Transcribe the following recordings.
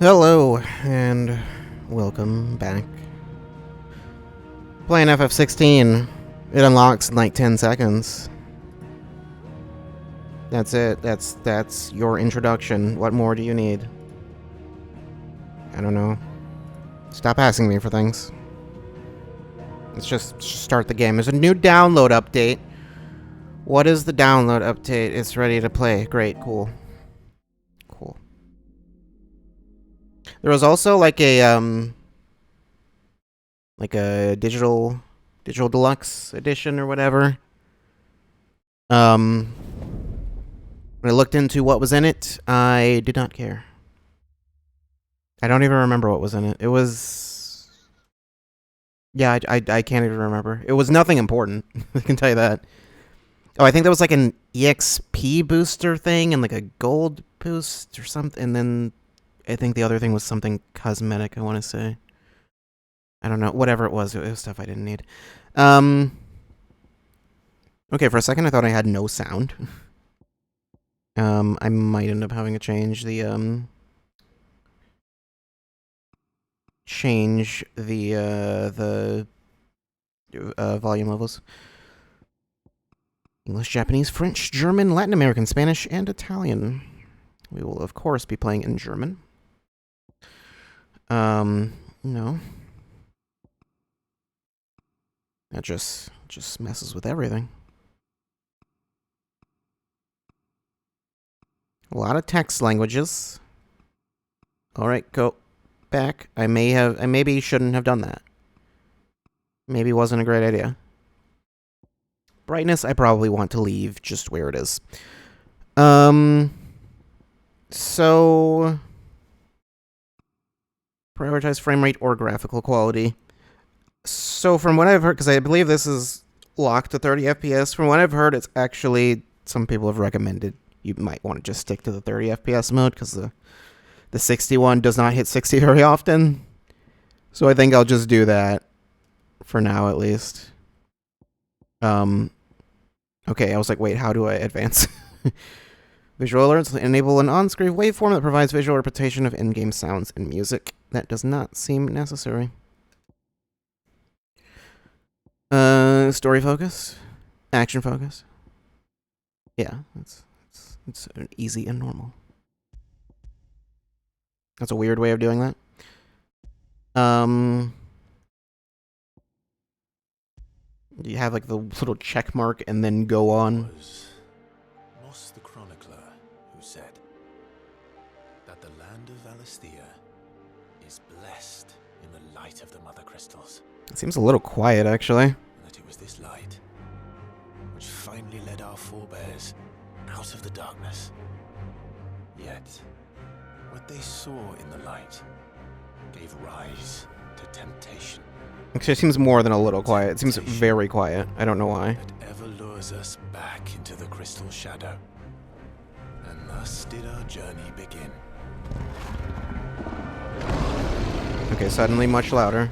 Hello, and welcome back. Playing FF16. It unlocks in like 10 seconds. That's it. That's your introduction. What more do you need? I don't know. Stop asking me for things. Let's just start the game. There's a new download update. What is the download update? It's ready to play. Great, cool. Cool. There was also like a digital deluxe edition or whatever. When I looked into what was in it, I did not care. I don't even remember what was in it. It was... Yeah, I can't even remember. It was nothing important. I can tell you that. Oh, I think there was like an EXP booster thing and like a gold boost or something. And then I think the other thing was something cosmetic, I want to say. I don't know. Whatever it was stuff I didn't need. Okay, for a second I thought I had no sound. I might end up having to change the volume levels. English, Japanese, French, German, Latin American, Spanish, and Italian. We will, of course, be playing in German. No. That just messes with everything. A lot of text languages. Alright, go back. I maybe shouldn't have done that. Maybe wasn't a great idea. Brightness, I probably want to leave just where it is. So... prioritize frame rate or graphical quality. So from what I've heard, because I believe this is locked to 30 FPS, from what I've heard, it's actually, some people have recommended you might want to just stick to the 30 FPS mode, because the 61 does not hit 60 very often. So I think I'll just do that, for now at least. Okay, I was like, wait, how do I advance? Visual alerts enable an on-screen waveform that provides visual representation of in-game sounds and music. That does not seem necessary. Story focus? Action focus? Yeah, it's easy and normal. That's a weird way of doing that. You have like the little check mark and then go on. Moss the chronicler who said that the land of Valisthea is blessed in the light of the mother crystals. It seems a little quiet, actually. And that it was this light which finally led our forebears out of the darkness. Yet, what they saw in the light gave rise to temptation. Actually, it seems more than a little quiet. It seems very quiet. I don't know why. That ever lures us back into the crystal shadow. And thus did our journey begin. Okay, suddenly much louder.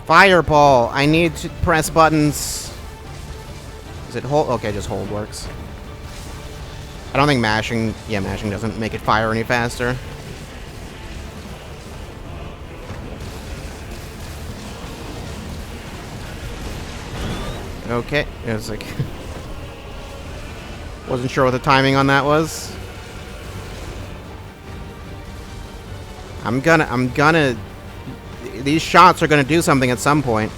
Fireball! I need to press buttons. Is it hold? Okay, just hold works. I don't think mashing... Yeah, mashing doesn't make it fire any faster. Okay, it was like... wasn't sure what the timing on that was. I'm gonna... These shots are gonna do something at some point.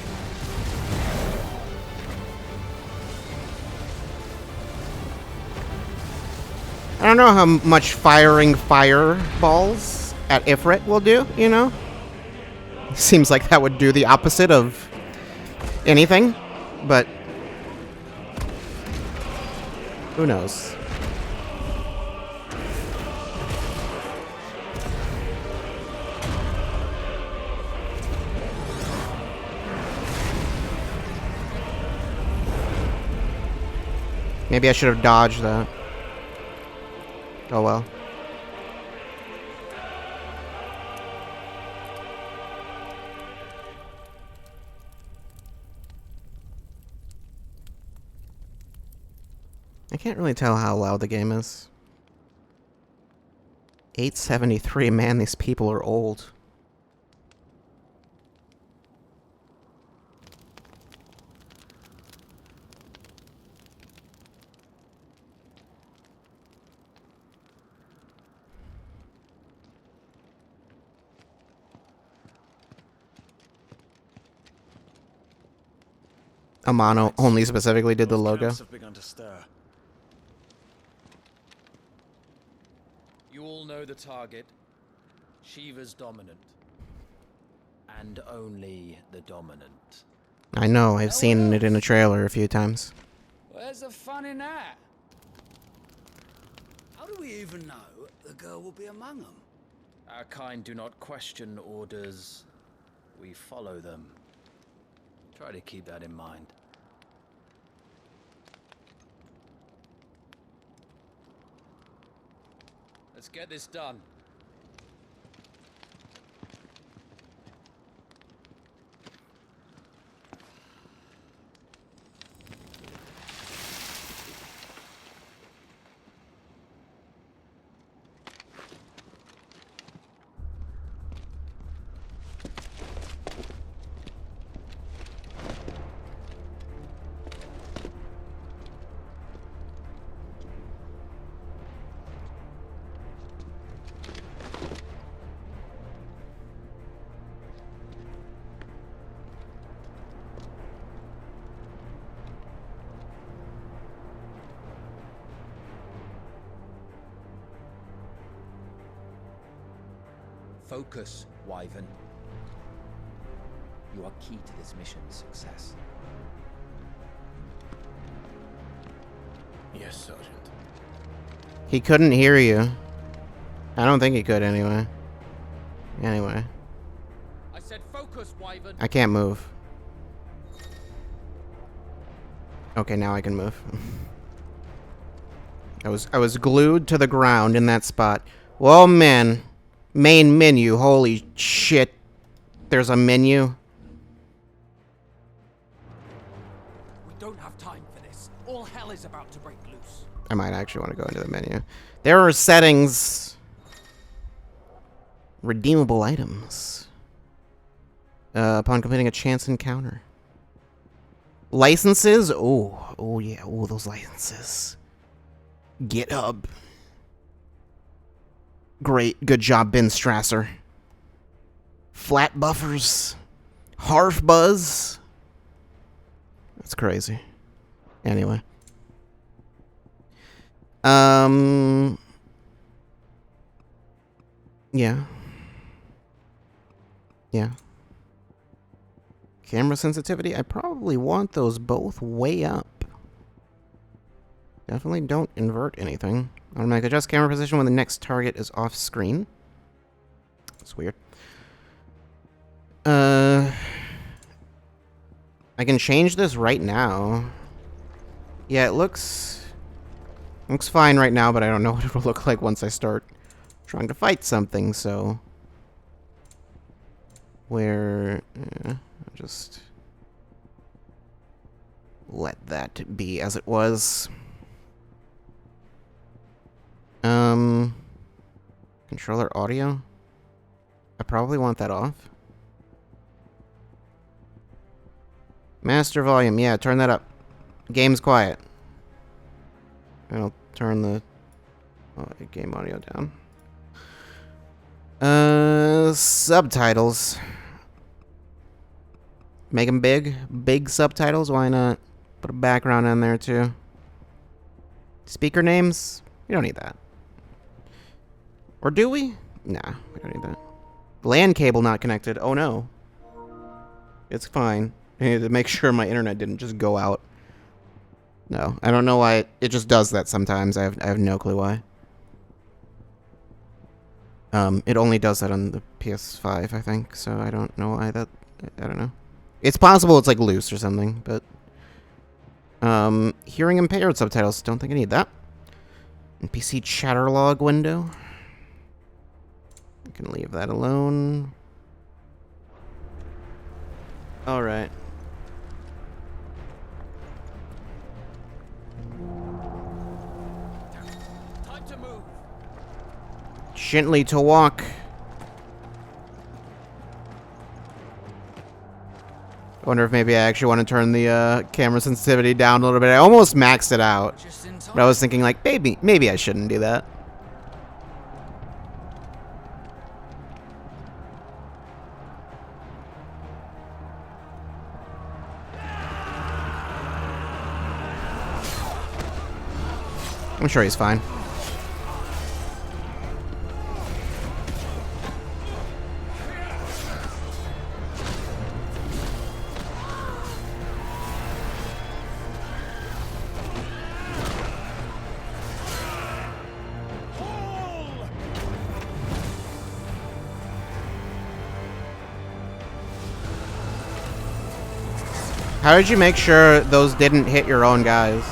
I don't know how much firing fireballs at Ifrit will do, you know? Seems like that would do the opposite of anything, but who knows? Maybe I should have dodged that. Oh well. I can't really tell how loud the game is. 873, man, these people are old. Amano only specifically did the logo. Have begun to stir. You all know the target. Shiva's dominant. And only the dominant. I know, I've seen it in a trailer a few times. Where's the fun in that? How do we even know the girl will be among them? Our kind do not question orders. We follow them. Try to keep that in mind. Let's get this done. Focus, Wyvern. You are key to this mission's success. Yes, Sergeant. He couldn't hear you. I don't think he could anyway. Anyway. I said focus, Wyvern. I can't move. Okay, now I can move. I was glued to the ground in that spot. Well, man. Main menu, holy shit. There's a menu. We don't have time for this. All hell is about to break loose. I might actually want to go into the menu. There are settings. Redeemable items. Upon completing a chance encounter. Licenses? Oh yeah, those licenses. GitHub. Great, good job, Ben Strasser. Flat buffers. Harf buzz. That's crazy. Anyway. Yeah. Yeah. Camera sensitivity. I probably want those both way up. Definitely don't invert anything. Automatic adjust camera position when the next target is off screen. That's weird. I can change this right now. Yeah, it looks fine right now, but I don't know what it will look like once I start trying to fight something, so where just let that be as it was. Controller audio? I probably want that off. Master volume, yeah, turn that up. Game's quiet. I'll turn the game audio down. Subtitles. Make them big. Big subtitles, why not? Put a background on there too. Speaker names? We don't need that. Or do we? Nah, we don't need that. LAN cable not connected. Oh no. It's fine. I need to make sure my internet didn't just go out. No, I don't know why it just does that sometimes. I have no clue why. It only does that on the PS5, I think. So I don't know why that. I don't know. It's possible it's like loose or something, but hearing impaired subtitles. Don't think I need that. NPC chatter log window. I can leave that alone. All right. Time to move. Gently to walk. I wonder if maybe I actually want to turn the camera sensitivity down a little bit. I almost maxed it out, Just in time. but I was thinking like maybe I shouldn't do that. I'm sure he's fine. How did you make sure those didn't hit your own guys?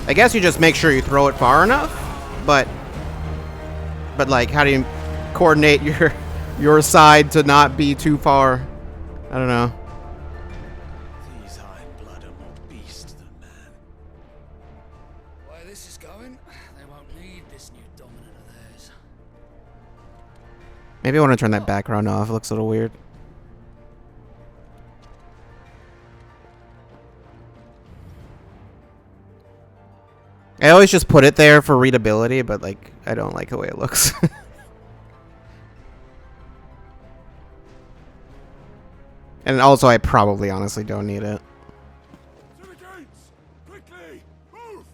I guess you just make sure you throw it far enough, but like, how do you coordinate your side to not be too far? I don't know. These Iron Blood are more beast than man. Why this is going, they won't need this new dominant of theirs. Maybe I want to turn that background off. It looks a little weird. I always just put it there for readability, but like, I don't like the way it looks. And also, I probably honestly don't need it. To the gates! Quickly! Move!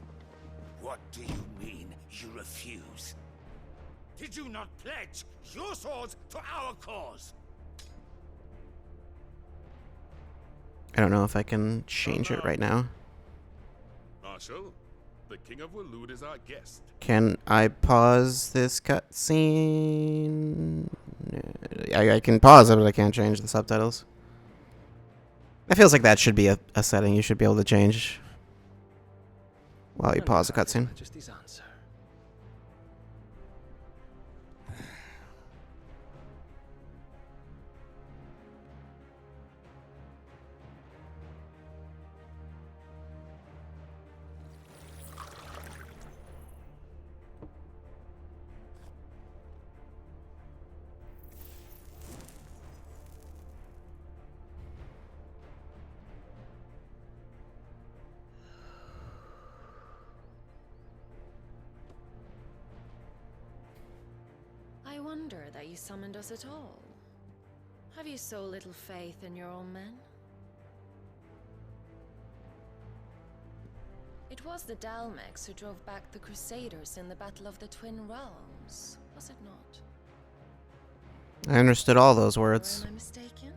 What do you mean you refuse? Did you not pledge your swords to our cause? I don't know if I can change it right now. Marshal, the King of Waloed is our guest. Can I pause this cutscene? I can pause it, but I can't change the subtitles. It feels like that should be a setting you should be able to change while you pause the cutscene. Majesty's answer. I wonder that you summoned us at all. Have you so little faith in your own men? It was the Dalmex who drove back the Crusaders in the Battle of the Twin Realms, was it not? I understood all those Or words. am I mistaken?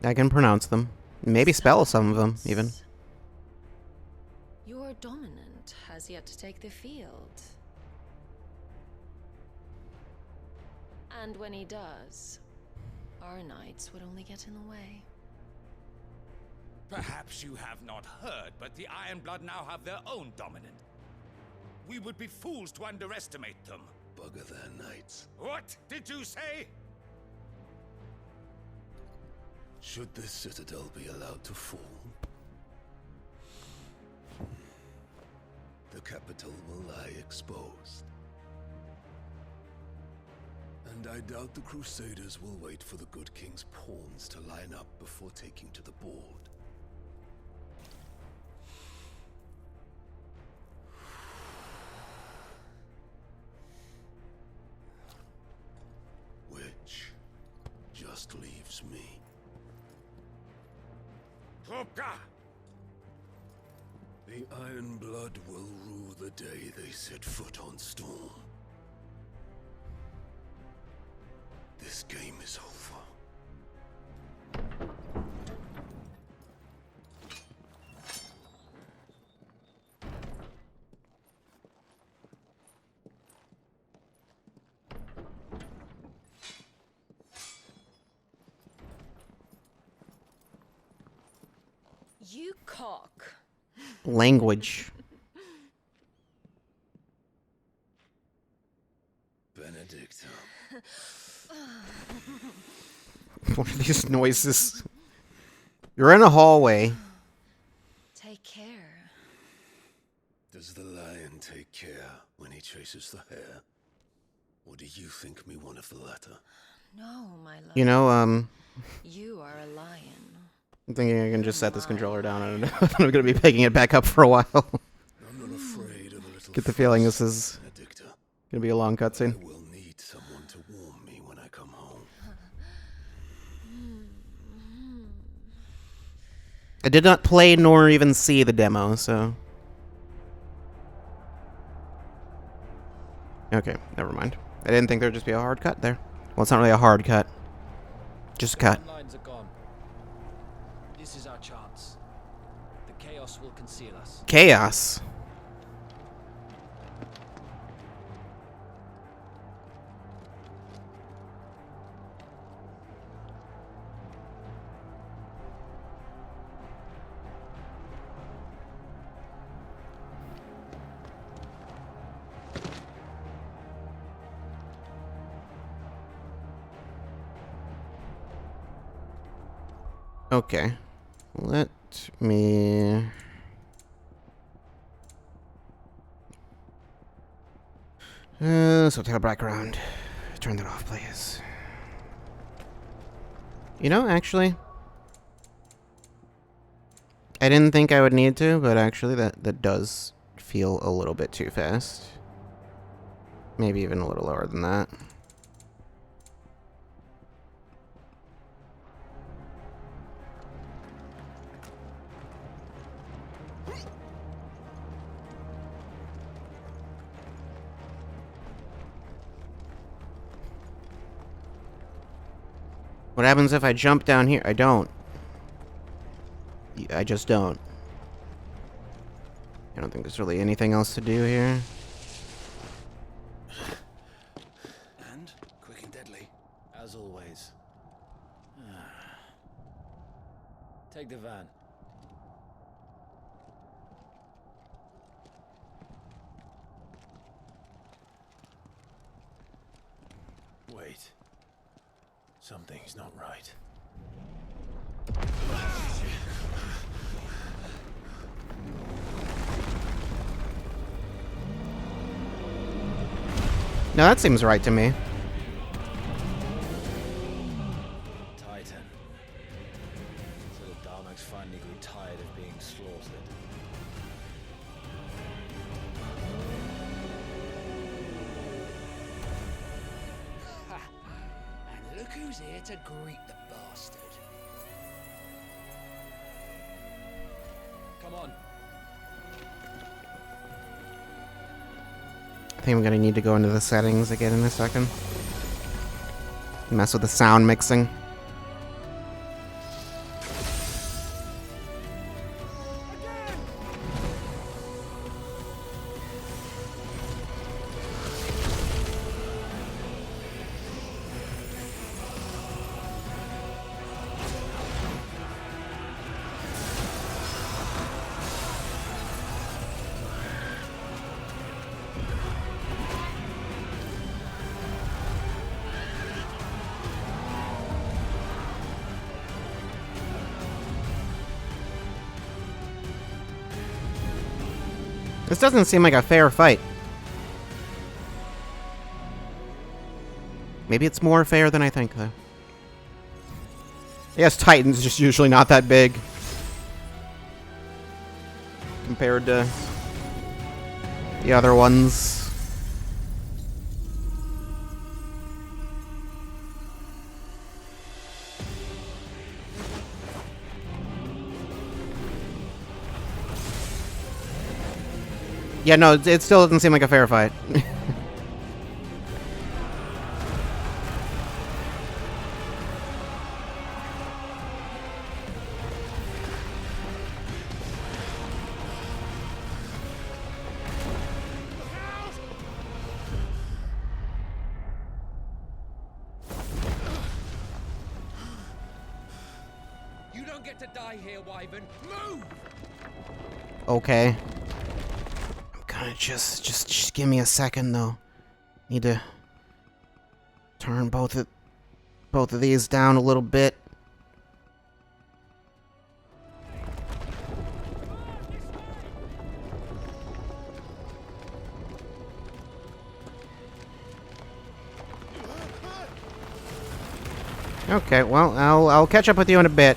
I can pronounce them. Maybe spell some of them, even. Your dominant has yet to take the field. And when he does, our knights would only get in the way. Perhaps you have not heard, but the Iron Blood now have their own dominant. We would be fools to underestimate them. Bugger their knights. What did you say? Should this citadel be allowed to fall, the capital will lie exposed. And I doubt the Crusaders will wait for the good king's pawns to line up before taking to the board. Which just leaves me. Trupka! The Iron Blood will rue the day they set foot on Storm. This game is over. You cock. Language. Benedicta. What are these noises? You're in a hallway. Take care. Does the lion take care when he chases the hare? Or do you think me one of the latter? No, my love. You know, You are a lion. I'm thinking I can just set this controller down. I don't know if I'm gonna be picking it back up for a while. I'm not afraid of a little Get the feeling this fuss, is Benedicta. gonna be a long cutscene. I will need someone to warm me when I come home. I did not play nor even see the demo, so... Okay, never mind. I didn't think there'd just be a hard cut there. Well, it's not really a hard cut. Just a cut. Lines are gone. This is our chance. The chaos will conceal us. Chaos. Okay. Let me... subtitle background. Turn that off, please. You know, actually... I didn't think I would need to, but actually that does feel a little bit too fast. Maybe even a little lower than that. What happens if I jump down here? I don't. I just don't. I don't think there's really anything else to do here. And quick and deadly, as always. Take the van. Wait. Something's not right. No, that seems right to me. Titan. So the Daleks finally grew tired of being slaughtered. And look who's here to greet the bastard. Come on. I think I'm gonna need to go into the settings again in a second. Mess with the sound mixing. This doesn't seem like a fair fight. Maybe it's more fair than I think, though. I guess Titan's just usually not that big. Compared to the other ones. Yeah, no, it still doesn't seem like a fair fight. You know don't get to die here, Wyvern. Move! Okay. I'm gonna just give me a second though. Need to turn both of these down a little bit. Okay, well, I'll catch up with you in a bit.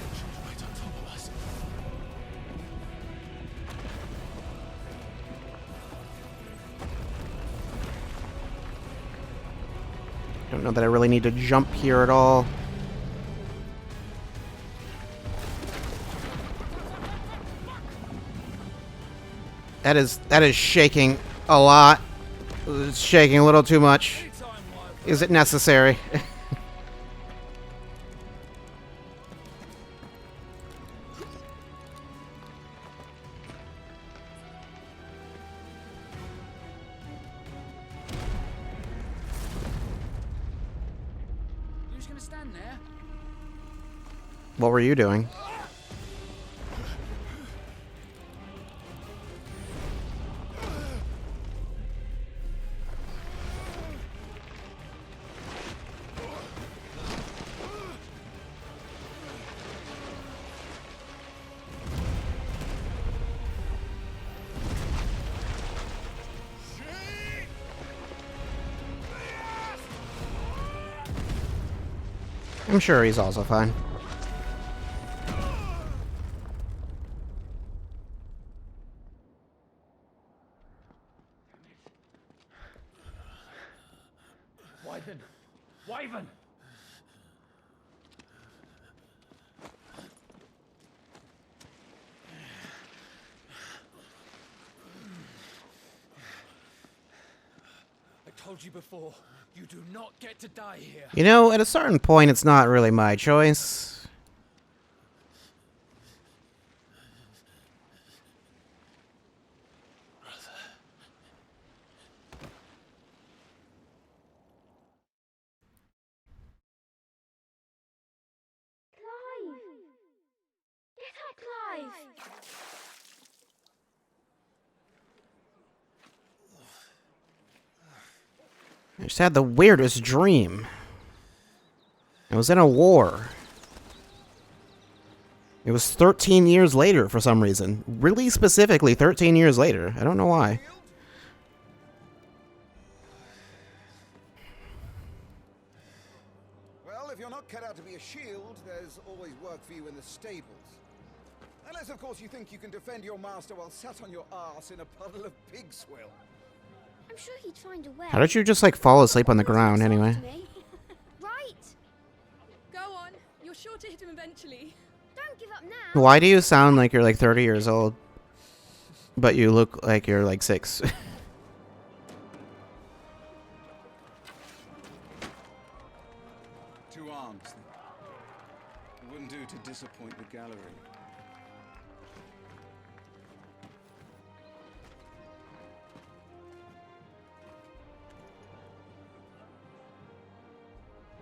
Don't know that I really need to jump here at all. That is shaking a lot. It's shaking a little too much. Is it necessary? You're just gonna stand there? What were you doing? I'm sure he's also fine. Wyvern! Wyvern! I told you before, you do not get to die here. You know, at a certain point, it's not really my choice. Clive! Get up, Clive! I just had the weirdest dream. I was in a war. It was 13 years later for some reason. Really specifically 13 years later. I don't know why. Well, if you're not cut out to be a shield, there's always work for you in the stables. Unless, of course, you think you can defend your master while sat on your ass in a puddle of pig swill. I'm sure he'd find a way. How did you just like fall asleep on the ground anyway? Right! Go on. You're sure to hit him eventually. Don't give up now! Why do you sound like you're like 30 years old, but you look like you're like 6? Two arms, then. It wouldn't do to disappoint the gallery.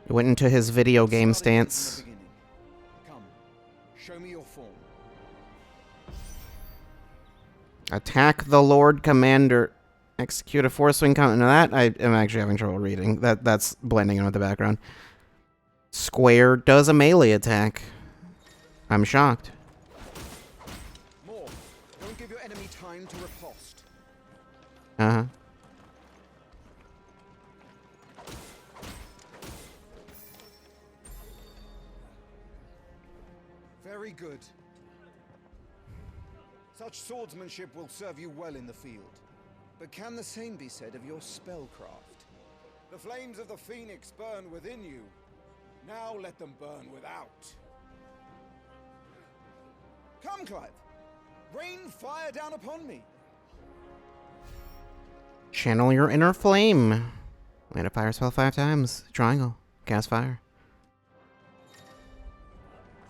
Went into his video game stance. Come, show me your form. Attack the Lord Commander. Execute a force swing count. Now that I am actually having trouble reading. That's blending in with the background. Square does a melee attack. I'm shocked. More. Don't give your enemy time to riposte. Uh-huh. Very good. Such swordsmanship will serve you well in the field. But can the same be said of your spellcraft? The flames of the phoenix burn within you. Now let them burn without. Come, Clive. Rain fire down upon me. Channel your inner flame. Land a fire spell 5 times. Triangle. Cast fire.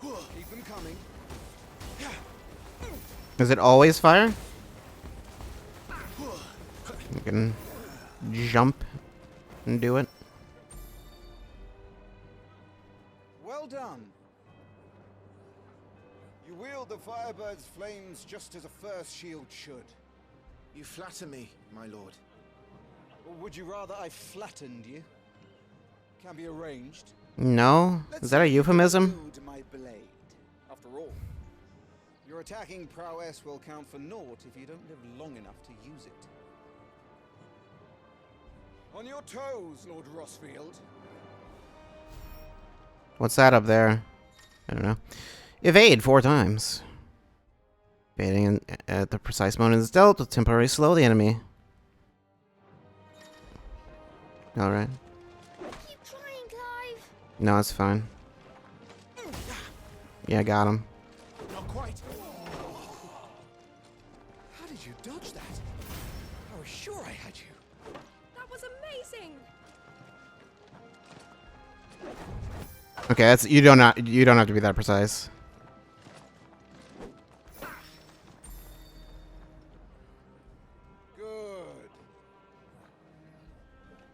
Keep them coming. Is it always fire? You can jump and do it. Well done. You wield the Firebird's flames just as a first shield should. You flatter me, my lord. Or would you rather I flattened you? Can be arranged. No? Is that a euphemism? Elude my blade. After all, your attacking prowess will count for naught if you don't live long enough to use it. On your toes, Lord Rossfield. What's that up there? I don't know. Evade 4 times. Evading at the precise moment is dealt will temporarily slow the enemy. Alright. Keep trying, Clive. No, it's fine. Yeah, got him. Not quite. How did you dodge that? I was sure I had you. That was amazing. Okay, that's you don't have to be that precise. Good.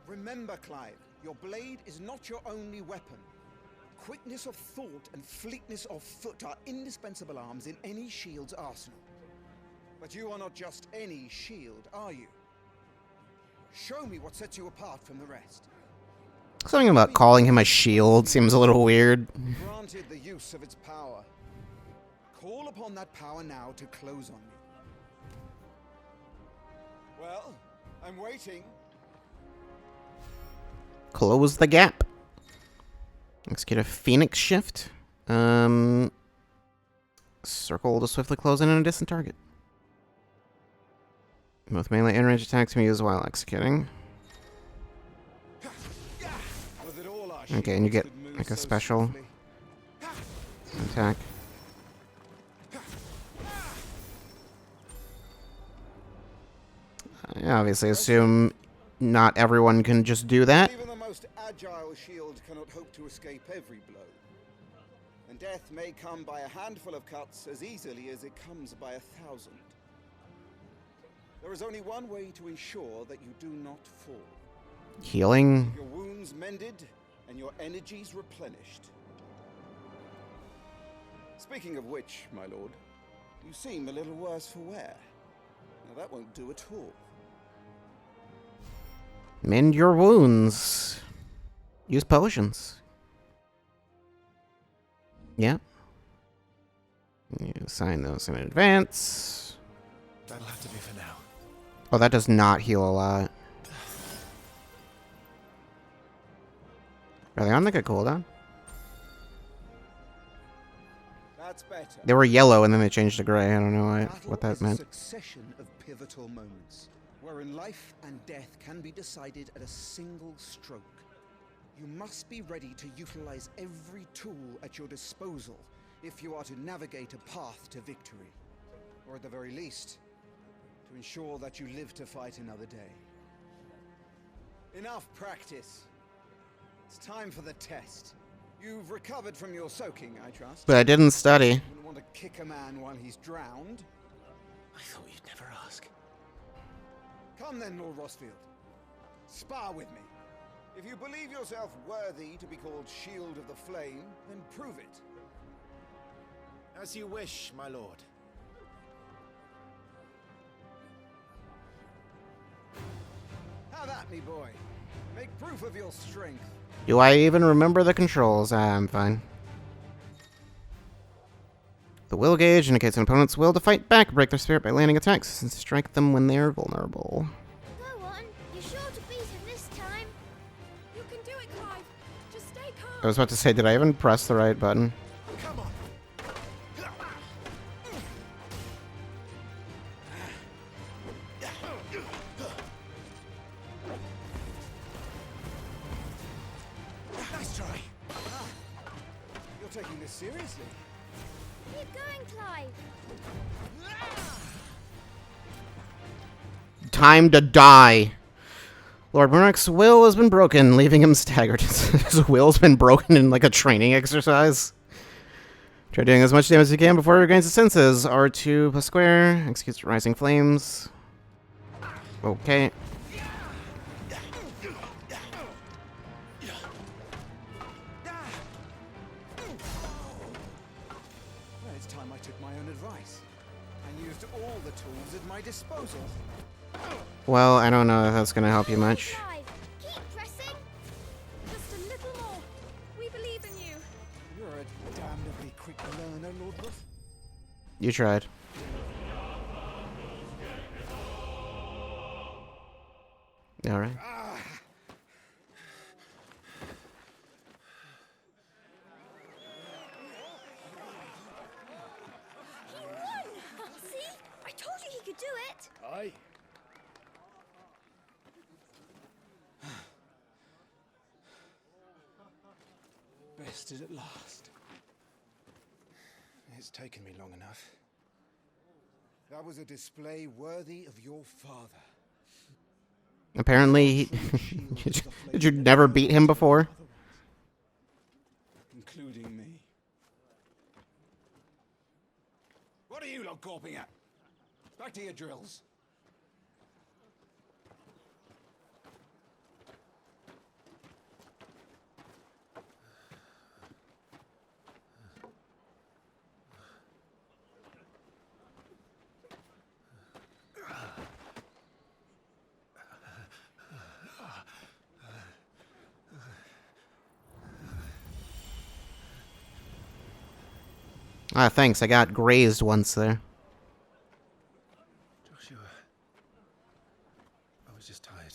Remember, Clive, your blade is not your only weapon. Quickness of thought and fleetness of foot are indispensable arms in any shield's arsenal. But you are not just any shield, are you? Show me what sets you apart from the rest. Something about calling him a shield seems a little weird. Granted the use of its power. Call upon that power now to close on me. Well, I'm waiting. Close the gap. Execute a Phoenix Shift. Circle to swiftly close in on a distant target. Both melee and range attacks can be used while executing. Okay, and you get like a special attack. I obviously assume not everyone can just do that. Even the most agile shield cannot hope to escape every blow. And death may come by a handful of cuts as easily as it comes by 1,000. There is only one way to ensure that you do not fall. Healing. Your wounds mended and your energies replenished. Speaking of which, my lord, you seem a little worse for wear. Now that won't do at all. Mend your wounds. Use potions. Yeah. You assign those in advance. That'll have to be for now. Oh, that does not heal a lot. Are they on like a cooldown? That's better. They were yellow and then they changed to gray. I don't know what that Battle is meant. a succession of pivotal moments, wherein life and death can be decided at a single stroke. You must be ready to utilize every tool at your disposal if you are to navigate a path to victory. Or at the very least, to ensure that you live to fight another day. Enough practice. It's time for the test. You've recovered from your soaking, I trust. But I didn't study. You wouldn't want to kick a man while he's drowned. I thought you'd never ask. Come then, Lord Rossfield. Spar with me. If you believe yourself worthy to be called Shield of the Flame, then prove it. As you wish, my lord. Have at me, boy. Make proof of your strength. Do I even remember the controls? I'm fine. The will gauge indicates an opponent's will to fight back, break their spirit by landing attacks, and strike them when they are vulnerable. Go on. You're sure to beat him this time. You can do it, Clive. Just stay calm. I was about to say, did I even press the right button? Come on. Nice try. You're taking this seriously. Keep going, Clive. Time to die. Lord Murdoch's will has been broken, leaving him staggered. His will's been broken in like a training exercise. Try doing as much damage as you can before he regains his senses. R2 plus square. Executes rising flames. Okay. it's time I took my own advice and used all the tools at my disposal. Well, I don't know if that's gonna help you much. Clive, keep pressing. Just a little more. We believe in you. You're a damnably quick learner, Lord Ruth. You tried. All right. He won! See? I told you he could do it. Aye. Bested at last. It's taken me long enough. That was a display worthy of your father. Apparently, did you never beat him before? Including me. What are you lot gawping at? Back to your drills. Ah, thanks. I got grazed once there. Joshua. I was just tired.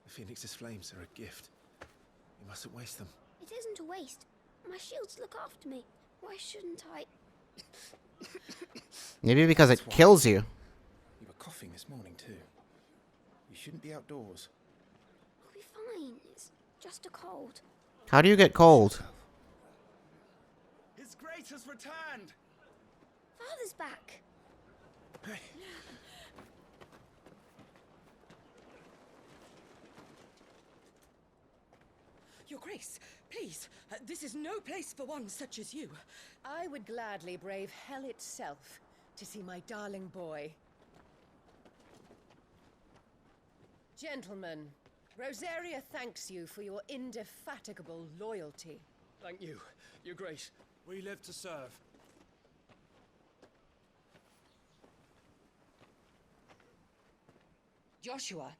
The Phoenix's flames are a gift. You mustn't waste them. It isn't a waste. My shields look after me. Why shouldn't I? Maybe because it kills you. You were coughing this morning too. You shouldn't be outdoors. I'll be fine. It's just a cold. How do you get cold? His Grace has returned! Father's back. Hey. Your Grace, please. This is no place for one such as you. I would gladly brave hell itself to see my darling boy. Gentlemen, Rosaria thanks you for your indefatigable loyalty. Thank you, Your Grace. We live to serve. Joshua.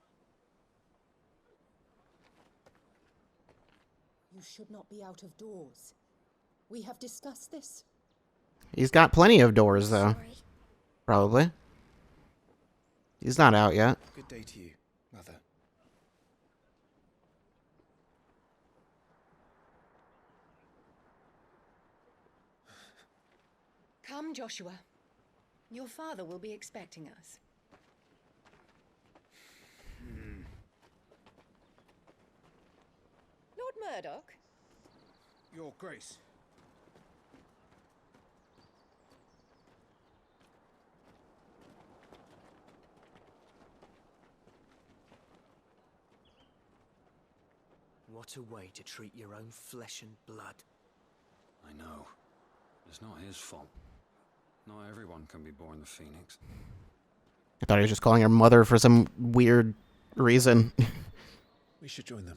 You should not be out of doors. We have discussed this. He's got plenty of doors, though. Sorry. Probably. He's not out yet. Good day to you, Mother. Come, Joshua. Your father will be expecting us. Lord Murdoch? Your Grace. What a way to treat your own flesh and blood. I know. It's not his fault. Not everyone can be born the Phoenix. I thought he was just calling her mother for some weird reason. We should join them.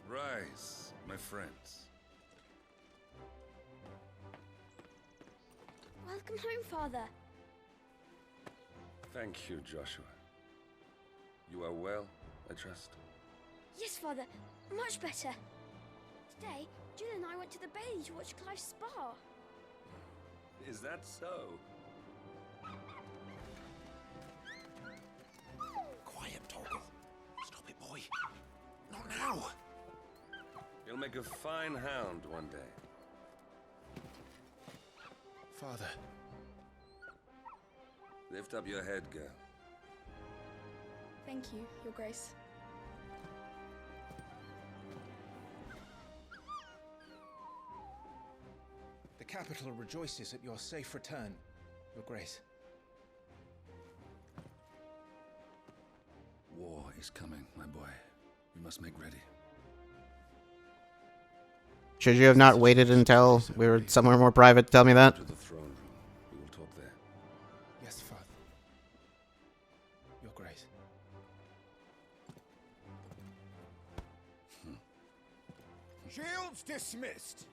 Rise, my friends. Welcome home, Father. Thank you, Joshua. You are well, I trust. Yes, Father. Much better. Today, Jill and I went to the Bailey to watch Clive's spa. Is that so? Quiet, Torgal. make a fine hound one day. Father. Lift up your head, girl. Thank you, Your Grace. The capital rejoices at your safe return, Your Grace. War is coming, my boy. We must make ready. Should you have not waited until we were somewhere more private to tell me that? To the throne room. We will talk there. Yes, Father. Your Grace. Shields dismissed.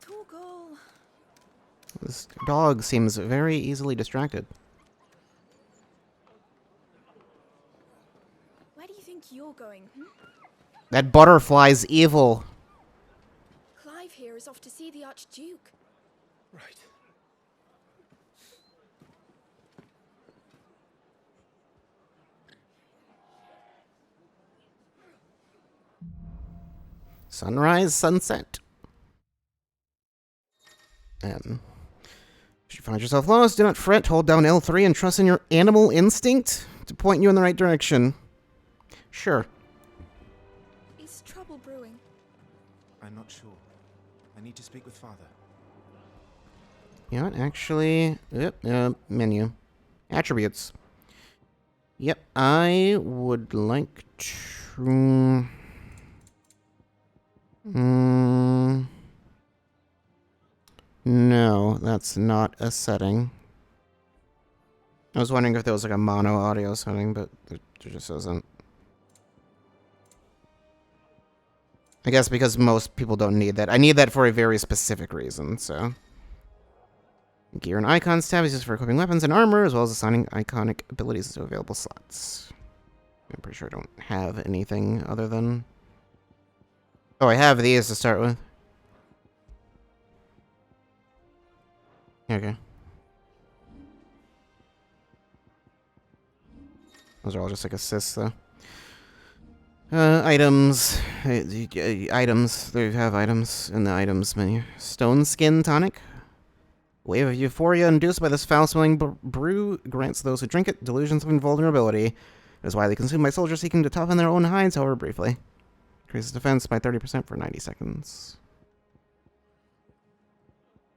Torgal. This dog seems very easily distracted. Where do you think you're going? That butterfly's evil. Clive here is off to see the Archduke. Right. Sunrise, sunset. If you find yourself lost, do not fret. Hold down L3 and trust in your animal instinct to point you in the right direction. Sure. Is trouble brewing? I'm not sure. I need to speak with Father. You know what? Actually, menu. Attributes. Yep, I would like to... No, that's not a setting. I was wondering if there was like a mono audio setting, but there just isn't. I guess because most people don't need that. I need that for a very specific reason, so... Gear and icons tab is used for equipping weapons and armor, as well as assigning iconic abilities to available slots. I'm pretty sure I don't have anything other than... Oh, I have these to start with. Okay. Those are all just like assists, though. Items. Items. There you have items in the items menu. Stone Skin Tonic. Wave of euphoria induced by this foul-smelling brew grants those who drink it delusions of invulnerability. It is widely consumed by soldiers seeking to toughen their own hides, however briefly. Increases defense by 30% for 90 seconds.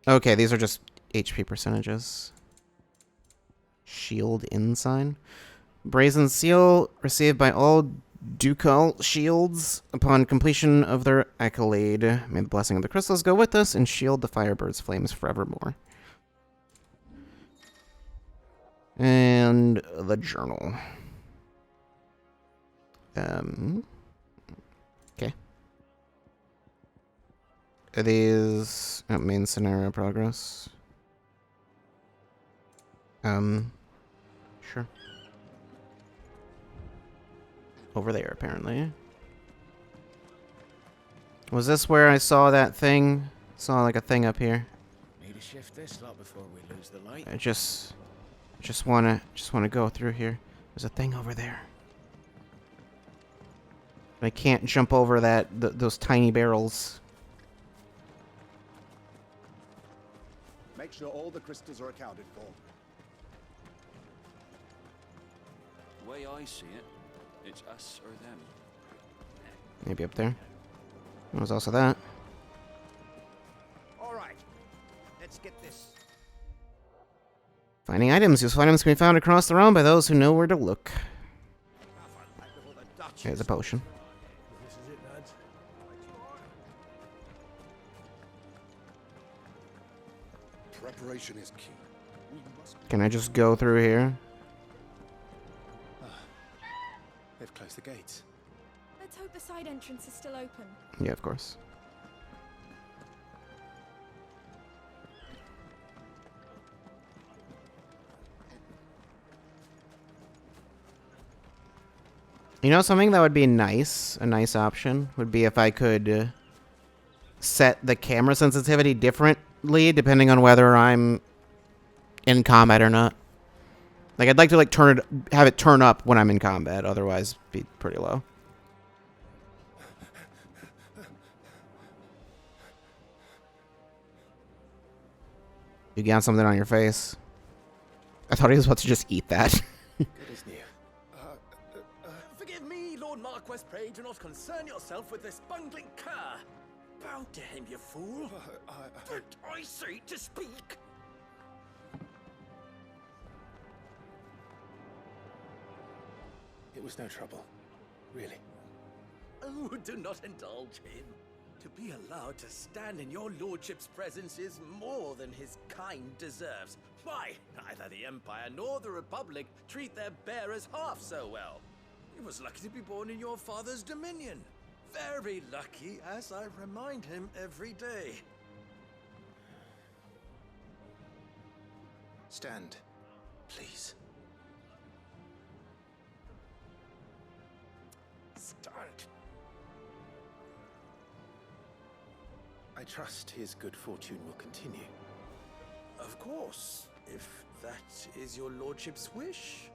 Okay, these are just HP percentages. Shield Ensign. Brazen Seal received by all ducal shields upon completion of their accolade. May the blessing of the crystals go with us and shield the Firebird's flames forevermore. And the journal. Okay. Are these main scenario progress? Sure. Over there, apparently. Was this where I saw that thing? Saw like a thing up here. Need to shift this lot before we lose the light. I just wanna go through here. There's a thing over there. I can't jump over those tiny barrels. Make sure all the crystals are accounted for. The way I see it, it's us or them. Maybe up there. There was also that. All right, let's get this. Finding items. Useful items can be found across the realm by those who know where to look. Here's a potion. This is it, lads. Preparation is key. Can I just go through here? They've closed the gates. Let's hope the side entrance is still open. Yeah, of course. You know, something that would be nice, a nice option, would be if I could set the camera sensitivity differently depending on whether I'm in combat or not. Like, I'd like to, like, have it turn up when I'm in combat. Otherwise, be pretty low. You got something on your face. I thought he was about to just eat that. Good as new. Forgive me, Lord Marquess. Pray do not concern yourself with this bungling cur. Bow to him, you fool. Did I say to speak? It was no trouble, really. Oh, do not indulge him. To be allowed to stand in your lordship's presence is more than his kind deserves. Why, neither the Empire nor the Republic treat their bearers half so well. He was lucky to be born in your father's dominion. Very lucky, as I remind him every day. Stand, please. Stand. I trust his good fortune will continue. Of course, if that is your lordship's wish.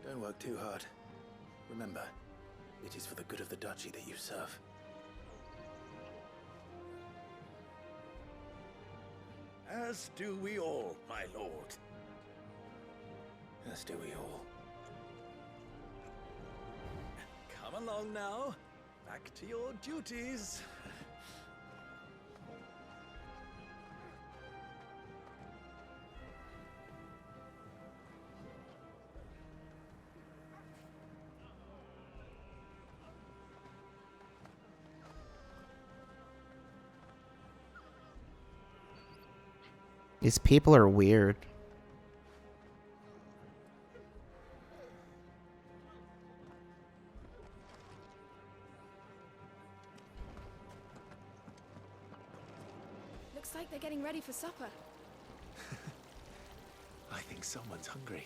Don't work too hard. Remember, it is for the good of the duchy that you serve. As do we all, my lord. As do we all. Come along now. Back to your duties. These people are weird. Looks like they're getting ready for supper. I think someone's hungry.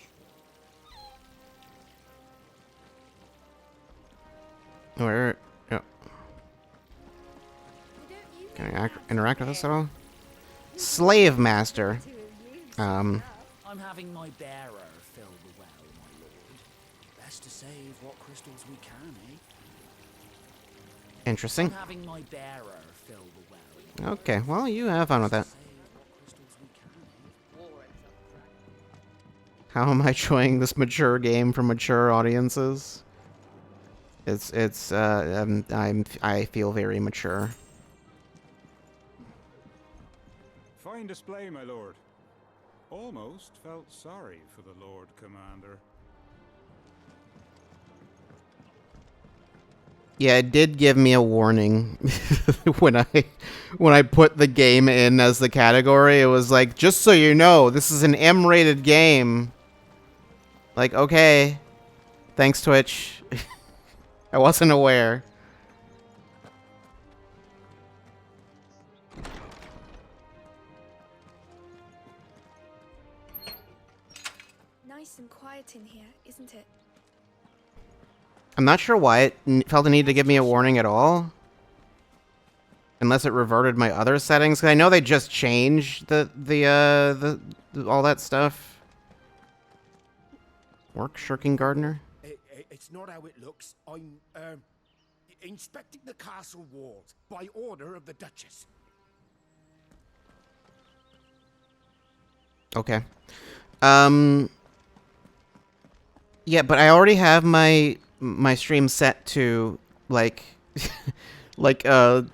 Where? Oh. Can I interact with this at all? Slave master. I'm having my bearer fill the well, my lord. Best to save what crystals we can, eh? Interesting. I'm having my bearer fill the well. Okay, well, you have fun with that. How am I showing this mature game for mature audiences? I feel very mature. Fine display, my lord. Almost felt sorry for the Lord Commander. Yeah, it did give me a warning when I put the game in as the category. It was like, just so you know, this is an M-rated game. Like, okay. Thanks, Twitch. I wasn't aware. Nice and quiet in here, isn't it? I'm not sure why it felt the need to give me a warning at all. Unless it reverted my other settings. 'Cause I know they just changed the all that stuff. Work shirking gardener? It's not how it looks. I'm inspecting the castle walls by order of the Duchess. Okay. Yeah, but I already have my stream set to like like a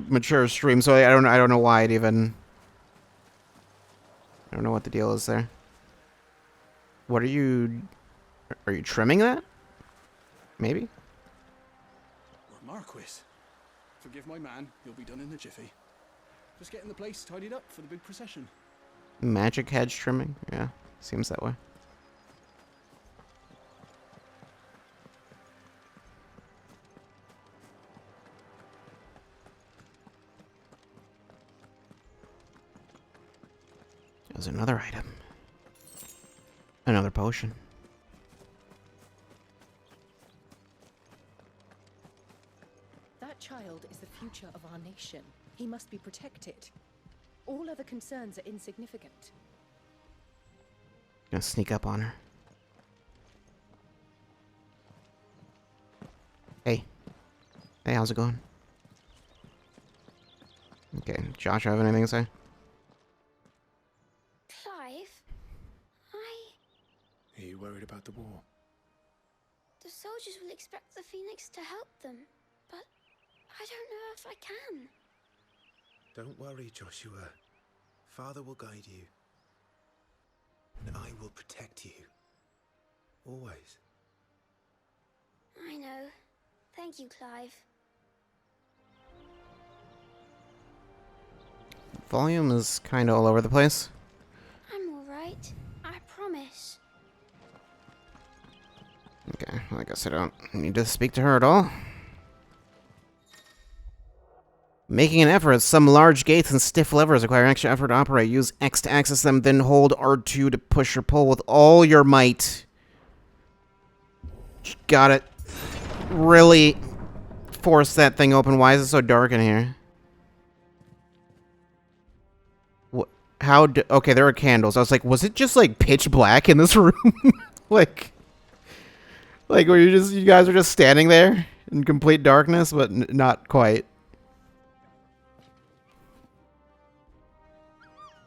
mature stream, so I don't know why it even. I don't know what the deal is there. What are you trimming that? Maybe? Marquis, forgive my man, he'll be done in a jiffy. Just getting the place tidied up for the big procession. Magic hedge trimming? Yeah, seems that way. There's another item. Another potion. That child is the future of our nation. He must be protected. All other concerns are insignificant. Gonna sneak up on her. Hey. Hey, how's it going? Okay, Josh, have anything to say? Clive, Are you worried about the war? the soldiers will expect the Phoenix to help them, but I don't know if I can. Don't worry, Joshua. Father will guide you. And I will protect you. Always. I know. Thank you, Clive. Volume is kind of all over the place. I'm alright. I promise. Okay, well, I guess I don't need to speak to her at all. Making an effort. Some large gates and stiff levers require extra effort to operate. Use X to access them, then hold R2 to push or pull with all your might. Got it. Really force that thing open. Why is it so dark in here? What? How? Okay, there are candles. I was like, was it just like pitch black in this room? like were you guys were just standing there in complete darkness, but not quite.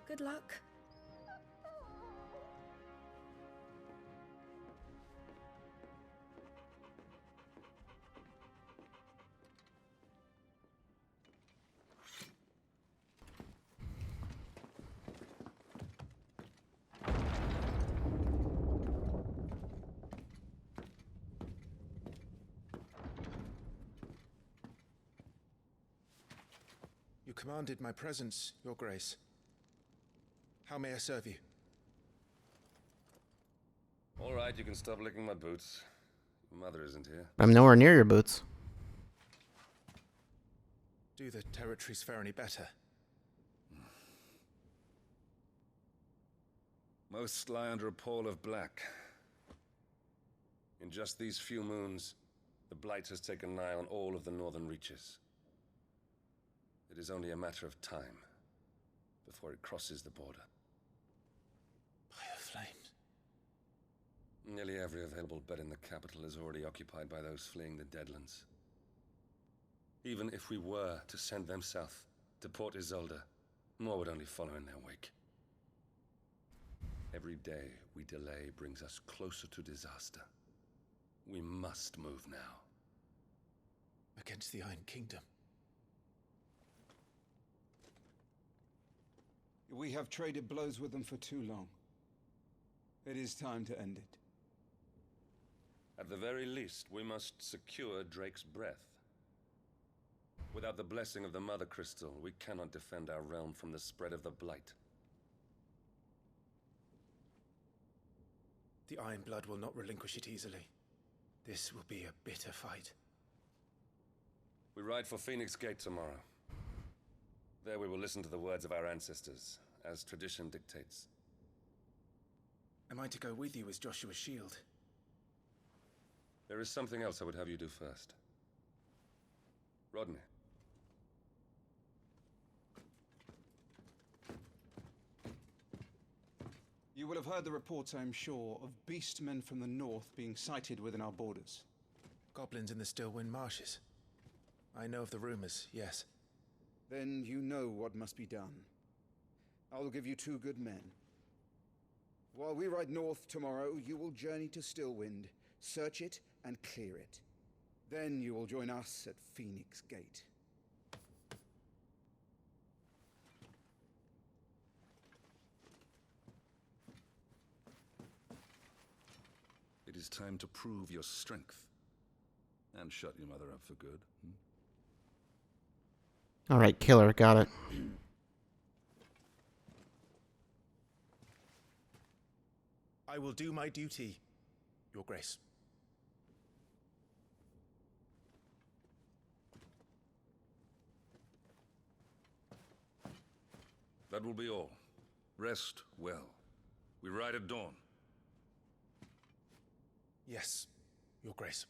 Good luck. You commanded my presence, Your Grace. How may I serve you? All right, you can stop licking my boots. Your mother isn't here. I'm nowhere near your boots. Do the territories fare any better? Most lie under a pall of black. In just these few moons, the Blight has taken nigh on all of the northern reaches. It is only a matter of time before it crosses the border. By the flames. Nearly every available bed in the capital is already occupied by those fleeing the Deadlands. Even if we were to send them south to Port Isolde, more would only follow in their wake. Every day we delay brings us closer to disaster. We must move now. Against the Iron Kingdom. We have traded blows with them for too long. It is time to end it. At the very least, we must secure Drake's breath. Without the blessing of the Mother Crystal, we cannot defend our realm from the spread of the Blight. The Iron Blood will not relinquish it easily. This will be a bitter fight. We ride for Phoenix Gate tomorrow. There we will listen to the words of our ancestors, as tradition dictates. Am I to go with you as Joshua's shield? There is something else I would have you do first. Rodney. You will have heard the reports, I am sure, of beastmen from the north being sighted within our borders. Goblins in the Stillwind Marshes. I know of the rumors, yes. Then you know what must be done. I will give you 2 good men. While we ride north tomorrow, you will journey to Stillwind, search it and clear it. Then you will join us at Phoenix Gate. It is time to prove your strength. And shut your mother up for good. Alright, killer, got it. I will do my duty, Your Grace. That will be all. Rest well. We ride at dawn. Yes, Your Grace.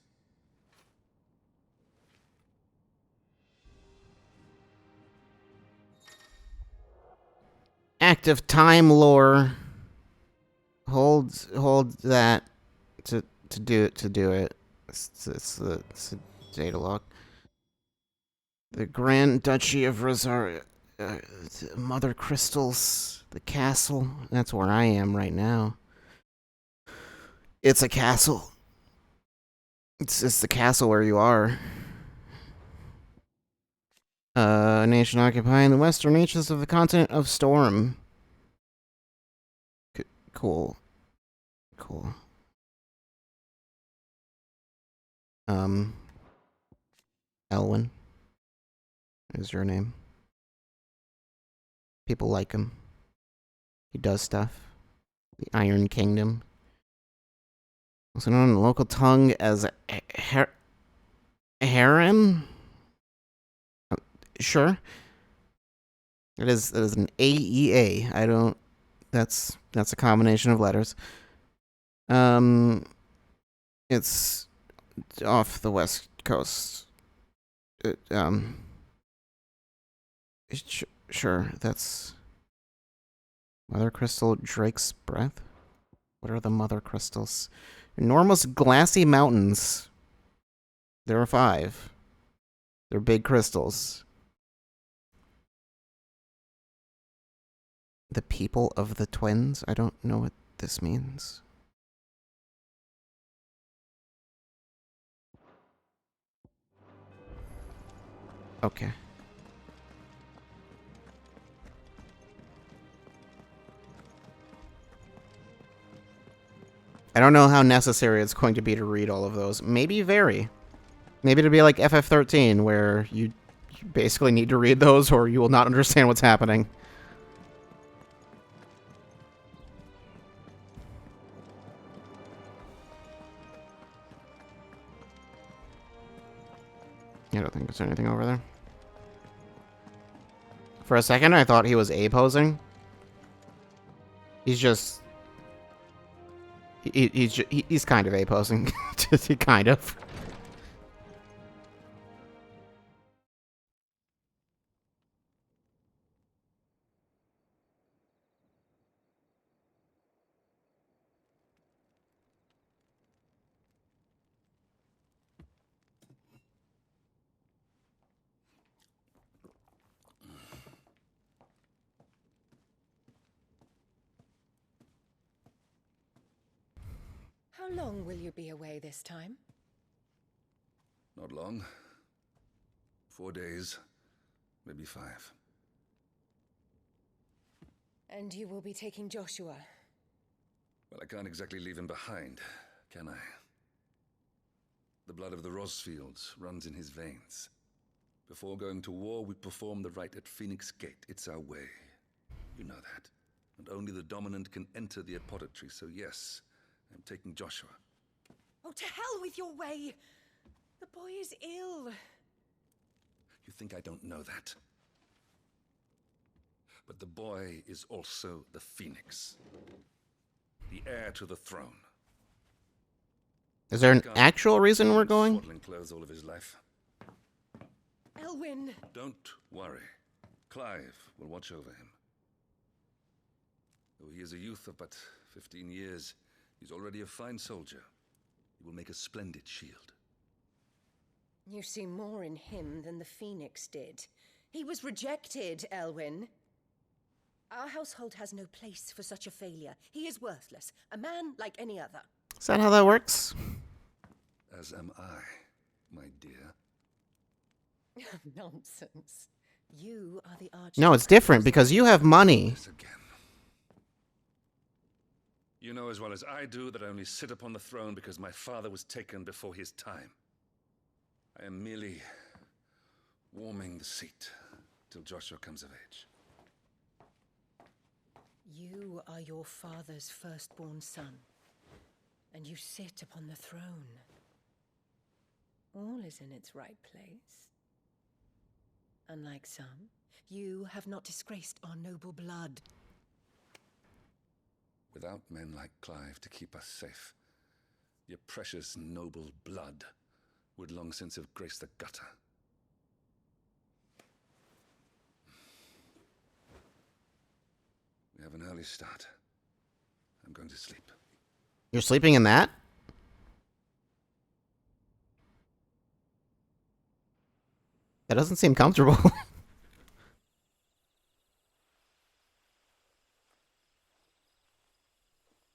active time lore. Hold that to do it. It's a data log. The Grand Duchy of Rosario, Mother Crystals, the castle. That's where I am right now. It's a castle. It's the castle where you are. A nation occupying the western reaches of the continent of Storm. Cool. Elwyn is your name. People like him. He does stuff. The Iron Kingdom. Also known in the local tongue as Harem? Sure. It is an AEA. I don't... That's a combination of letters. It's off the west coast. Sure, that's... Mother Crystal Drake's Breath? What are the Mother Crystals? Enormous glassy mountains. There are 5. They're big crystals. The people of the twins? I don't know what this means. Okay. I don't know how necessary it's going to be to read all of those. Maybe very. Maybe it'll be like FF13, where you basically need to read those or you will not understand what's happening. I don't think there's anything over there. For a second, I thought he was A-posing. He's just... He's kind of A-posing. Kind of. How long will you be away this time? Not long. 4 days, maybe 5. And you will be taking Joshua? Well, I can't exactly leave him behind, can I? The blood of the Rosfields runs in his veins. Before going to war, we perform the rite at Phoenix Gate. It's our way. You know that. And only the dominant can enter the apothecary, so yes, I'm taking Joshua. Oh, to hell with your way! The boy is ill. You think I don't know that? But the boy is also the Phoenix. The heir to the throne. Is there an actual reason we're going? Swaddling clothes all of his life. Elwyn! Don't worry. Clive will watch over him. Though he is a youth of but 15 years, he's already a fine soldier. He will make a splendid shield. You see more in him than the Phoenix did. He was rejected, Elwyn. Our household has no place for such a failure. He is worthless, a man like any other. Is that how that works? As am I, my dear. Nonsense. You are the arch... No, it's different because you have money. You know as well as I do that I only sit upon the throne because my father was taken before his time. I am merely warming the seat till Joshua comes of age. You are your father's firstborn son, and you sit upon the throne. All is in its right place. Unlike some, you have not disgraced our noble blood. Without men like Clive to keep us safe, your precious noble blood would long since have graced the gutter. We have an early start. I'm going to sleep. You're sleeping in that? That doesn't seem comfortable.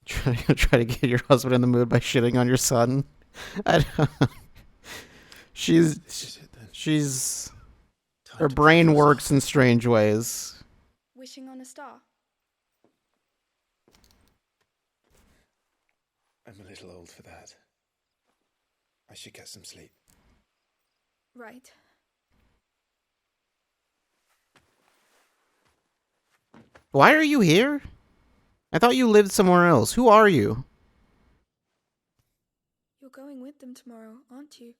Try to get your husband in the mood by shitting on your son. I don't, she's her brain works in strange ways. Wishing on a star. I'm a little old for that. I should get some sleep. Right. Why are you here? I thought you lived somewhere else. Who are you? You're going with them tomorrow, aren't you?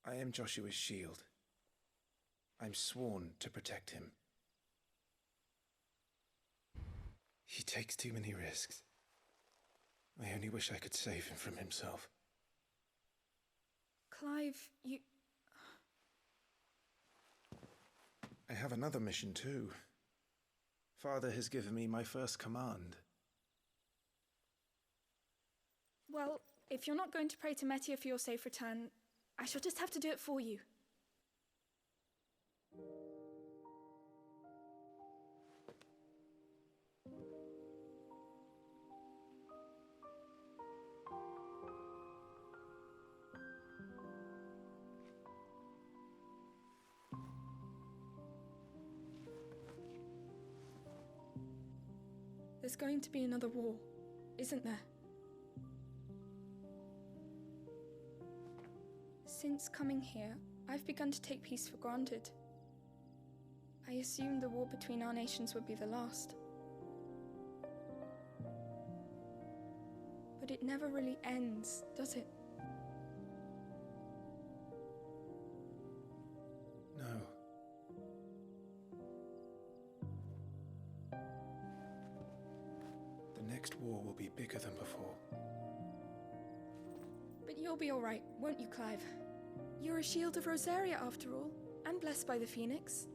I am Joshua's shield. I'm sworn to protect him. He takes too many risks. I only wish I could save him from himself. Clive, you... I have another mission too. Father has given me my first command. Well, if you're not going to pray to Metia for your safe return, I shall just have to do it for you. There's going to be another war, isn't there? Since coming here, I've begun to take peace for granted. I assumed the war between our nations would be the last. But it never really ends, does it? No. The next war will be bigger than before. But you'll be all right, won't you, Clive? You're a shield of Rosaria, after all, and blessed by the Phoenix.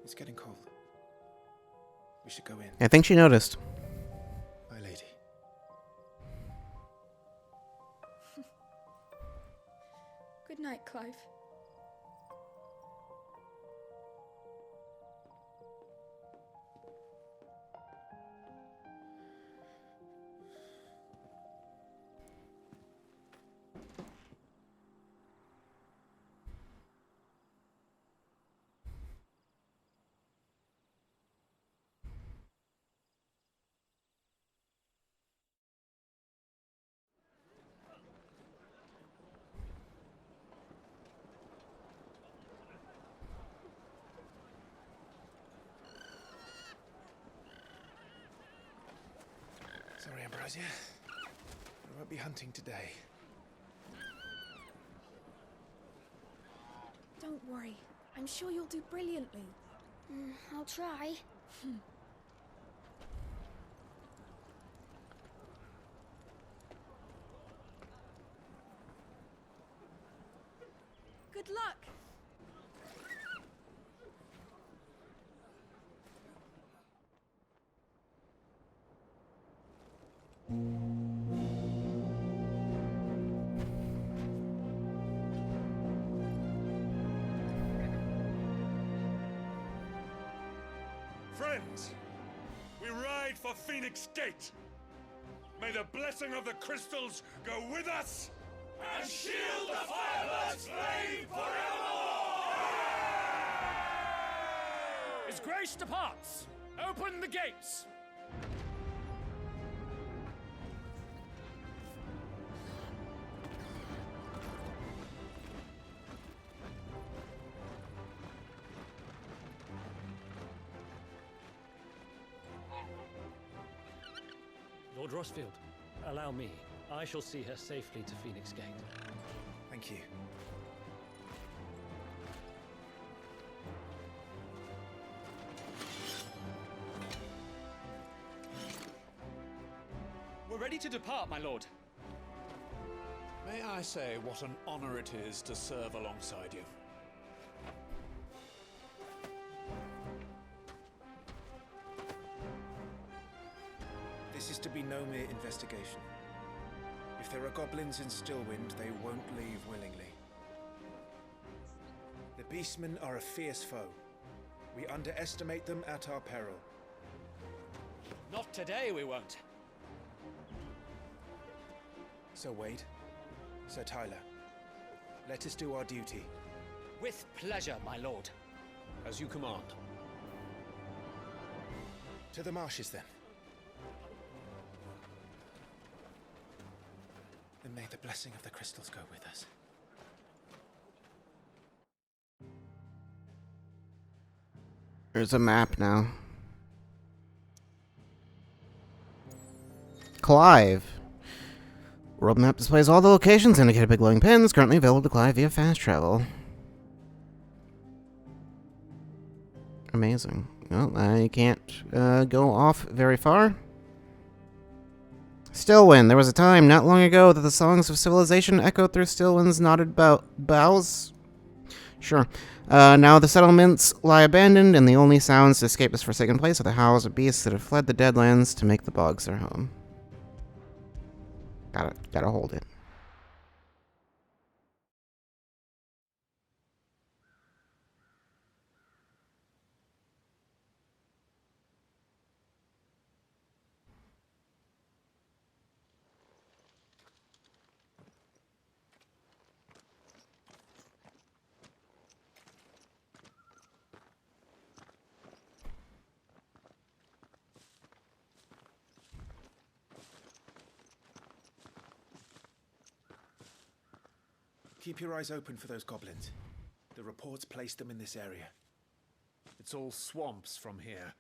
It's getting cold. We should go in. I think she noticed. My lady. Good night, Clive. Sorry, Ambrosia. I won't be hunting today. Don't worry. I'm sure you'll do brilliantly. I'll try. Good luck! Friends, we ride for Phoenix Gate. May the blessing of the crystals go with us and shield the Firebird's flame forevermore! His Grace departs. Open the gates. Lord Rossfield, allow me. I shall see her safely to Phoenix Gate. Thank you. ready to depart, my lord. May I say what an honor it is to serve alongside you? This is to be no mere investigation. If there are goblins in Stillwind, they won't leave willingly. The Beastmen are a fierce foe. We underestimate them at our peril. Not today, we won't. Sir Wade, Sir Tyler, let us do our duty. With pleasure, my lord. As you command. To the marshes, then. And may the blessing of the crystals go with us. There's a map now. Clive. World map displays all the locations indicated by glowing pins currently available to Clive via fast travel. Amazing. Well, I can't go off very far. Stillwind. There was a time not long ago that the songs of civilization echoed through Stillwind's knotted boughs. Sure. Now the settlements lie abandoned, and the only sounds to escape this forsaken place are the howls of beasts that have fled the Deadlands to make the bogs their home. Gotta hold it. Keep your eyes open for those goblins. The reports place them in this area. It's all swamps from here.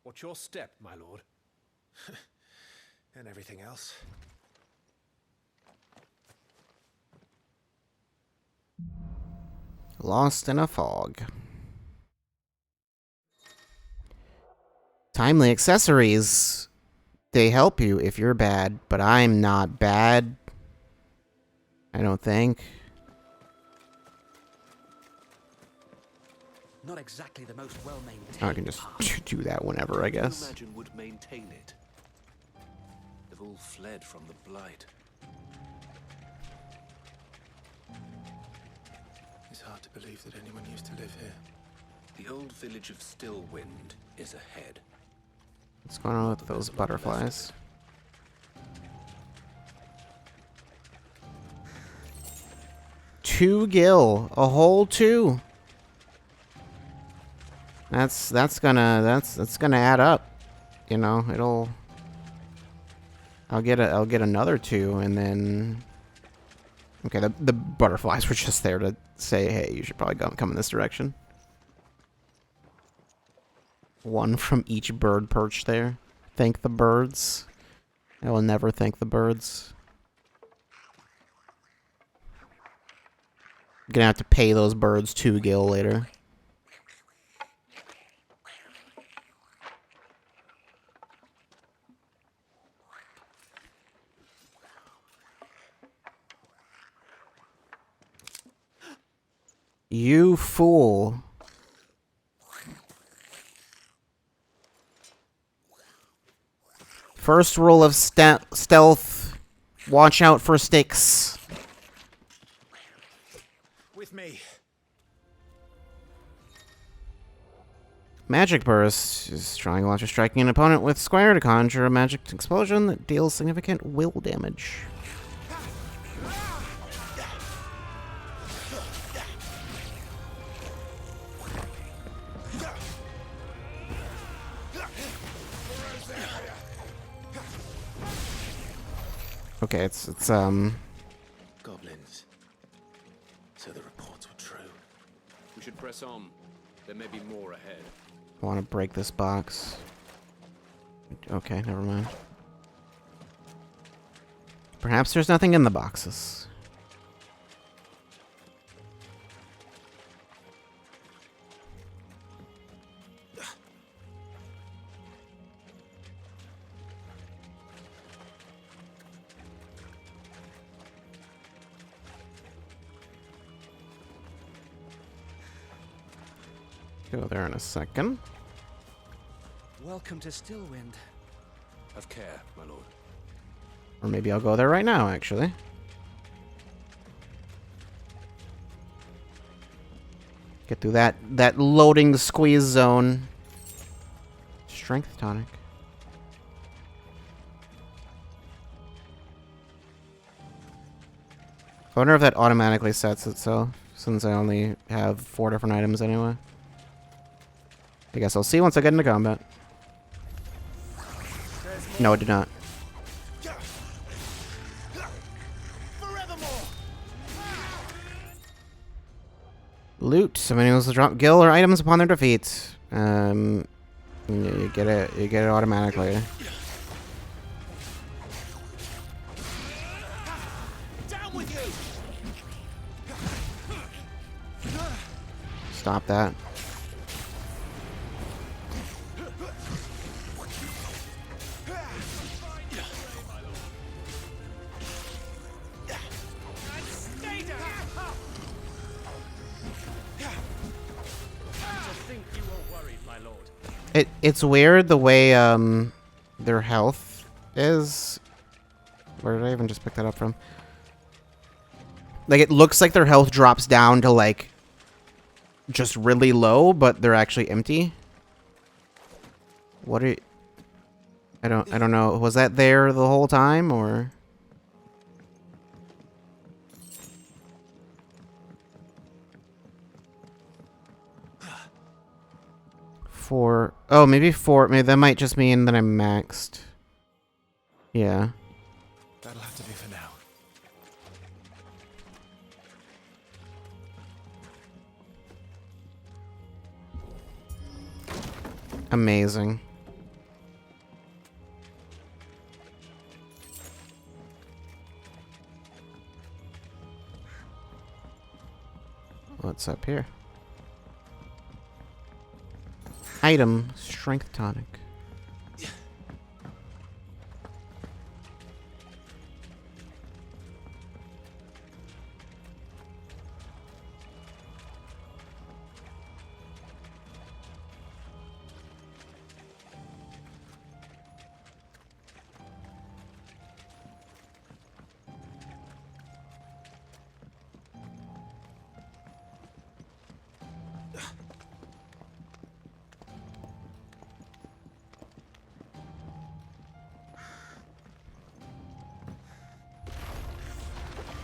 What's your step, my lord? And everything else. Lost in a fog. Timely accessories. They help you if you're bad, but I'm not bad. I don't think. Not exactly the most well-maintained. I can just do that whenever, I guess. Imagine would maintain it. They've all fled from the blight. It's hard to believe that anyone used to live here. The old village of Stillwind is ahead. What's going on with those butterflies? Two gil, a whole two. That's gonna add up. You know, I'll get another two, and then okay, the butterflies were just there to say, hey, you should probably come in this direction. One from each bird perch there. Thank the birds. I will never thank the birds. Gonna have to pay those birds 2 gil later. You fool. First rule of stealth, watch out for sticks. With me. Magic Burst is triangle after striking an opponent with square to conjure a magic explosion that deals significant will damage. Okay, it's Goblins. So the reports were true. We should press on. There may be more ahead. I want to break this box. Okay, never mind. Perhaps there's nothing in the boxes. Go there in a second. Welcome to Stillwind. Have care, my lord. Or maybe I'll go there right now, actually. Get through that loading squeeze zone. Strength tonic. I wonder if that automatically sets itself, since I only have 4 different items anyway. I guess I'll see once I get into combat. No, it did not. Loot. Somebody wants to drop gil or items upon their defeat. You get it. You get it automatically. Stop that. It's weird the way their health is. Where did I even just pick that up from? Like, it looks like their health drops down to like just really low, but they're actually empty. What are you... I don't know. Was that there the whole time, or... Four... Oh, maybe 4. Maybe that might just mean that I'm maxed. Yeah. That'll have to be for now. Amazing. What's up here? Item, strength tonic.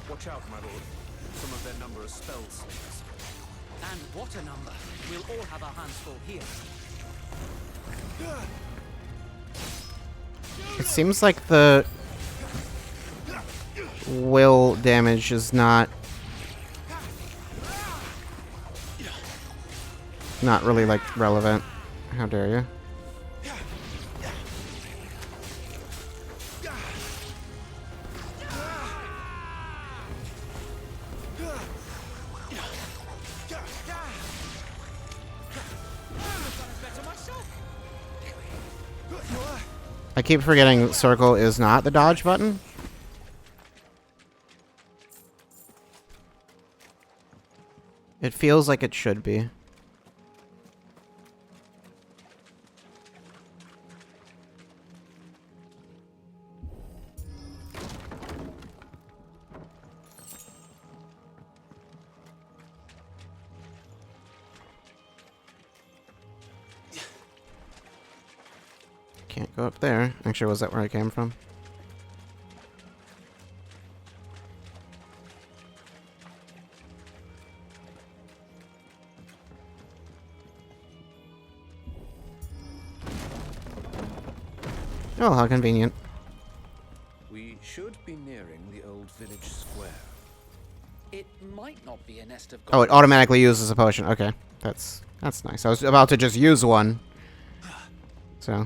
Watch out, my lord. Some of their number are spell slingers. And what a number! We'll all have our hands full here. It seems like the will damage is not really like relevant. How dare you? I keep forgetting circle is not the dodge button. It feels like it should be. Can't go up there. Actually, was that where I came from? Oh, how convenient. We should be nearing the old village square. It might not be a nest of Oh, it automatically uses a potion. Okay, that's nice. I was about to just use one. So...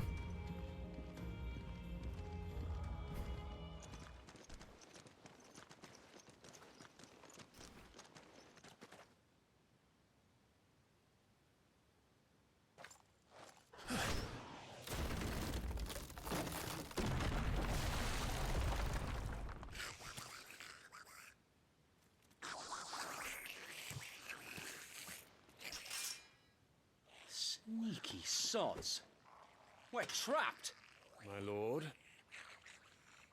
Cheeky sods. We're trapped. My lord.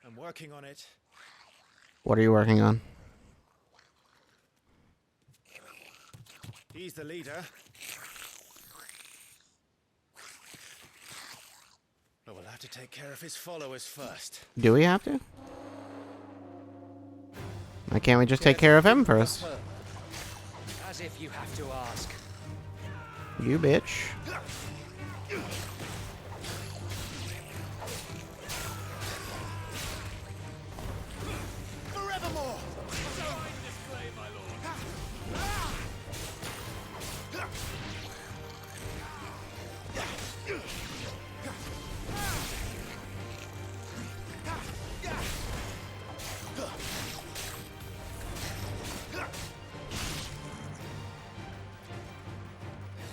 I'm working on it. What are you working on? He's the leader. But we'll have to take care of his followers first. Do we have to? Why can't we just take care of him first? As if you have to ask. You bitch. Forevermore!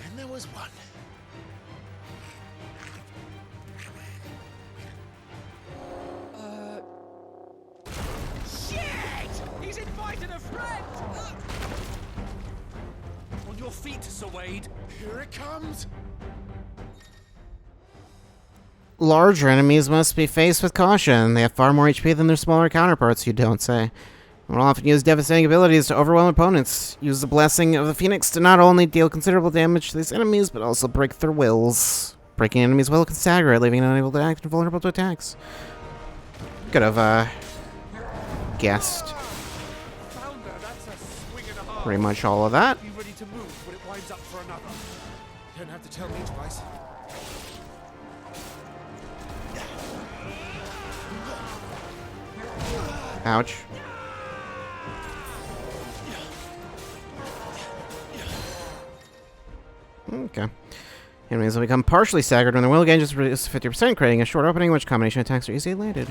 And there was one. Shit! He's invited a friend! On your feet, Sir Wade. Here it comes! Larger enemies must be faced with caution. They have far more HP than their smaller counterparts, you don't say. Will often use devastating abilities to overwhelm opponents. Use the blessing of the Phoenix to not only deal considerable damage to these enemies, but also break their wills. Breaking an enemy's will can stagger it, leaving it unable to act and vulnerable to attacks. Could have, guessed pretty much all of that. Be ready to move when it winds up for another. You don't have to tell me twice. Ouch. Okay. Enemies will become partially staggered when their will gauge is reduced to 50%, creating a short opening in which combination attacks are easily landed.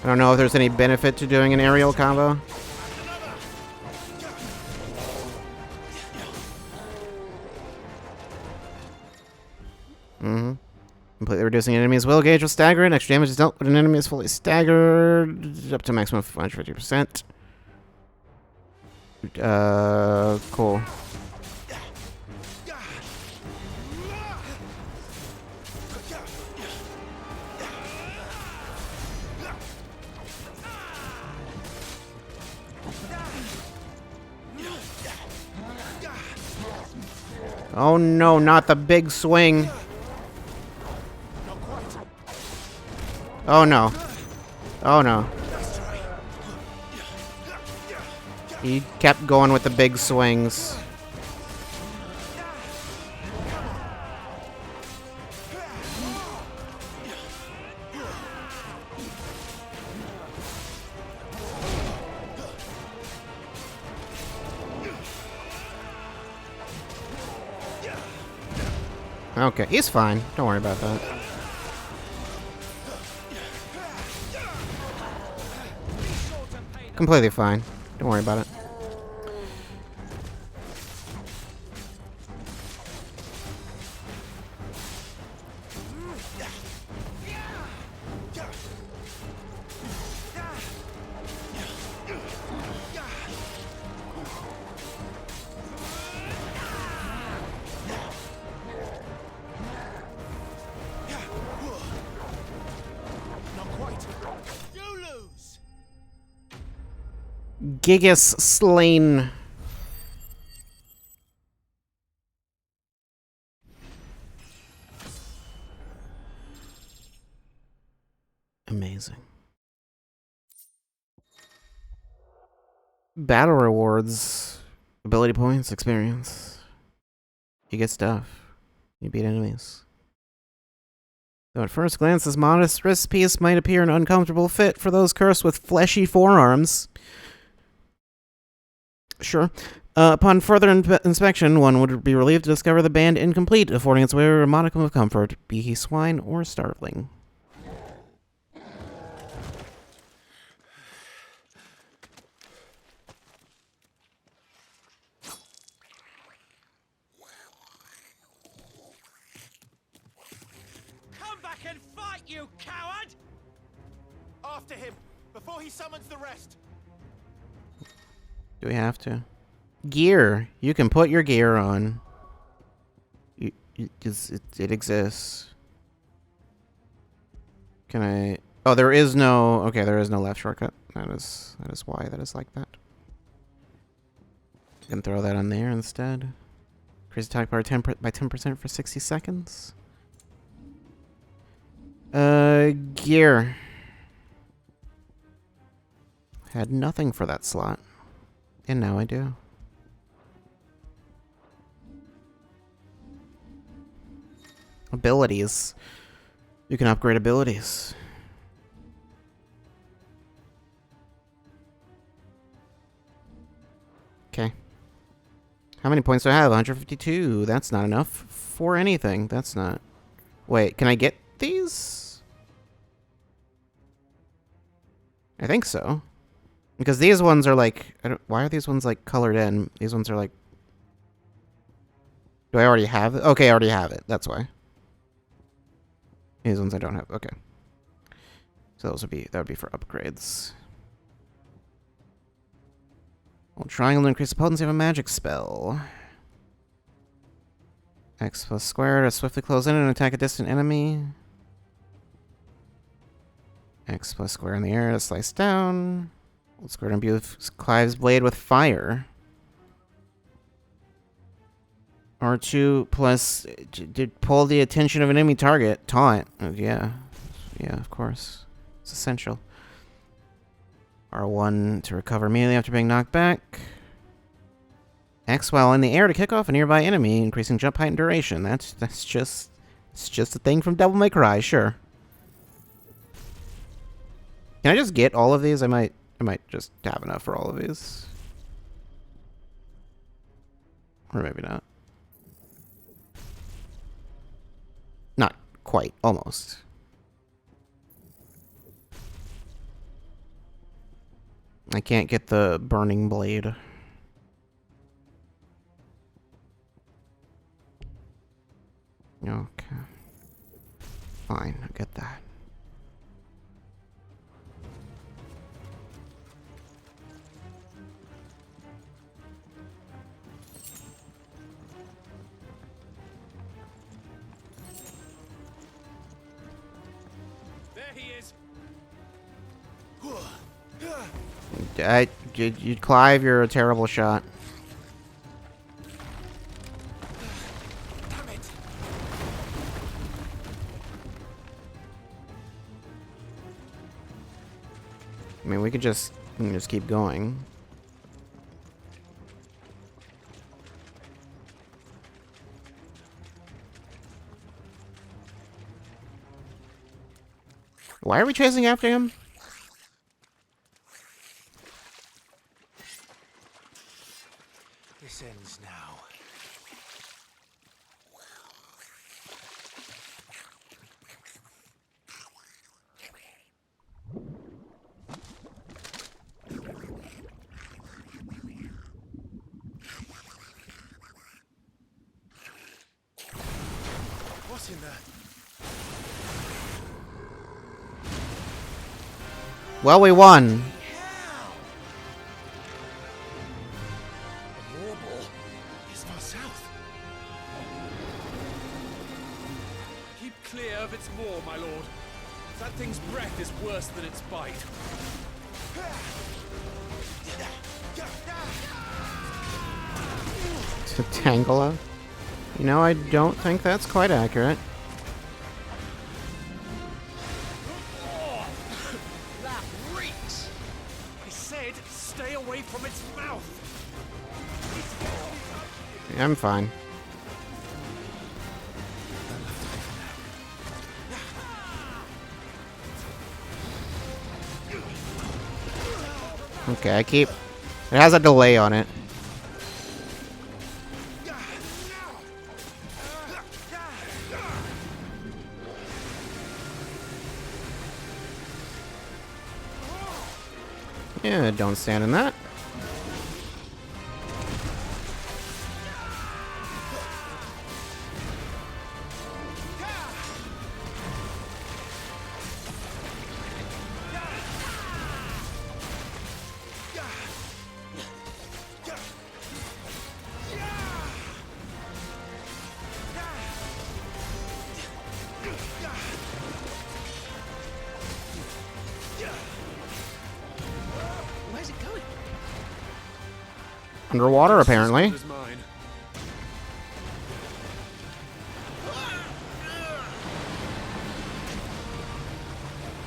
I don't know if there's any benefit to doing an aerial combo. Completely reducing an enemy's will gauge will stagger it. Extra damage is dealt when an enemy is fully staggered. Up to a maximum of 150%. Cool. Oh no, not the big swing. Oh no. Oh no. He kept going with the big swings. Okay, he's fine. Don't worry about that. Completely fine. Don't worry about it. Gigas slain. Amazing. Battle rewards. Ability points, experience. You get stuff. You beat enemies. Though at first glance, this modest wrist piece might appear an uncomfortable fit for those cursed with fleshy forearms. Sure. Upon further inspection, one would be relieved to discover the band incomplete, affording its wearer a modicum of comfort, be he swine or starveling. Come back and fight, you coward! after him before he summons the rest. Do we have to? Gear. You can put your gear on. It exists. Can I? Oh, there is no. Okay, there is no left shortcut. That is why that is like that. You can throw that on there instead. Increase attack power 10% for 60 seconds. Gear. Had nothing for that slot. And now I do. Abilities. You can upgrade abilities. Okay. How many points do I have? 152. That's not enough for anything. That's not... Wait, can I get these? I think so. Because these ones are like... why are these ones like colored in? These ones are like... Do I already have it? Okay, I already have it. That's why. These ones I don't have. Okay. So those would be... That would be for upgrades. Hold triangle to increase the potency of a magic spell. X plus square to swiftly close in and attack a distant enemy. X plus square in the air to slice down. Hold square to imbue Clive's blade with fire. R2 plus did pull the attention of an enemy target. Taunt. Yeah. Yeah, of course. It's essential. R1 to recover immediately after being knocked back. X while in the air to kick off a nearby enemy, increasing jump height and duration. It's just a thing from Devil May Cry, sure. Can I just get all of these? I might just have enough for all of these. Or maybe not. Not quite, almost. I can't get the burning blade. Okay. Fine, I get that. There he is. Clive, you're a terrible shot. Damn it. I mean, we can just keep going. Why are we chasing after him? This ends now. What in the... Well, we won. It's far south. Keep clear of its maw, my lord. That thing's breath is worse than its bite. To Tangela? You know, I don't think that's quite accurate. That reeks! I said stay away from its mouth. I'm fine. Okay, it has a delay on it. Yeah, don't stand in that. Underwater, apparently.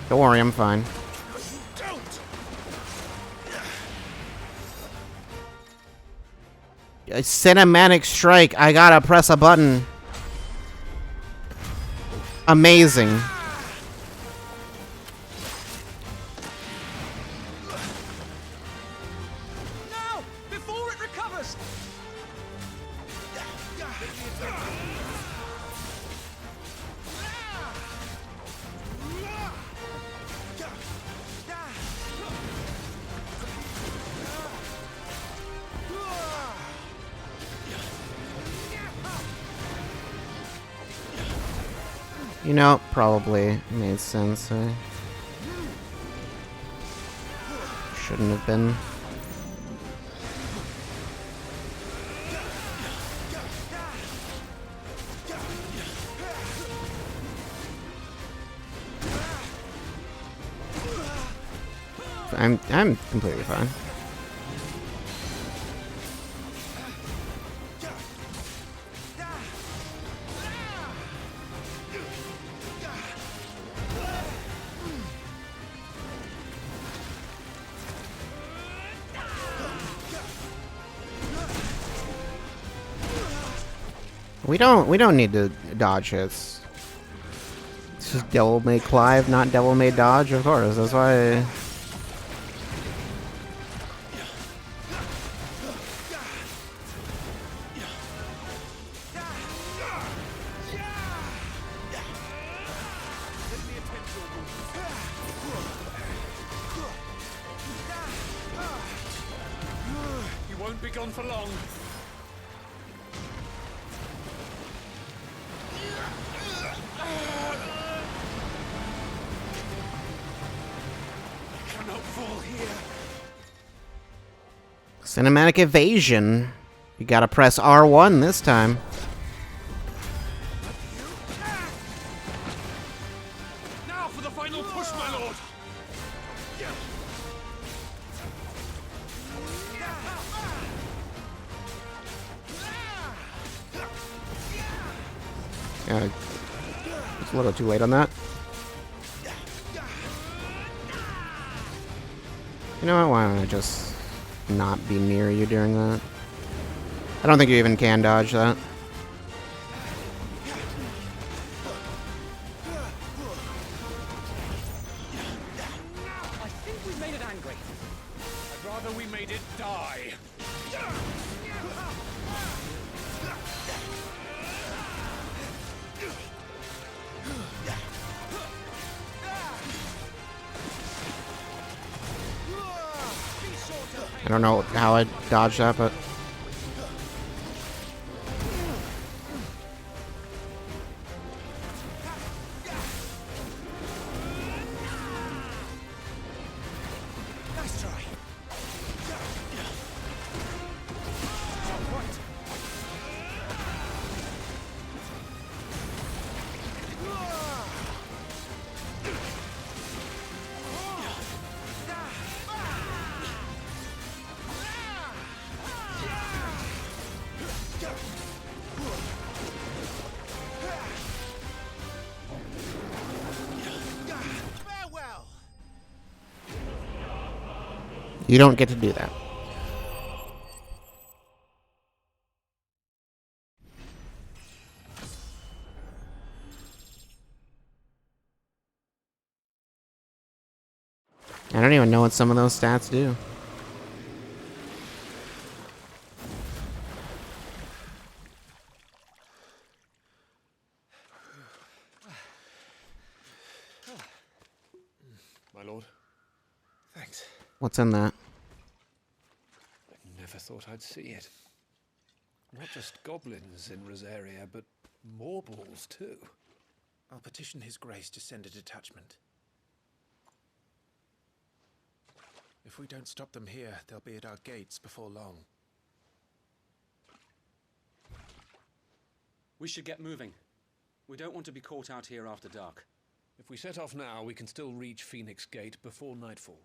Don't worry, I'm fine. A cinematic strike. I gotta press a button. Amazing. No! Before it recovers! You know, probably made sense. I shouldn't have been. I'm completely fine. We don't need to dodge hits. It's just Devil May Clive, not Devil May Dodge, of course. That's why. You won't be gone for long. Cinematic evasion. You gotta press R1 this time. Now for the final push, my lord. Yeah, it's a little too late on that. You know what? Why don't I just not be near you during that? I don't think you even can dodge that. I think we made it angry. I'd rather we made it die. I don't know how I dodged that, but... Nice try. You don't get to do that. I don't even know what some of those stats do. My lord. Thanks. What's in that? Never thought I'd see it. Not just goblins in Rosaria, but morbals too. I'll petition His Grace to send a detachment. If we don't stop them here, they'll be at our gates before long. We should get moving. We don't want to be caught out here after dark. If we set off now, we can still reach Phoenix Gate before nightfall.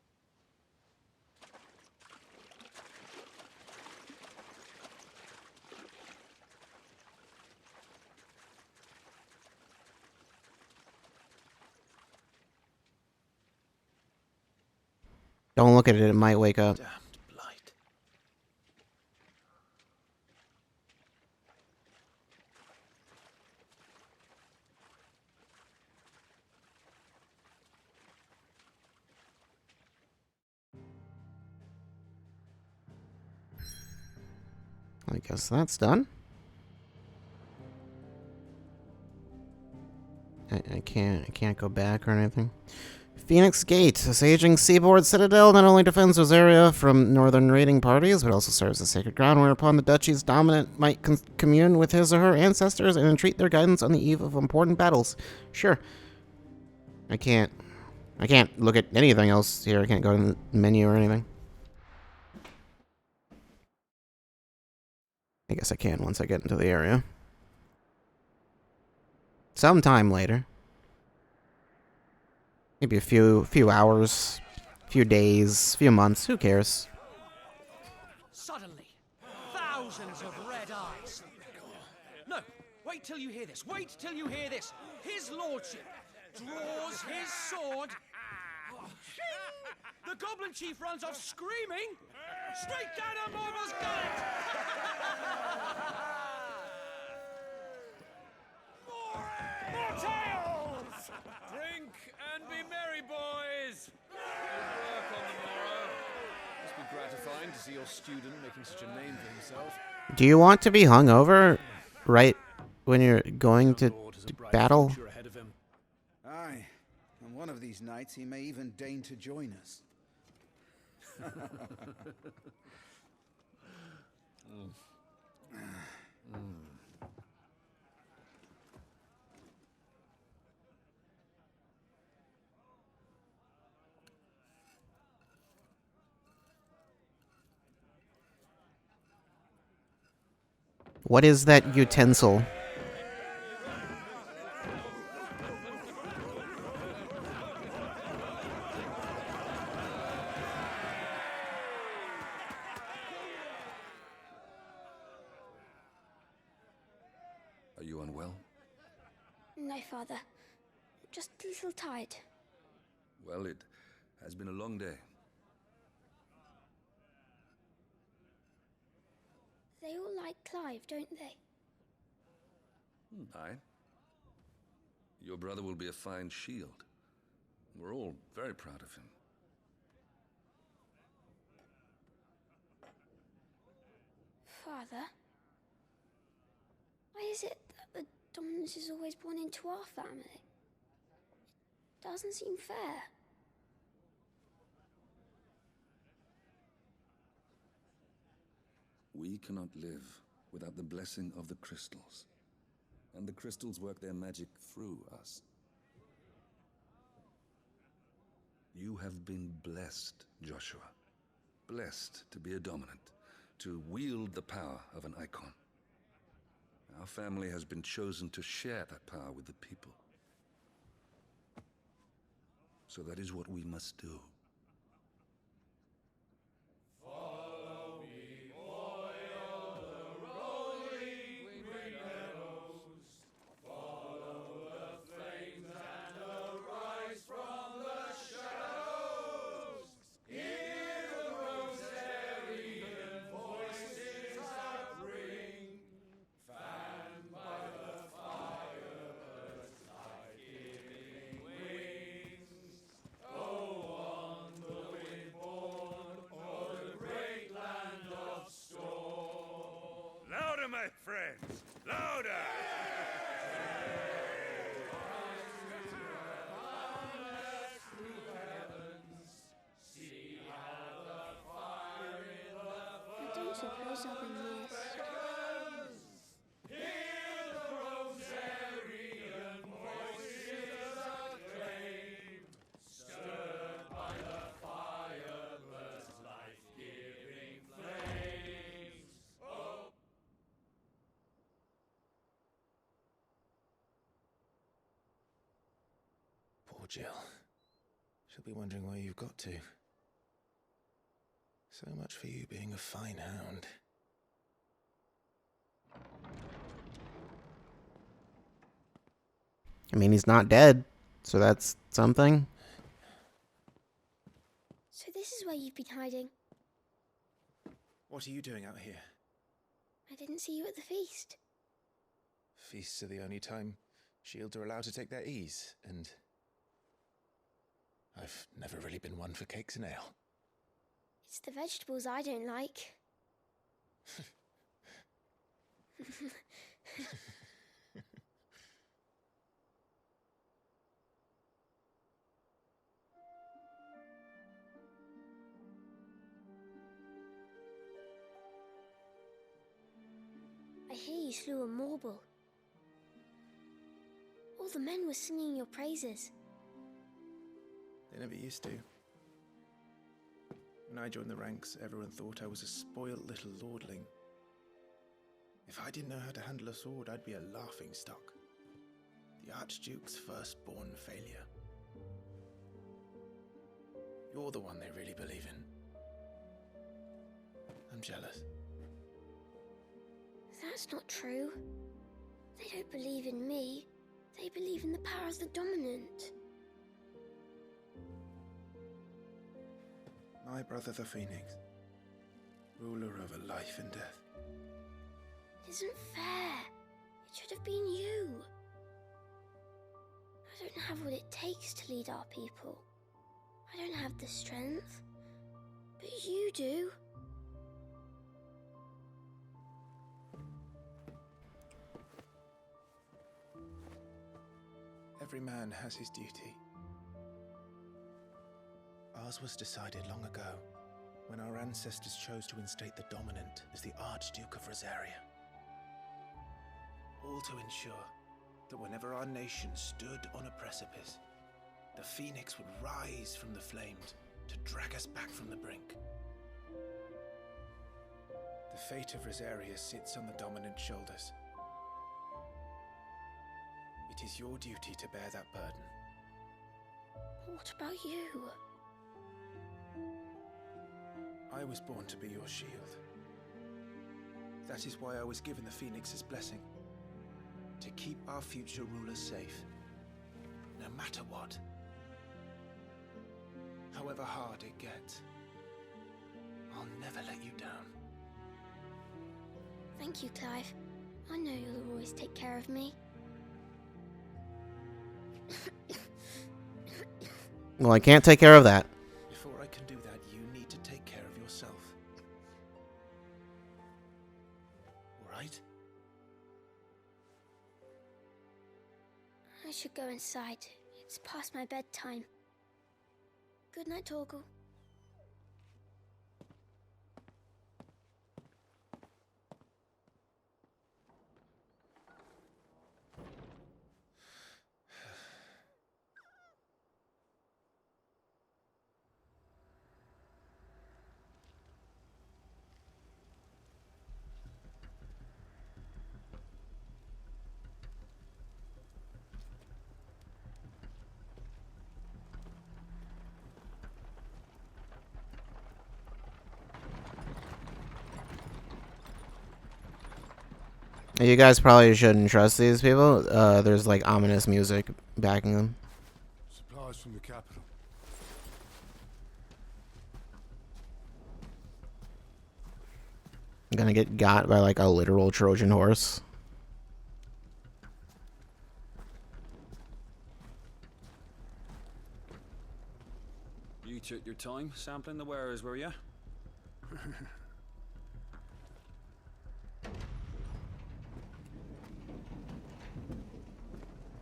Don't look at it, it might wake up. Damned blight. I guess that's done. I can't go back or anything. Phoenix Gate, this aging seaboard citadel, not only defends Rosaria from northern raiding parties, but also serves as sacred ground whereupon the duchy's dominant might commune with his or her ancestors and entreat their guidance on the eve of important battles. Sure. I can't look at anything else here. I can't go to the menu or anything. I guess I can once I get into the area. Sometime later. Maybe a few hours, few days, few months, who cares? Suddenly, thousands of red eyes. No, wait till you hear this. Wait till you hear this. His lordship draws his sword. The goblin chief runs off screaming, straight down a moble's gullet. More tales! Drink and be merry, boys! Good work on the morrow. Must be gratifying to see your student making such a name for himself. Do you want to be hungover right when you're going to battle? Aye, and one of these nights he may even deign to join us. What is that utensil? Are you unwell? No, Father. Just a little tired. Well, it has been a long day. They all like Clive, don't they? Aye. Your brother will be a fine shield. We're all very proud of him. Father? Why is it that the dominance is always born into our family? Doesn't seem fair. We cannot live without the blessing of the crystals. And the crystals work their magic through us. You have been blessed, Joshua. Blessed to be a dominant, to wield the power of an icon. Our family has been chosen to share that power with the people. So that is what we must do. Louder, my friends! Louder! I don't suppose I'll be missed. Poor Jill. She'll be wondering where you've got to. So much for you being a fine hound. I mean, he's not dead, so that's something. So this is where you've been hiding. What are you doing out here? I didn't see you at the feast. Feasts are the only time shields are allowed to take their ease, and I've never really been one for cakes and ale. It's the vegetables I don't like. I hear you slew a Morble. All the men were singing your praises. They never used to. When I joined the ranks, everyone thought I was a spoilt little lordling. If I didn't know how to handle a sword, I'd be a laughingstock. The Archduke's firstborn failure. You're the one they really believe in. I'm jealous. That's not true. They don't believe in me. They believe in the power of the dominant. My brother the Phoenix, ruler over life and death. It isn't fair. It should have been you. I don't have what it takes to lead our people. I don't have the strength. But you do. Every man has his duty. Ours was decided long ago, when our ancestors chose to instate the dominant as the Archduke of Rosaria. All to ensure that whenever our nation stood on a precipice, the Phoenix would rise from the flames to drag us back from the brink. The fate of Rosaria sits on the dominant's shoulders. It is your duty to bear that burden. What about you? I was born to be your shield. That is why I was given the Phoenix's blessing. To keep our future rulers safe. No matter what. However hard it gets. I'll never let you down. Thank you, Clive. I know you'll always take care of me. Well, I can't take care of that. Before I can do that, you need to take care of yourself. Right? I should go inside. It's past my bedtime. Good night, Torgal. You guys probably shouldn't trust these people. There's like ominous music backing them. Supplies from the capital. I'm gonna get got by like a literal Trojan horse. You took your time sampling the wares, were you?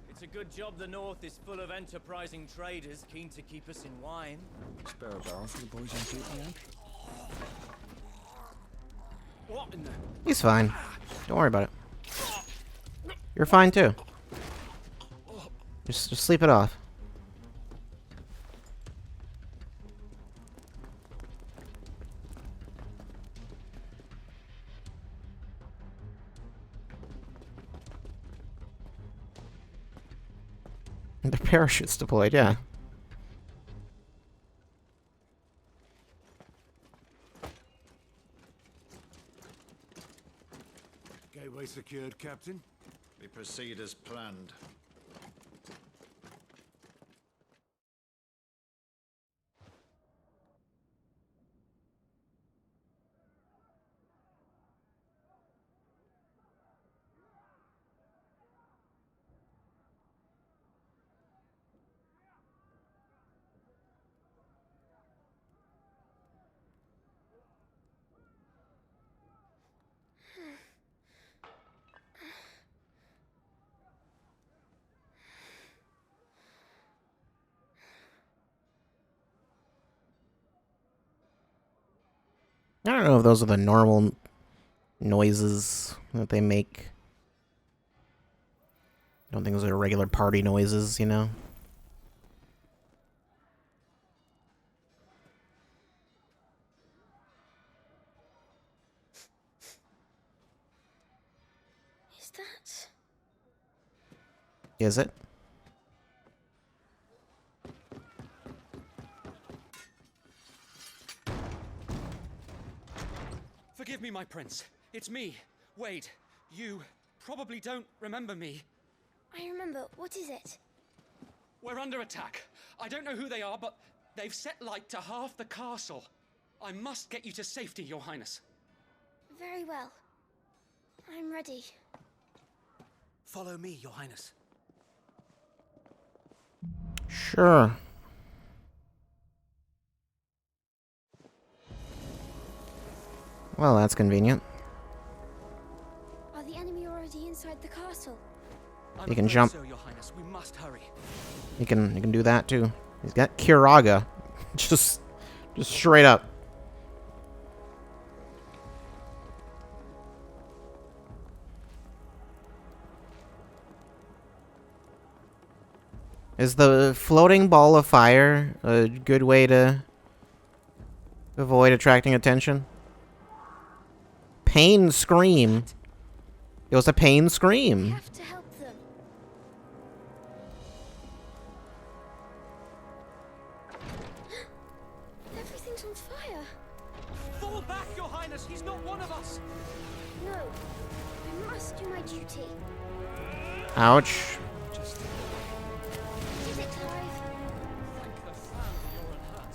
It's a good job the North is full of enterprising traders keen to keep us in wine. Spare a barrel for the boys on duty, eh? What in the... He's fine. Don't worry about it. You're fine too. Just sleep it off. The parachute's deployed, yeah. Gateway secured, Captain. We proceed as planned. I don't know if those are the normal noises that they make. I don't think those are regular party noises, you know? Is that... Is it? Forgive me, my prince. It's me, Wade. You probably don't remember me. I remember. What is it? We're under attack. I don't know who they are, but they've set light to half the castle. I must get you to safety, Your Highness. Very well. I'm ready. Follow me, Your Highness. Sure. Well, that's convenient. Are the enemy already inside the castle? He can jump. So, Your Highness, we must hurry. He can do that too. He's got Kiraga. just straight up. Is the floating ball of fire a good way to avoid attracting attention? Pain scream. It was a pain scream. We have to help them. Everything's on fire. Fall back, Your Highness. He's not one of us. No, I must do my duty. Ouch. Did it, Clive? Thank the Founder you're unhurt.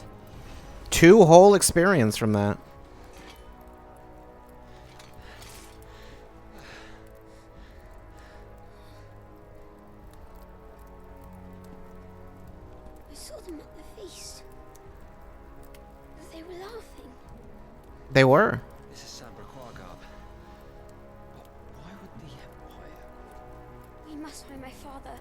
2 whole experience from that. I saw them at the feast. They were laughing. They were. This is Sambra Quagab. But why would the Empire? We must find my father.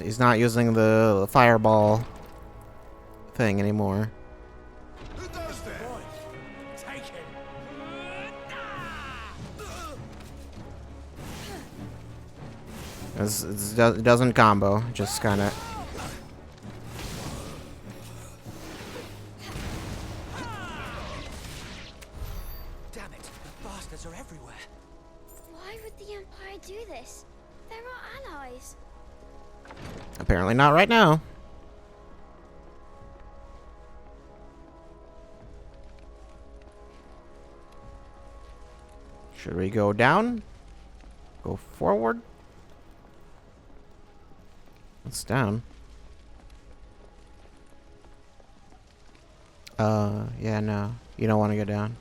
He's not using the fireball thing anymore. Who does that? Take him. It doesn't combo, just kind of. Damn it, the bastards are everywhere. Why would the Empire do this? They're our allies. Apparently not right now. Should we go down? Go forward? It's down. Yeah, no. You don't want to go down.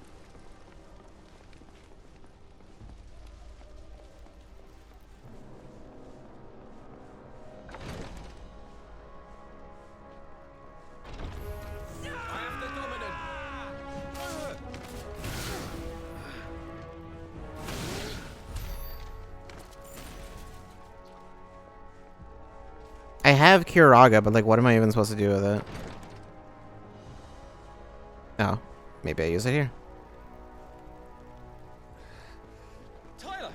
I have Kiraga, but like, what am I even supposed to do with it? Oh, maybe I use it here. Tyler!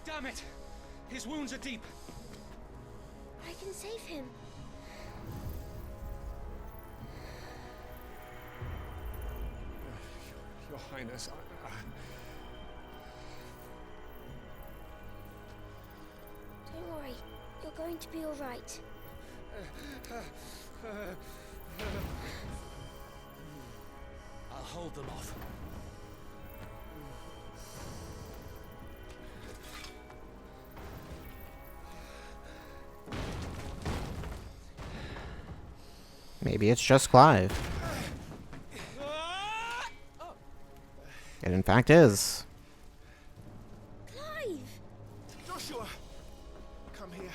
Damn it! His wounds are deep. I can save him. Your Highness, Don't worry. You're going to be all right. I'll hold them off. Maybe it's just Clive. It in fact is. Clive! Joshua, come here.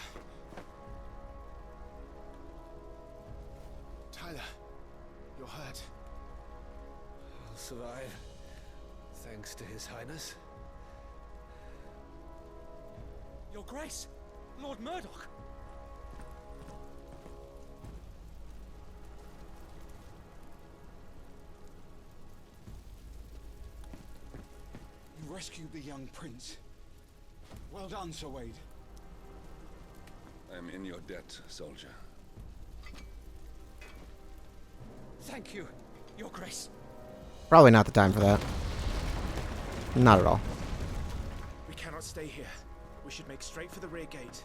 survive, thanks to His Highness. Your Grace, Lord Murdoch. You rescued the young prince. Well done, Sir Wade. I am in your debt, soldier. Thank you, Your Grace. Probably not the time for that. Not at all. We cannot stay here. We should make straight for the rear gate.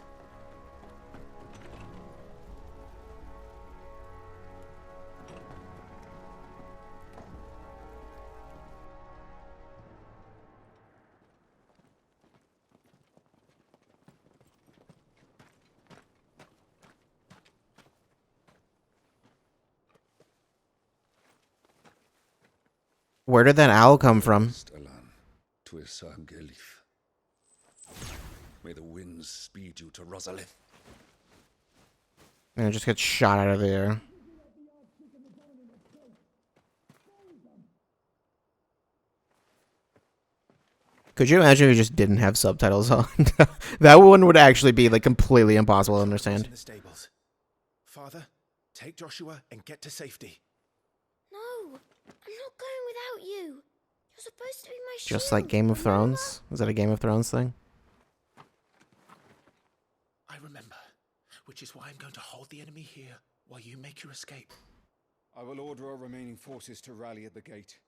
Where did that owl come from? May the winds speed you to Rosalith. And it just gets shot out of the air. Could you imagine if you just didn't have subtitles on? That one would actually be like completely impossible to understand. In the stables. Father, take Joshua and get to safety. No, I'm not going without you. You're supposed to be my shield. Just like Game of Thrones? Is that a Game of Thrones thing? I remember, which is why I'm going to hold the enemy here while you make your escape. I will order our remaining forces to rally at the gate.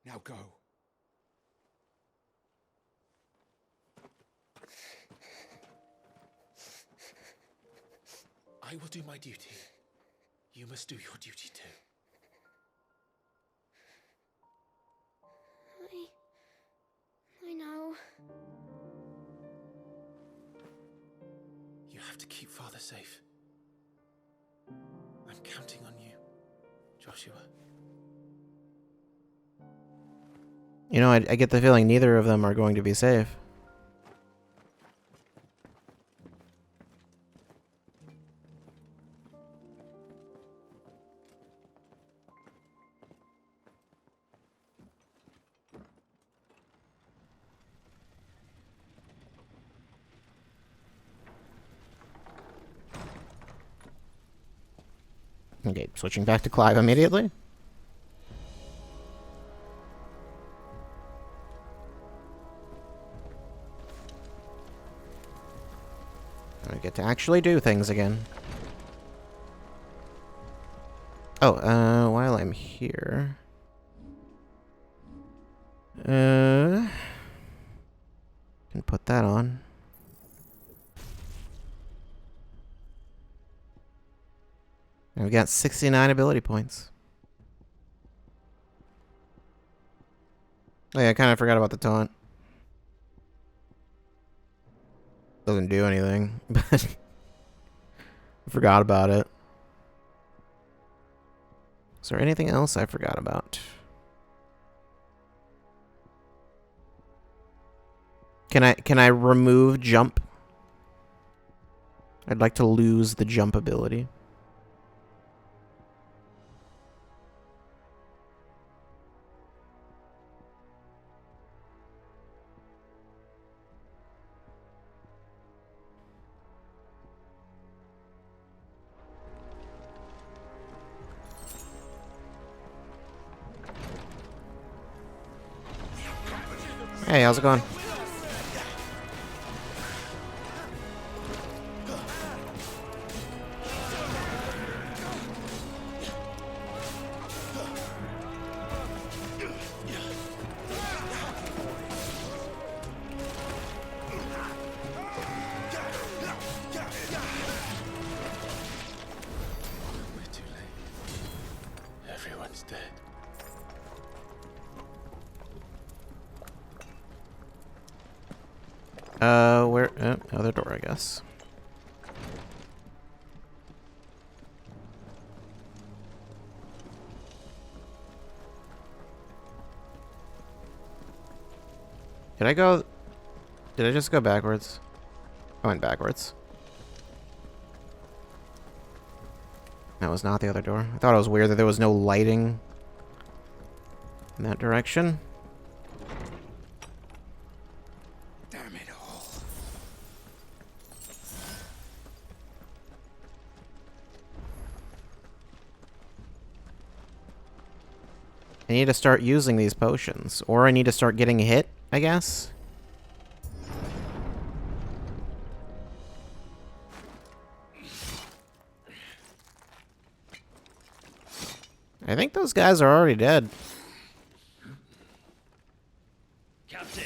Now go. I will do my duty. You must do your duty too. I know. You have to keep Father safe. I'm counting on you, Joshua. You know, I get the feeling neither of them are going to be safe. Okay, switching back to Clive immediately. I get to actually do things again. Oh, while I'm here... can put that on. And we got 69 ability points. Oh yeah, I kind of forgot about the taunt. Doesn't do anything, but I forgot about it. Is there anything else I forgot about? Can I remove jump? I'd like to lose the jump ability. Hey, how's it going? Everyone's dead. Where? Other door, I guess. Did I go? Did I just go backwards? I went backwards. That was not the other door. I thought it was weird that there was no lighting In that direction. Damn it all. I need to start using these potions. Or I need to start getting hit, I guess? I think those guys are already dead. Captain!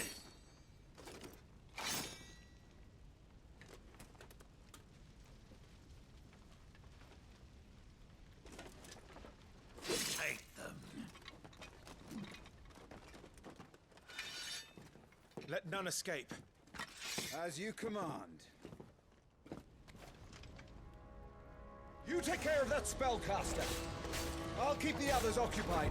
Take them. Let none escape. As you command. You take care of that spellcaster. I'll keep the others occupied.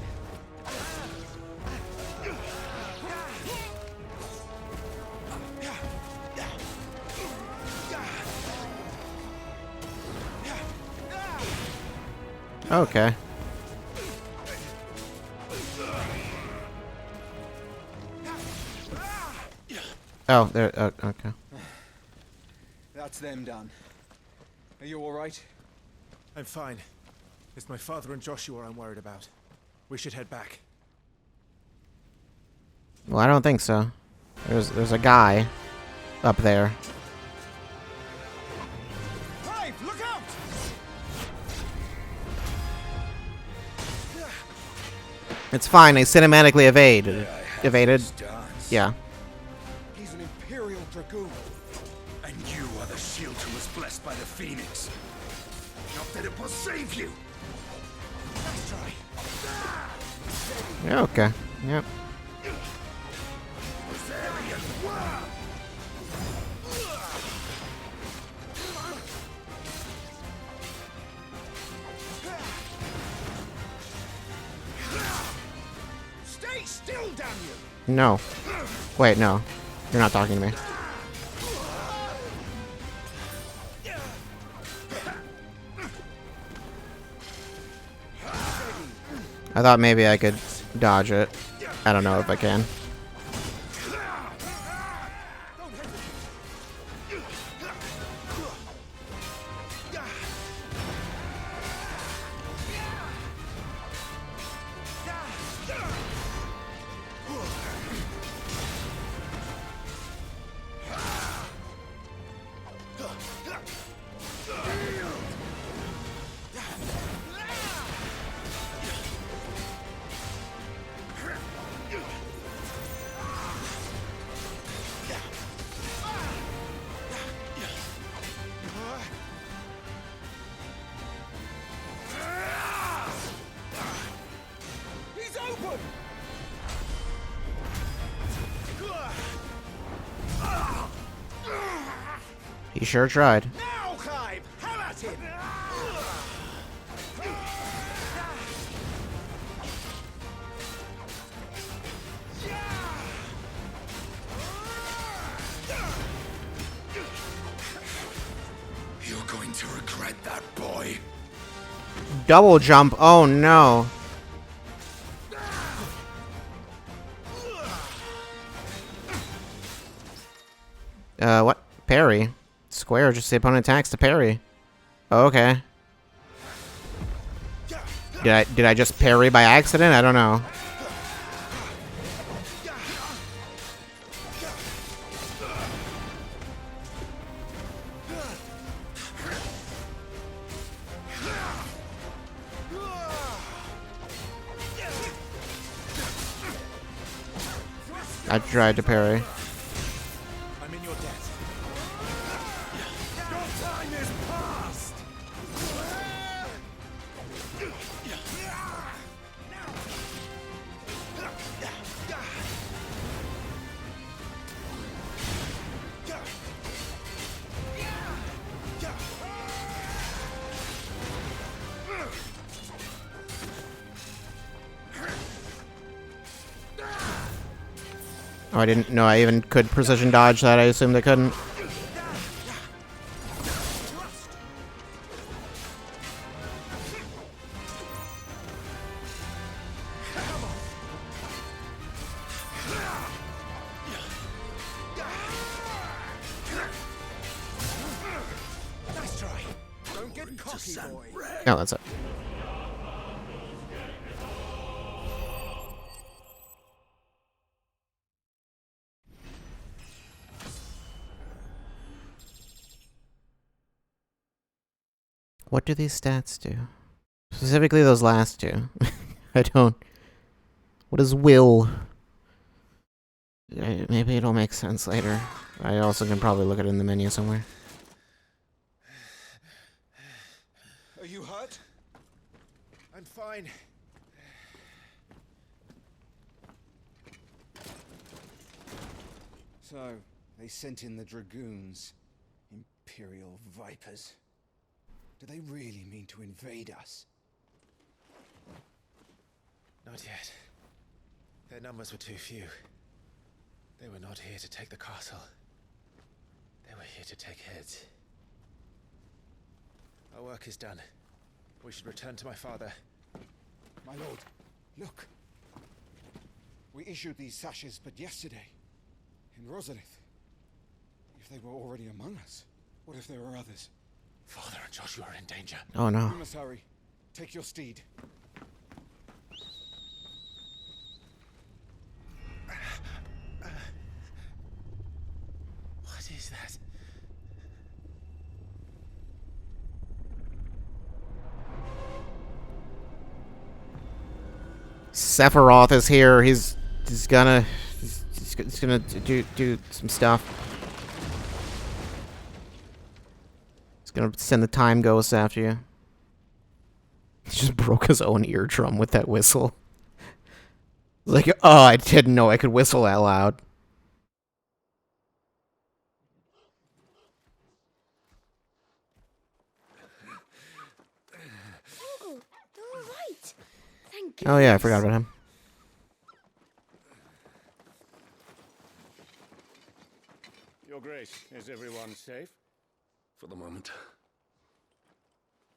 Okay. Oh, there. Okay. That's them done. Are you all right? I'm fine. It's my father and Joshua I'm worried about. We should head back. Well, I don't think so. There's a guy up there. Clive, look out! It's fine. I cinematically evaded. Yeah. He's an Imperial Dragoon. And you are the shield who was blessed by the Phoenix. Not that it will save you. Let's try. Yeah. Okay. Yep. Stay still, damn you! No. Wait, no. You're not talking to me. I thought maybe I could dodge it. I don't know if I can. He's open! He sure tried. Now, Clive! Have at him! You're going to regret that, boy. Double jump. Oh no. What? Parry. Square, just the opponent attacks to parry. Oh, okay. Did I just parry by accident? I don't know. I tried to parry. I'm in your debt. Your time is past! Oh, I didn't know I even could precision dodge that. I assumed I couldn't. Nice try. Don't get cocky, boy. Oh, that's it. What do these stats do? Specifically those last two. I don't... What is will? Maybe it'll make sense later. I also can probably look at it in the menu somewhere. Are you hurt? I'm fine. So, they sent in the dragoons. Imperial vipers. Do they really mean to invade us? Not yet. Their numbers were too few. They were not here to take the castle. They were here to take heads. Our work is done. We should return to my father. My lord, look. We issued these sashes but yesterday. In Rosalith. If they were already among us, what if there were others? Father and Joshua are in danger. Oh no. We must hurry. Take your steed. What is that? Sephiroth is here. He's gonna do some stuff. He's gonna send the time ghosts after you. He just broke his own eardrum with that whistle. Like, oh, I didn't know I could whistle that loud. Oh, they're all right. Thank Oh yeah, I goodness. forgot about him. Your Grace, is everyone safe? For the moment.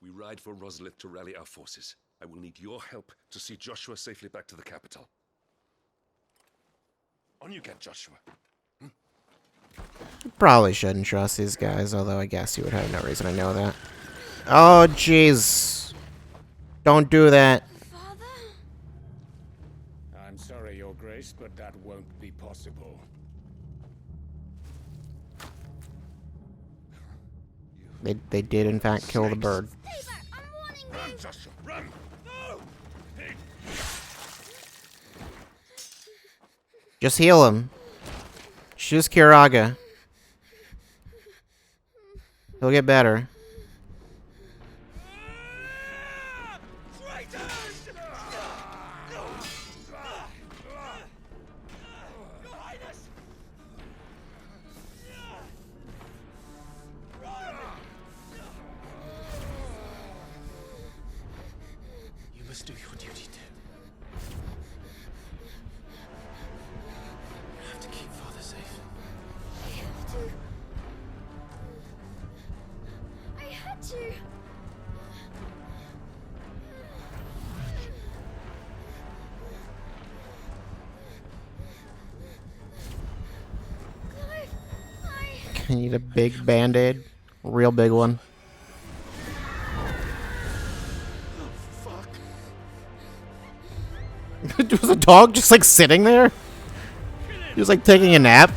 We ride for Rosalith to rally our forces. I will need your help to see Joshua safely back to the capital. On you get, Joshua. Probably shouldn't trust these guys, although I guess you would have no reason to know that. Oh, jeez. Don't do that. I'm sorry, Your Grace, but that won't be possible. They did, in fact, kill the bird. Run, Joshua, run! No! Just heal him. Choose Kiraga. He'll get better. You must do your duty too. You have to keep Father safe. I have to. I had to. I need a big band-aid. Real big one. Was the dog just like sitting there? He was like taking a nap.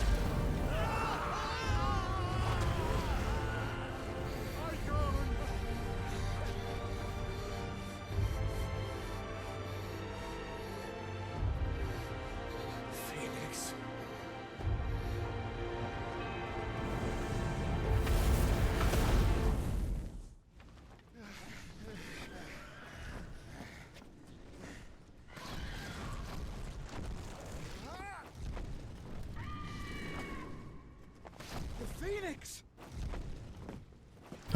Phoenix. The Phoenix!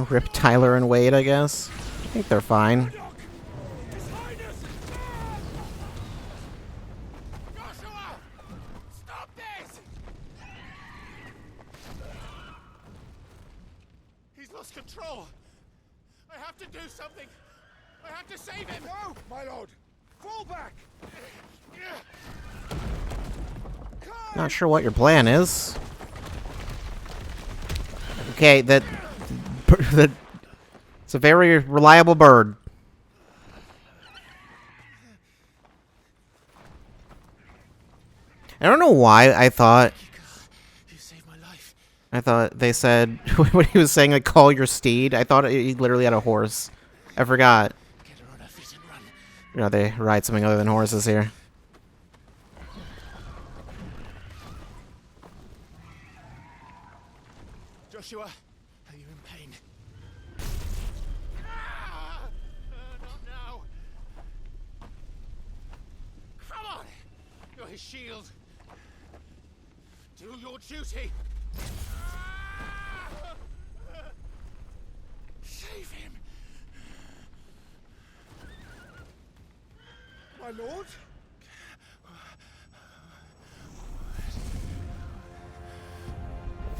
Rip Tyler and Wade, I guess. I think they're fine. Joshua! Stop this! He's lost control. I have to do something. I have to save him. No, my lord! Fall back! Not sure what your plan is. Okay, that it's a very reliable bird. I don't know why I thought they said when he was saying like call your steed. I thought he literally had a horse. I forgot. You know, they ride something other than horses here. Joshua, are you in pain? Not now. Come on! You're his shield. Do your duty. Save him. My lord?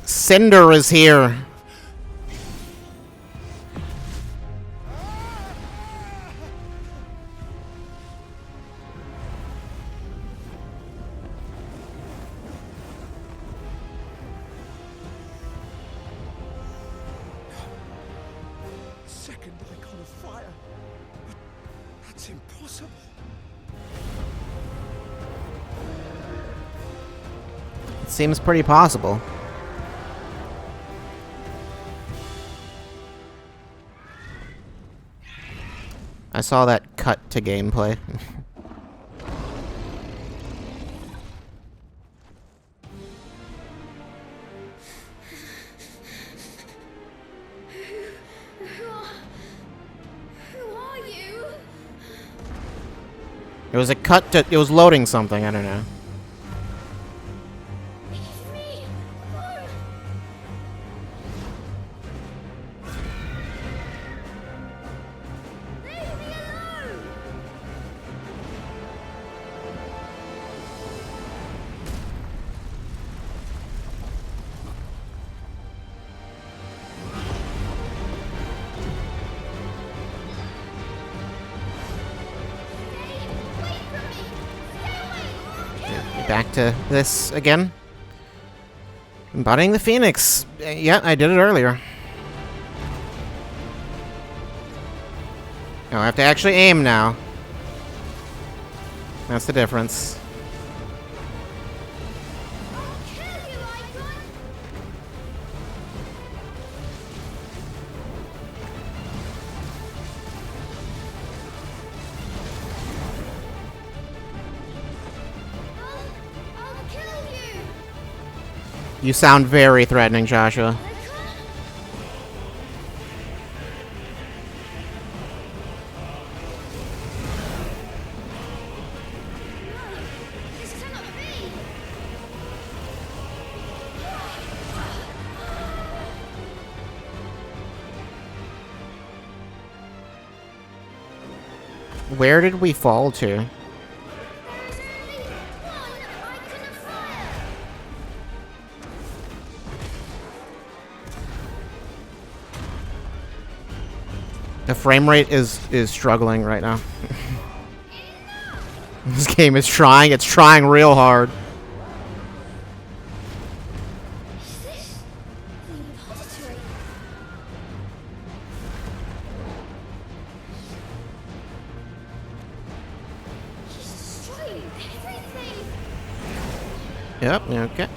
Cinder is here. Second icon of fire. That's impossible. It seems pretty possible. I saw that cut to gameplay. Who are you? It was a cut to... It was loading something, I don't know. Leave me alone. Leave me alone. Back to this again. Embodying the Phoenix. Yeah, I did it earlier. Oh, I have to actually aim now. That's the difference. You sound very threatening, Joshua. Where did we fall to? The frame rate is struggling right now. This game is trying. It's trying real hard. Yep, okay.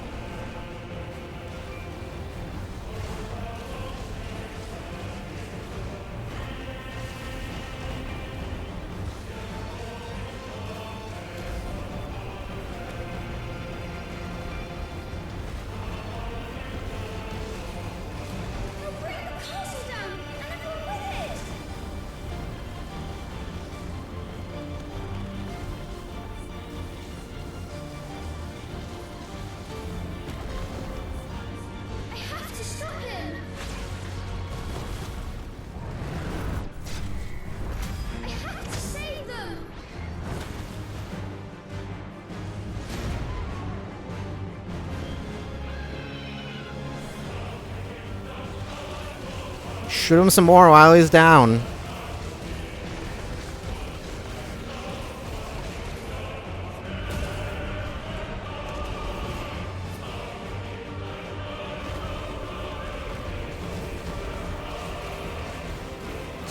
Shoot him some more while he's down.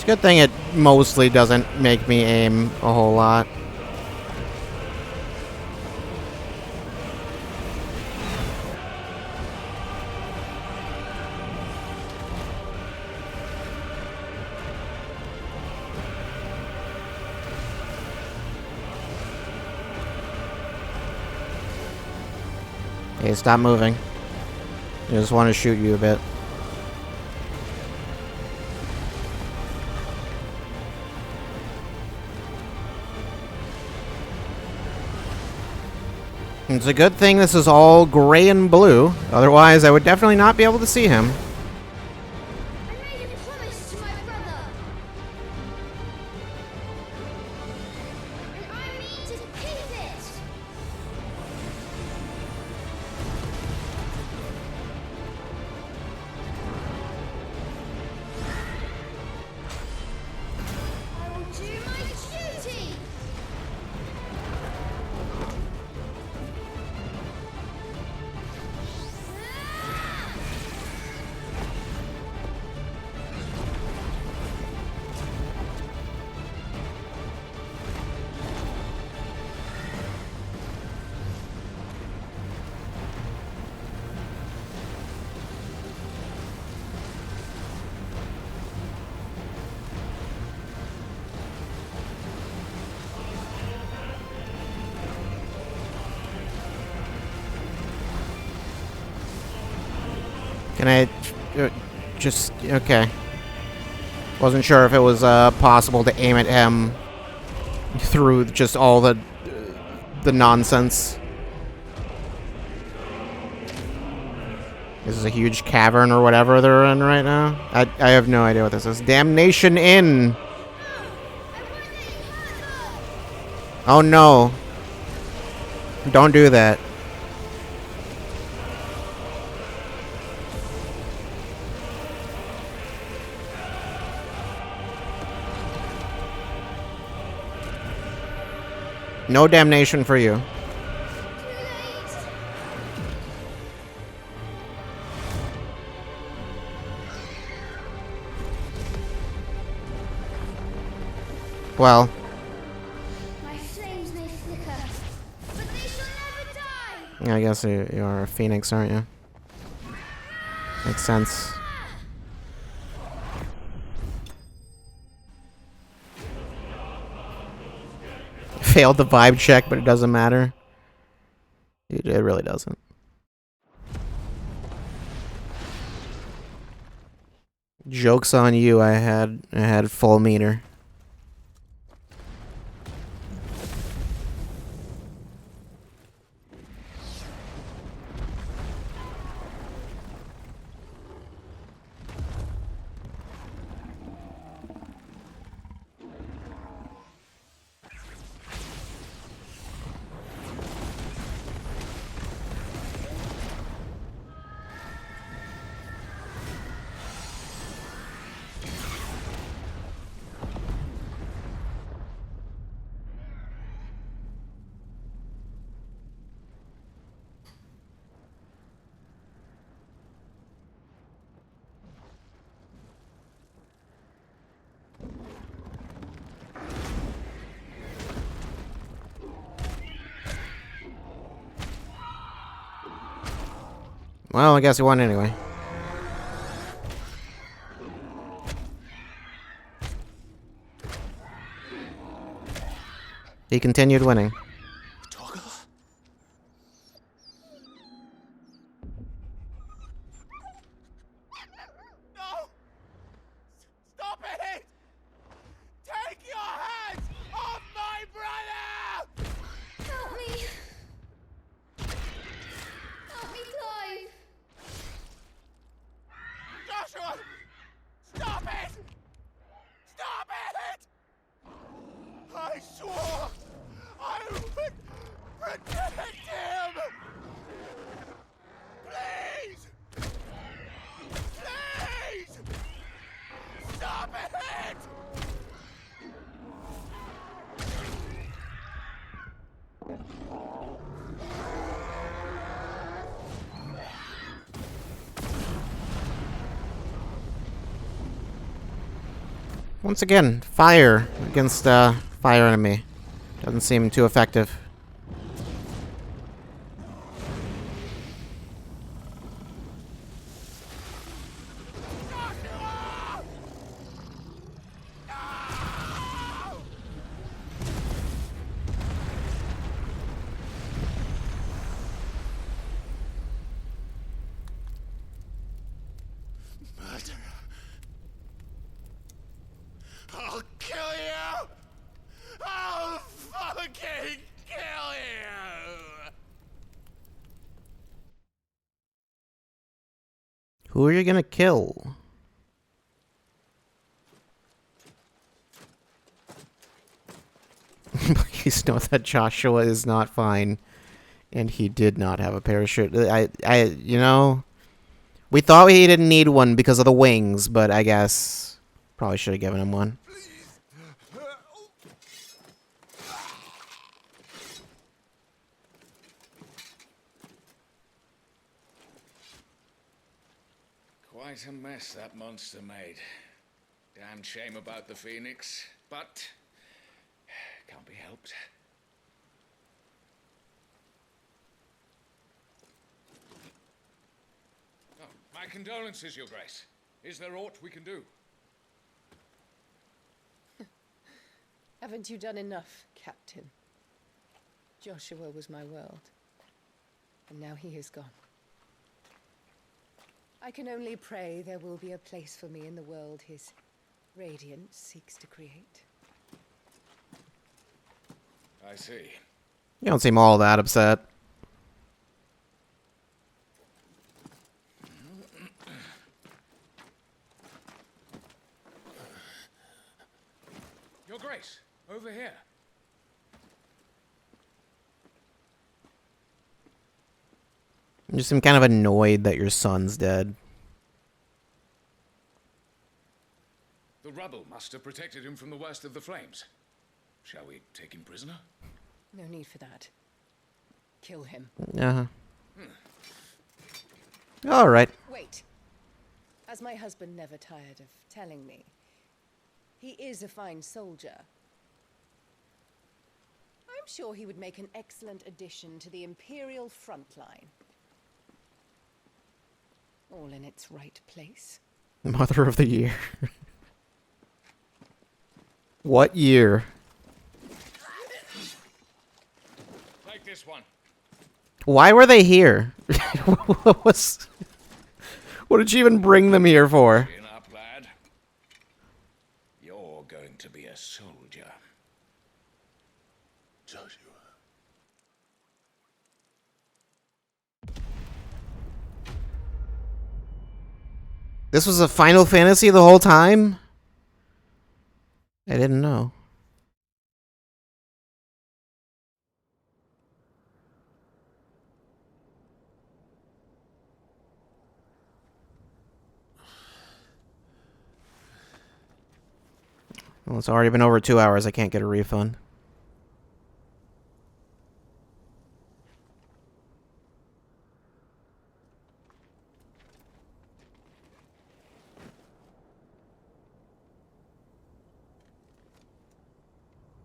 It's a good thing it mostly doesn't make me aim a whole lot. Hey, stop moving. I just want to shoot you a bit. It's a good thing this is all gray and blue, otherwise I would definitely not be able to see him. Can I just... okay. Wasn't sure if it was possible to aim at him through just all the nonsense. This is a huge cavern or whatever they're in right now. I have no idea what this is. Damnation Inn! Oh no. Don't do that. No damnation for you. Well. My flames may flicker, but they shall never die. I guess you are a phoenix, aren't you? Makes sense. Failed the vibe check, but it doesn't matter. It really doesn't. Joke's on you, I had full meter. Well, I guess he won anyway. He continued winning. No! Stop it! Take your hands off my brother! Help me. Help me, Clive. Joshua! Stop it! Stop it! I swore I Once again, fire against fire enemy. Doesn't seem too effective. I'll kill you! I'll fucking kill you! Who are you gonna kill? Please know that Joshua is not fine, and he did not have a parachute. You know, we thought he didn't need one because of the wings, but I guess probably should have given him one. Quite a mess that monster made. Damn shame about the Phoenix, but can't be helped. Oh, my condolences, Your Grace. Is there aught we can do? Haven't you done enough, Captain? Joshua was my world, and now he is gone. I can only pray there will be a place for me in the world his radiance seeks to create. I see. You don't seem all that upset. Your Grace, over here. You seem kind of annoyed that your son's dead. The rubble must have protected him from the worst of the flames. Shall we take him prisoner? No need for that. Kill him. Uh-huh. All right. Wait. As my husband never tired of telling me, he is a fine soldier. I'm sure he would make an excellent addition to the Imperial front line. All in its right place. Mother of the Year. What year? Take this one. Why were they here? What did she even bring them here for? Chin up, lad. You're going to be a soldier. Joshua. This was a Final Fantasy the whole time? I didn't know. Well, it's already been over 2 hours. I can't get a refund.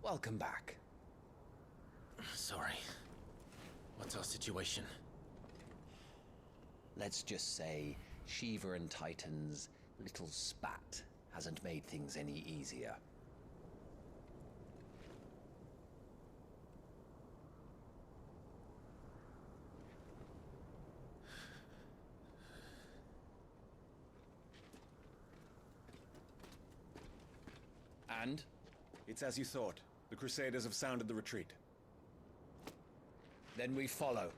Welcome back. Sorry. What's our situation? Let's just say Shiva and Titan's little spat hasn't made things any easier. And? It's as you thought. The Crusaders have sounded the retreat. Then we follow.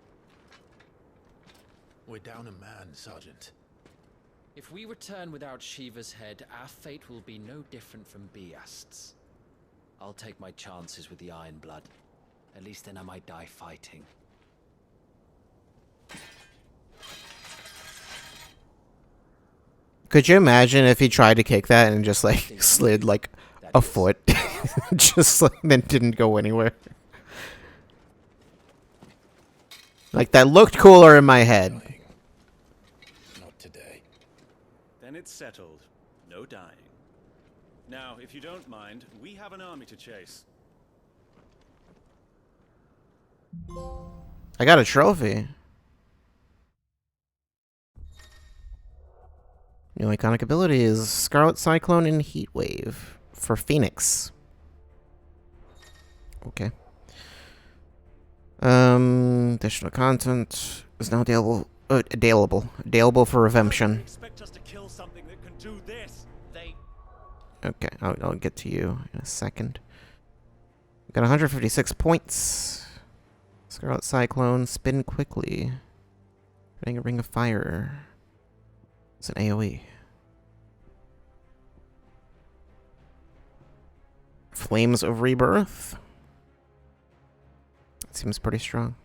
We're down a man, Sergeant. If we return without Shiva's head, our fate will be no different from Biast's. I'll take my chances with the Iron Blood. At least then I might die fighting. Could you imagine if he tried to kick that and just like slid like a foot? Just like then didn't go anywhere. Like that looked cooler in my head. Not today. Then it's settled. No dying. Now, if you don't mind, we have an army to chase. I got a trophy. New iconic ability is Scarlet Cyclone and Heat Wave for Phoenix. Okay. Additional content is now available for redemption. Expect us to kill something that can do this. Okay, I'll get to you in a second. Got 156 points. Scarlet Cyclone, spin quickly. Getting a Ring of Fire. It's an AoE. Flames of Rebirth. That seems pretty strong.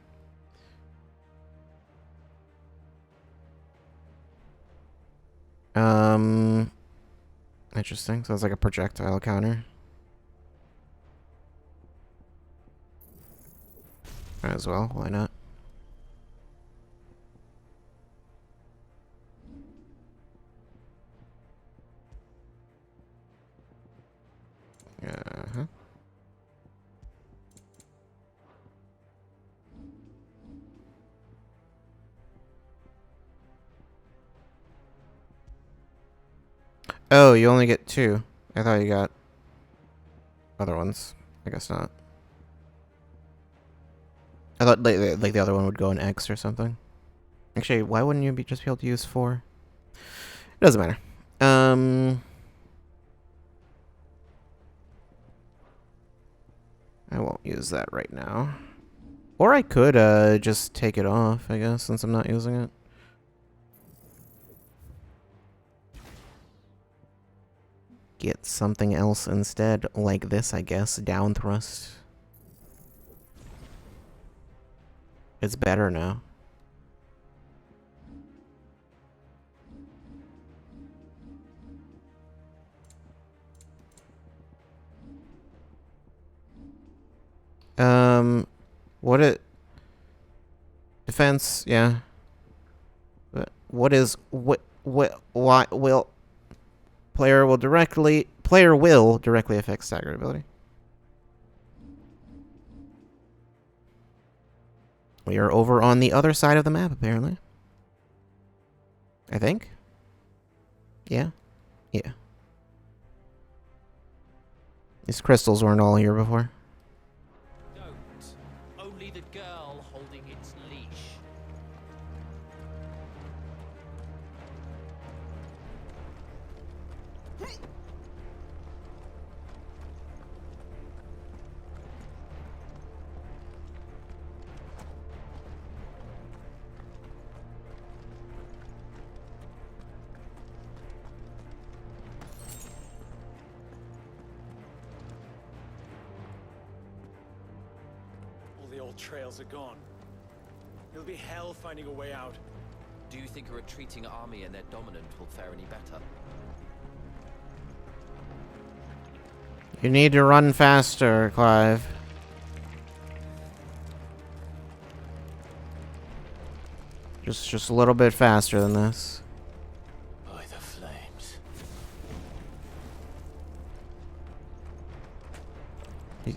Interesting. Sounds like a projectile counter. Might as well. Why not? Uh-huh. Oh, you only get 2. I thought you got other ones. I guess not. I thought like the other one would go in X or something. Actually, why wouldn't you just be able to use 4? It doesn't matter. I won't use that right now. Or I could just take it off, I guess, since I'm not using it. Get something else instead, like this, I guess. Down thrust. It's better now. What it... Defense, yeah. But what is... why will... Player will directly affect stagger ability. We are over on the other side of the map, apparently. I think. Yeah. Yeah. These crystals weren't all here before. Don't. Only the girl holding its leash. All the old trails are gone. It'll be hell finding a way out. Do you think a retreating army and their dominant will fare any better? You need to run faster, Clive. Just a little bit faster than this. By the flames.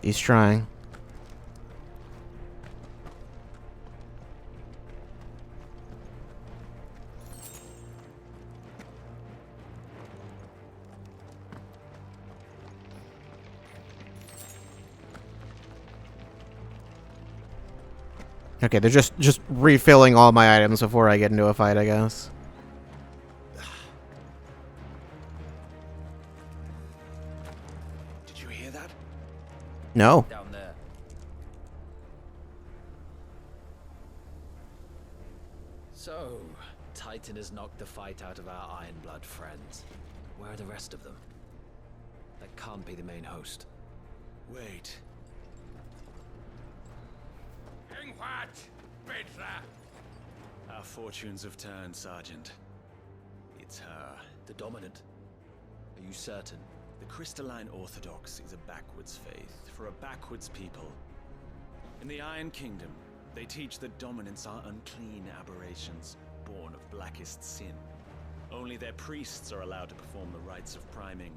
He's trying. Okay, they're just refilling all my items before I get into a fight, I guess. Did you hear that? No. Down there. So, Titan has knocked the fight out of our Ironblood friends. Where are the rest of them? That can't be the main host. Wait. Our fortunes have turned, Sergeant. It's her. The dominant? Are you certain? The Crystalline Orthodox is a backwards faith for a backwards people. In the Iron Kingdom, they teach that dominants are unclean aberrations, born of blackest sin. Only their priests are allowed to perform the rites of priming.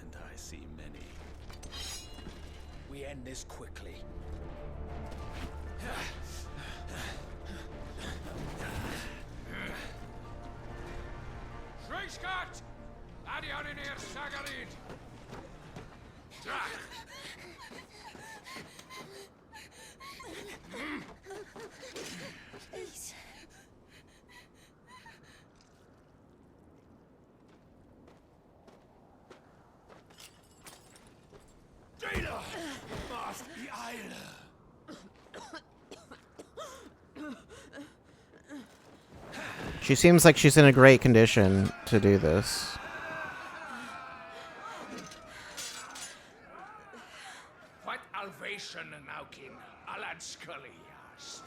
And I see many. We end this quickly. Schreischgott! Adionir Sagarid! Please. Data! Must be Isla! She seems like she's in a great condition to do this. What Alvation Naukin, Alad Scully asked.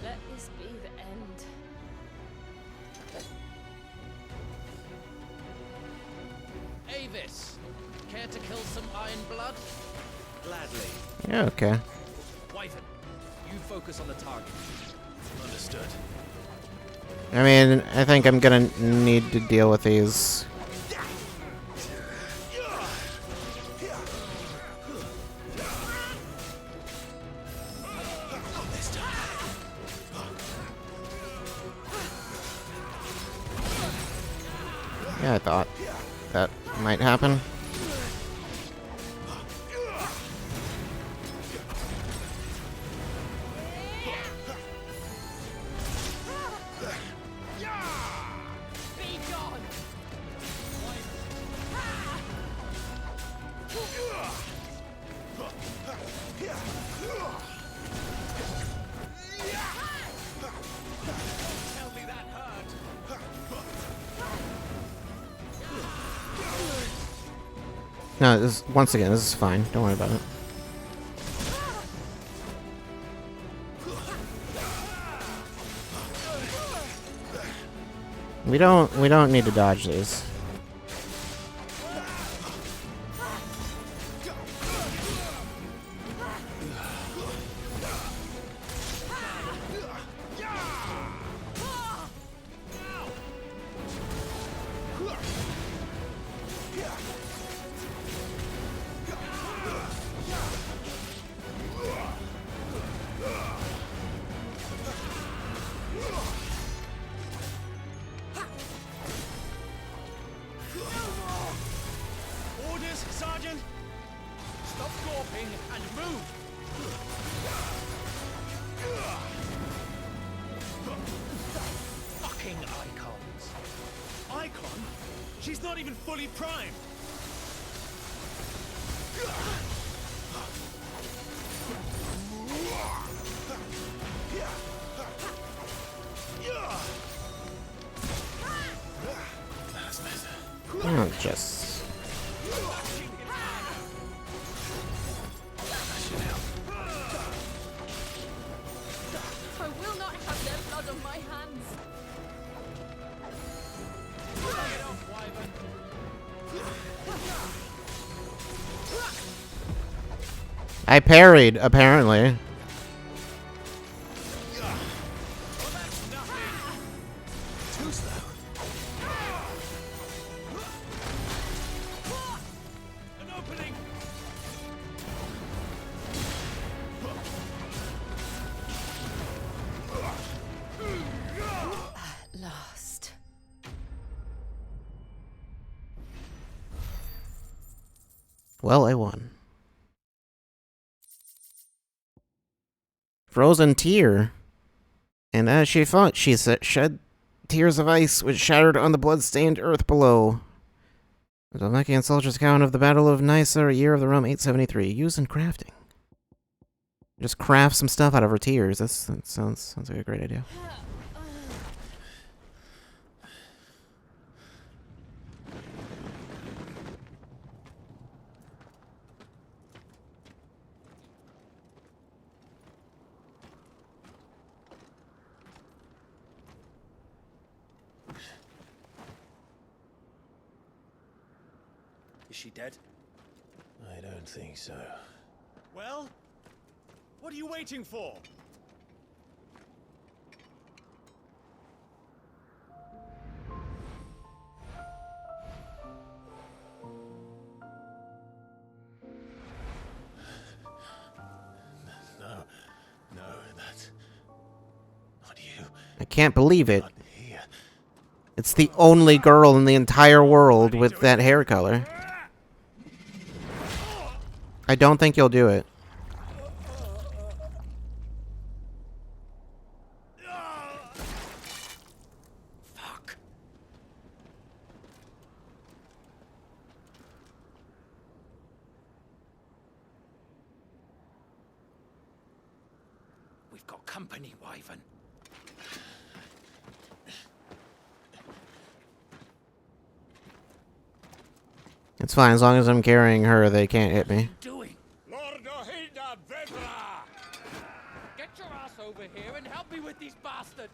Let this be the end. Avis, care to kill some Iron Blood? Gladly. Yeah, okay. Wyvern, you focus on the target. Understood. I mean, I think I'm gonna need to deal with these. Yeah, I thought that might happen. Be gone! Tell me that hurt. No, this, once again, this is fine. Don't worry about it. We don't need to dodge these. Orders, Sergeant! Stop gawping and move! Fucking icons! Icon? She's not even fully primed! Oh, just. I will not have their blood on my hands. I parried, apparently. Too slow. An opening! At last. Well, I won. Frozen tear. And as she fought, she shed tears of ice which shattered on the blood-stained earth below. The Doveckian soldier's account of the Battle of Nysa, year of the Rome 873, used in crafting. Just craft some stuff out of her tears. That sounds like a great idea. Is she dead? I don't think so. Well? What are you waiting for? No, that's not you. I can't believe it. It's the only girl in the entire world with that hair color. I don't think you'll do it. Fuck. We've got company, Wyvern. It's fine, as long as I'm carrying her, they can't hit me. Doing? Lord Ohilda Vedra! Get your ass over here and help me with these bastards!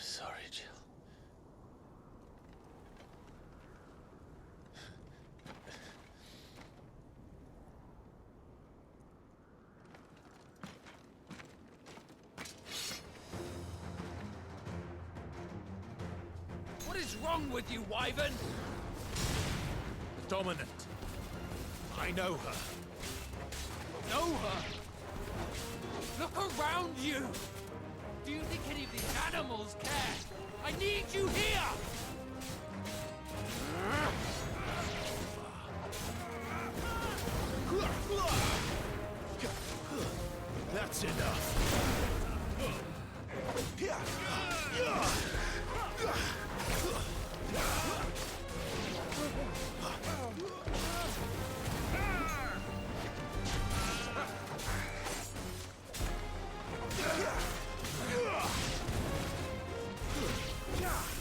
Sorry, Jill. What is wrong with you, Wyvern? The Dominant. I know her. Know her? Look around you! Do you think any of these animals care? I need you here! That's enough.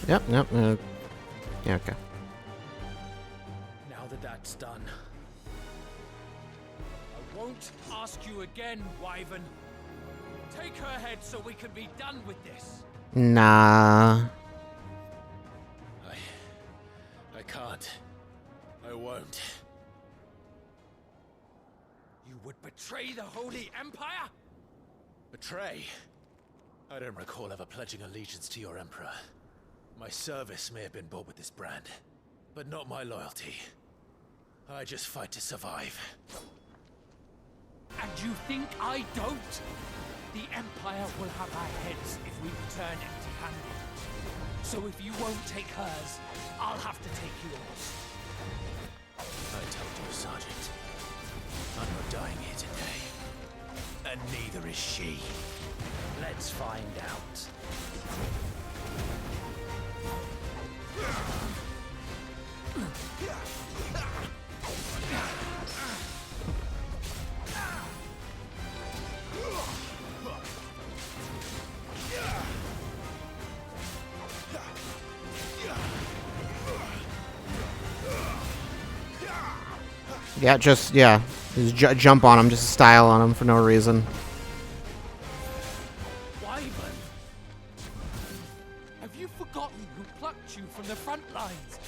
Yep. Yeah, okay. Now that that's done, I won't ask you again, Wyvern. Take her head so we can be done with this. Nah. I can't. I won't. You would betray the Holy Empire? Betray? I don't recall ever pledging allegiance to your Emperor. My service may have been bought with this brand, but not my loyalty. I just fight to survive. And you think I don't? The Empire will have our heads if we return empty-handed. So if you won't take hers, I'll have to take yours. I told you, Sergeant. I'm not dying here today. And neither is she. Let's find out. Yeah, just jump on him, just style on him for no reason. Wyvern! Have you forgotten who plucked you from the front lines?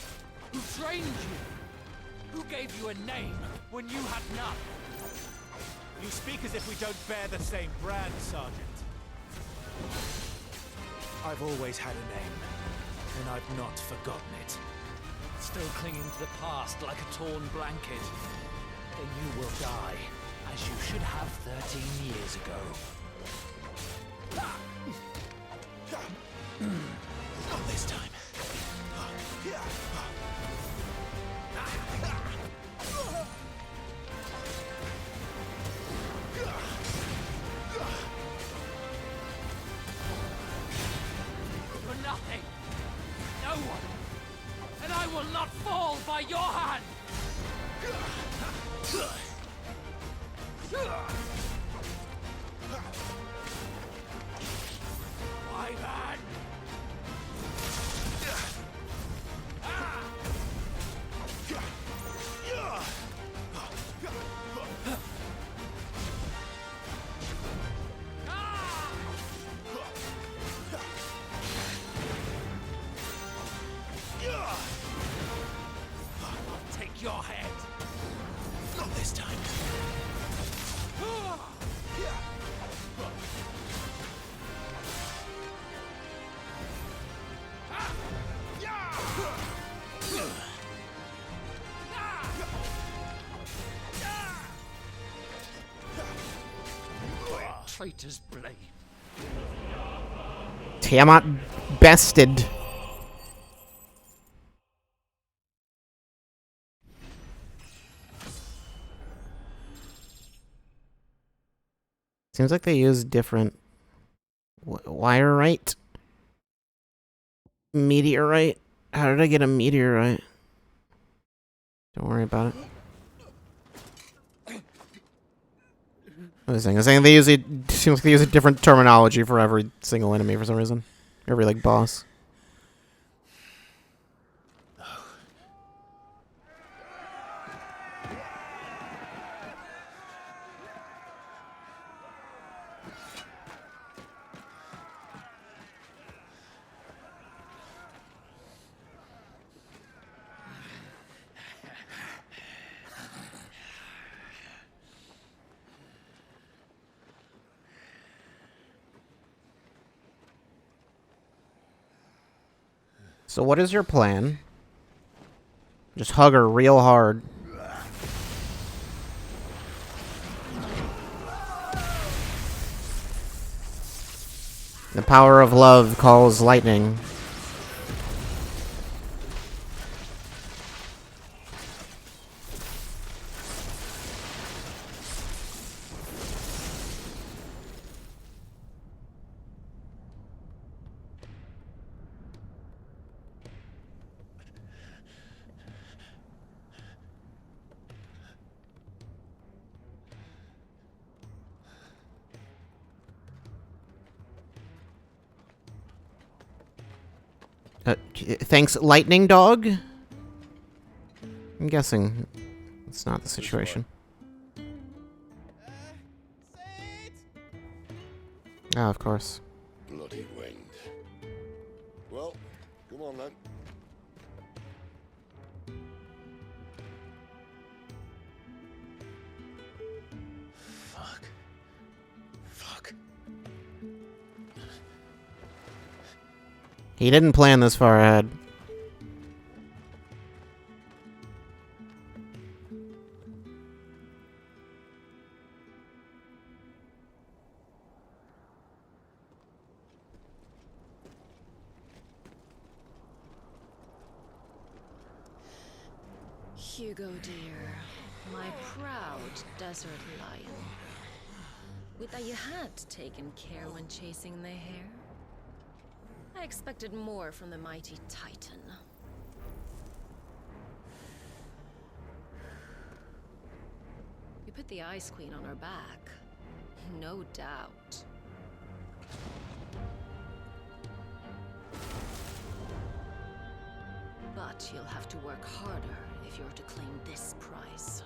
Who trained you? Who gave you a name when you had none? You speak as if we don't bear the same brand, Sergeant. I've always had a name, and I've not forgotten it. Still clinging to the past like a torn blanket. Then you will die, as you should have 13 years ago. Not this time. For nothing. No one. And I will not fall by your hand. Wyvern! traitor's blade. Tiamat bested. Seems like they use different wirite, meteorite. How did I get a meteorite? Don't worry about it. I was saying they use it. Seems like they use a different terminology for every single enemy for some reason. Every like boss. So what is your plan? Just hug her real hard. The power of love calls lightning. Thanks, lightning dog? I'm guessing it's not the situation. Ah, of course. Bloody wind. Well, come on then. Fuck. He didn't plan this far ahead. Hugo, dear, my proud desert lion. Would that you had taken care when chasing the hare? I expected more from the mighty Titan. We put the Ice Queen on her back, no doubt. But you'll have to work harder if you're to claim this prize.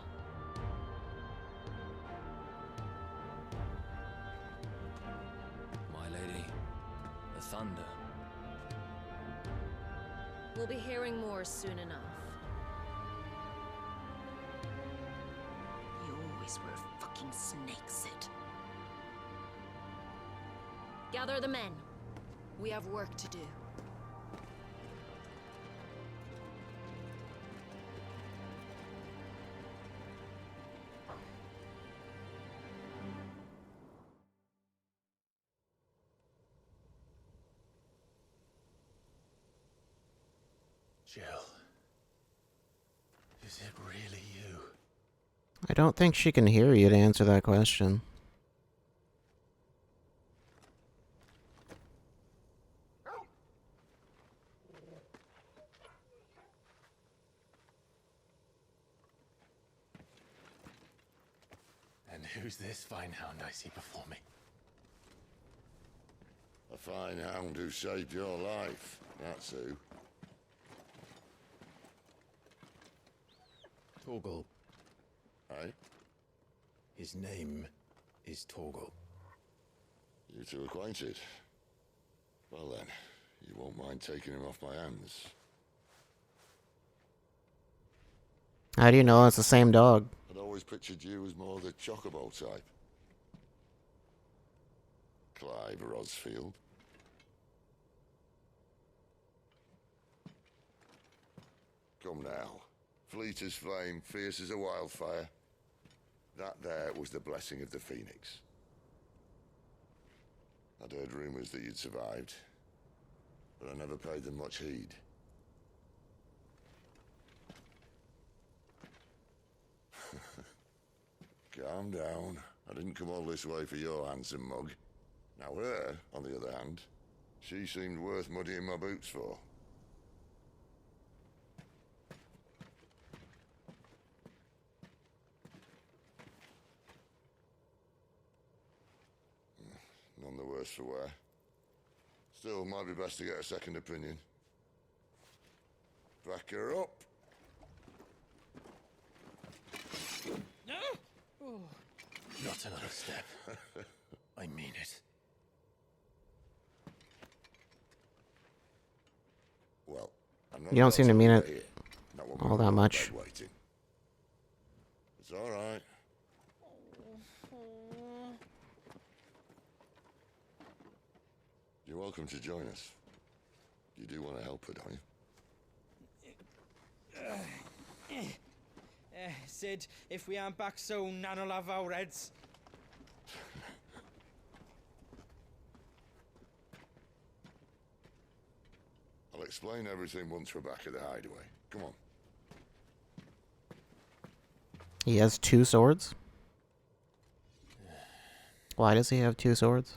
My lady, the thunder. We'll be hearing more soon enough. You always were a fucking snake, Sid. Gather the men. We have work to do. Jill. Is it really you? I don't think she can hear you to answer that question. And who's this fine hound I see before me? A fine hound who saved your life, that's who. Torgal. Aye? His name is Torgal. You two acquainted? Well then, you won't mind taking him off my hands. How do you know it's the same dog? I'd always pictured you as more the chocobo type. Clive Rosfield. Come now. Fleet as flame, fierce as a wildfire. That there was the blessing of the Phoenix. I'd heard rumors that you'd survived, but I never paid them much heed. Calm down. I didn't come all this way for your handsome mug. Now her, on the other hand, she seemed worth muddying my boots for. None the worse for wear. Still, might be best to get a second opinion. Back her up. No! Oh. Not another step. I mean it. Well, I'm not You don't seem to mean it here. Not when all we're that in much. bed waiting. It's all right. You're welcome to join us. You do want to help her, don't you? Sid, if we aren't back soon, Nan'll have our heads. I'll explain everything once we're back at the hideaway. Come on. He has 2 swords? Why does he have 2 swords?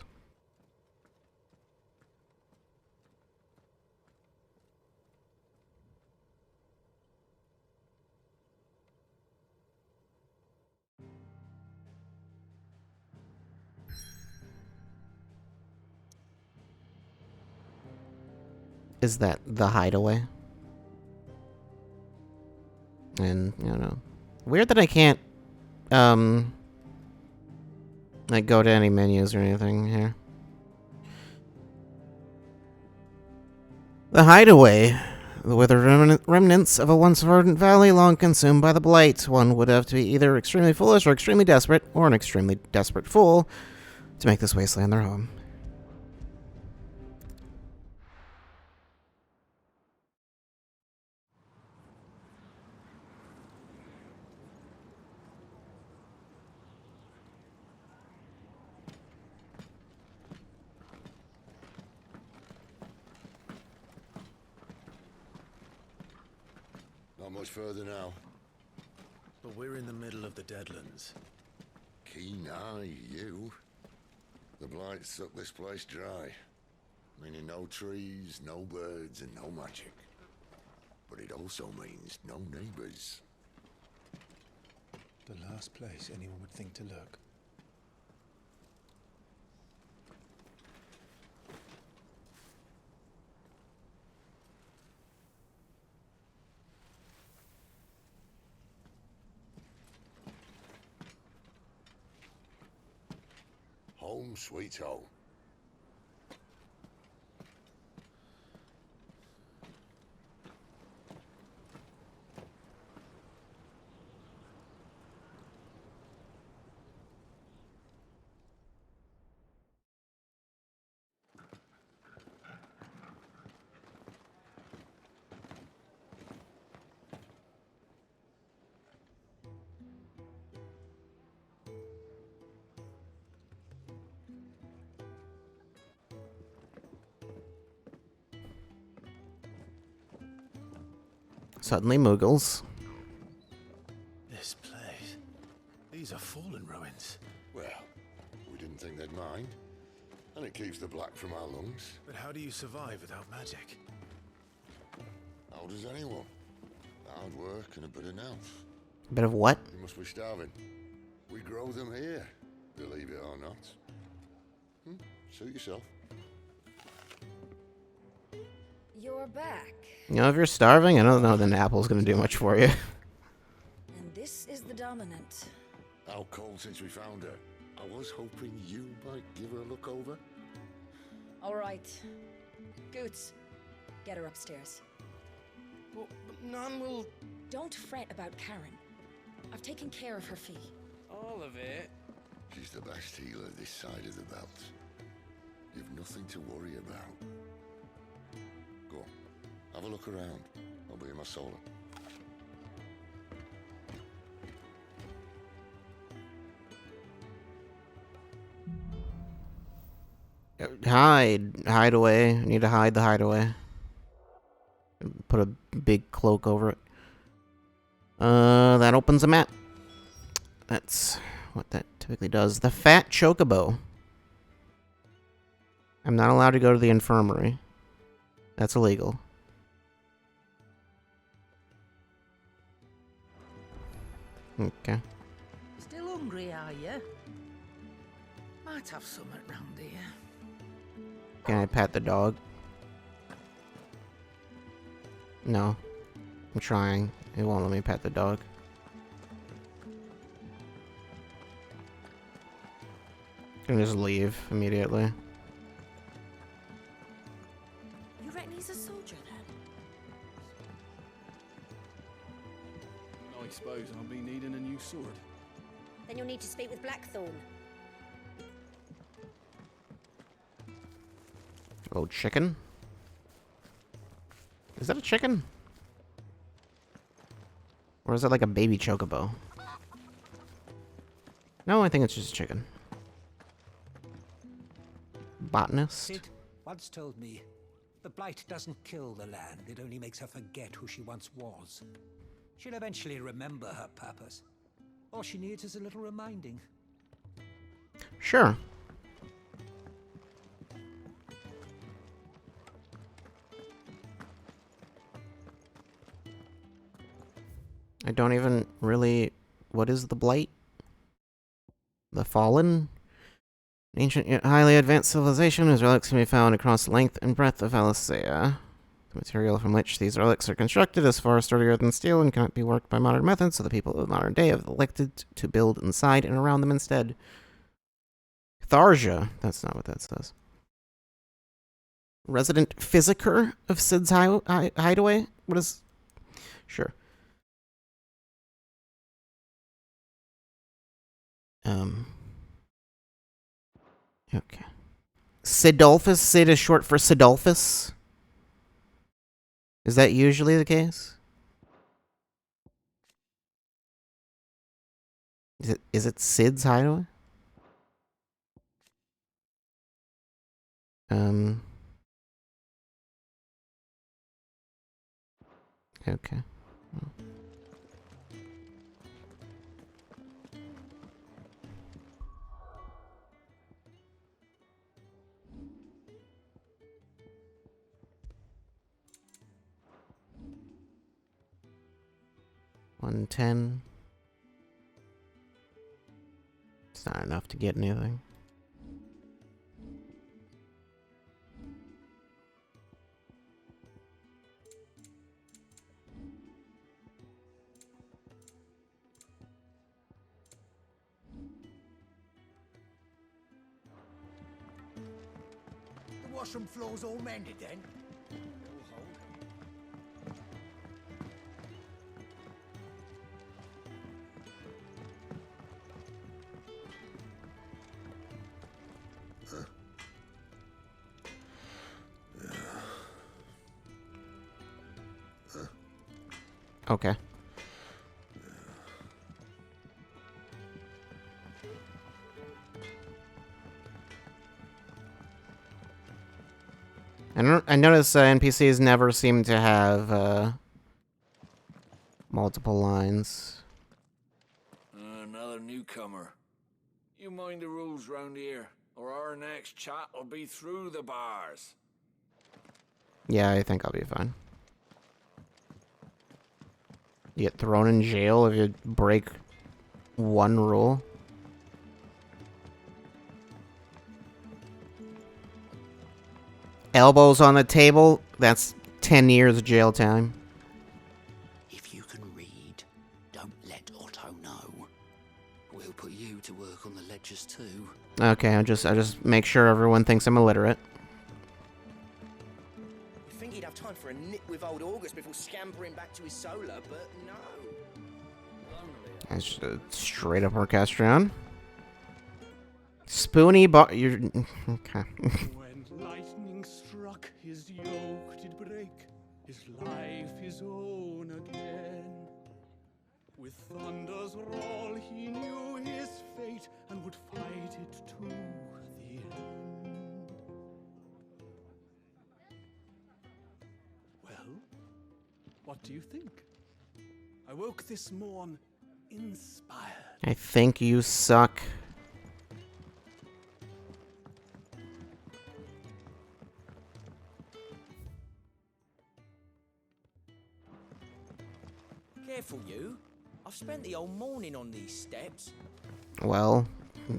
Is that the hideaway? And, I don't know. Weird that I can't, like, go to any menus or anything here. The hideaway. The withered remnants of a once verdant valley long consumed by the blight. One would have to be either extremely foolish or extremely desperate, or an extremely desperate fool, to make this wasteland their home. Not much further now. But we're in the middle of the Deadlands. Keen eye, you. The blight sucked this place dry. Meaning no trees, no birds, and no magic. But it also means no neighbors. The last place anyone would think to look. Home sweet home. Suddenly Muggles. This place. These are fallen ruins. Well, we didn't think they'd mind. And it keeps the black from our lungs. But how do you survive without magic? How does anyone? Hard work and a bit of nous. A bit of what? You must be starving. We grow them here, believe it or not. Suit yourself. You're back. You know, if you're starving, I don't know that an apple's gonna do much for you. And this is the Dominant. How cold since we found her. I was hoping you might give her a look over. All right. Goots, get her upstairs. But Nan will... Don't fret about Karen. I've taken care of her fee. All of it? She's the best healer this side of the belt. You've nothing to worry about. Go on, have a look around. I'll be in my solar. Hide away. I need to hide the hideaway. Put a big cloak over it. That opens a map. That's what that typically does. The Fat Chocobo. I'm not allowed to go to the infirmary. That's illegal. Okay. Still hungry, are you? Might have something round here. Can I pat the dog? No. I'm trying. It won't let me pet the dog. Can just leave immediately. You reckon he's a soldier then? I suppose I'll be needing a new sword. Then you'll need to speak with Blackthorn. Oh, chicken? Is that a chicken? Or is it like a baby chocobo? No, I think it's just a chicken. Botanist? Sid once told me, the blight doesn't kill the land, it only makes her forget who she once was. She'll eventually remember her purpose. All she needs is a little reminding. Sure. I don't even really... What is the blight? The Fallen? An ancient yet highly advanced civilization whose relics can be found across the length and breadth of Alisea. The material from which these relics are constructed is far sturdier than steel and cannot be worked by modern methods, so the people of the modern day have elected to build inside and around them instead. Tharja. That's not what that says. Resident physiker of Sid's hideaway? What is... Sure. Okay. Sidolphus? Sid is short for Sidolphus? Is that usually the case? Is it Sid's hideaway? Okay. $110. It's not enough to get anything. The washroom floor's all mended then? Okay. I notice NPCs never seem to have multiple lines. Another newcomer. You mind the rules round here, or our next chat will be through the bars. Yeah, I think I'll be fine. You get thrown in jail if you break one rule. Elbows on the table, that's 10 years of jail time. If you can read, don't let Otto know. We'll put you to work on the ledgers too. Okay, I just make sure everyone thinks I'm illiterate. You'd think he'd have time for a nip with old August before scampering back to his solar, but no. That's just a straight up orchestrion. Spoony you're... Okay. When lightning struck, his yoke did break, his life his own again. With thunder's roll, he knew his fate and would fight it to the end. What do you think? I woke this morn inspired. I think you suck. Careful, you. I've spent the whole morning on these steps. Well,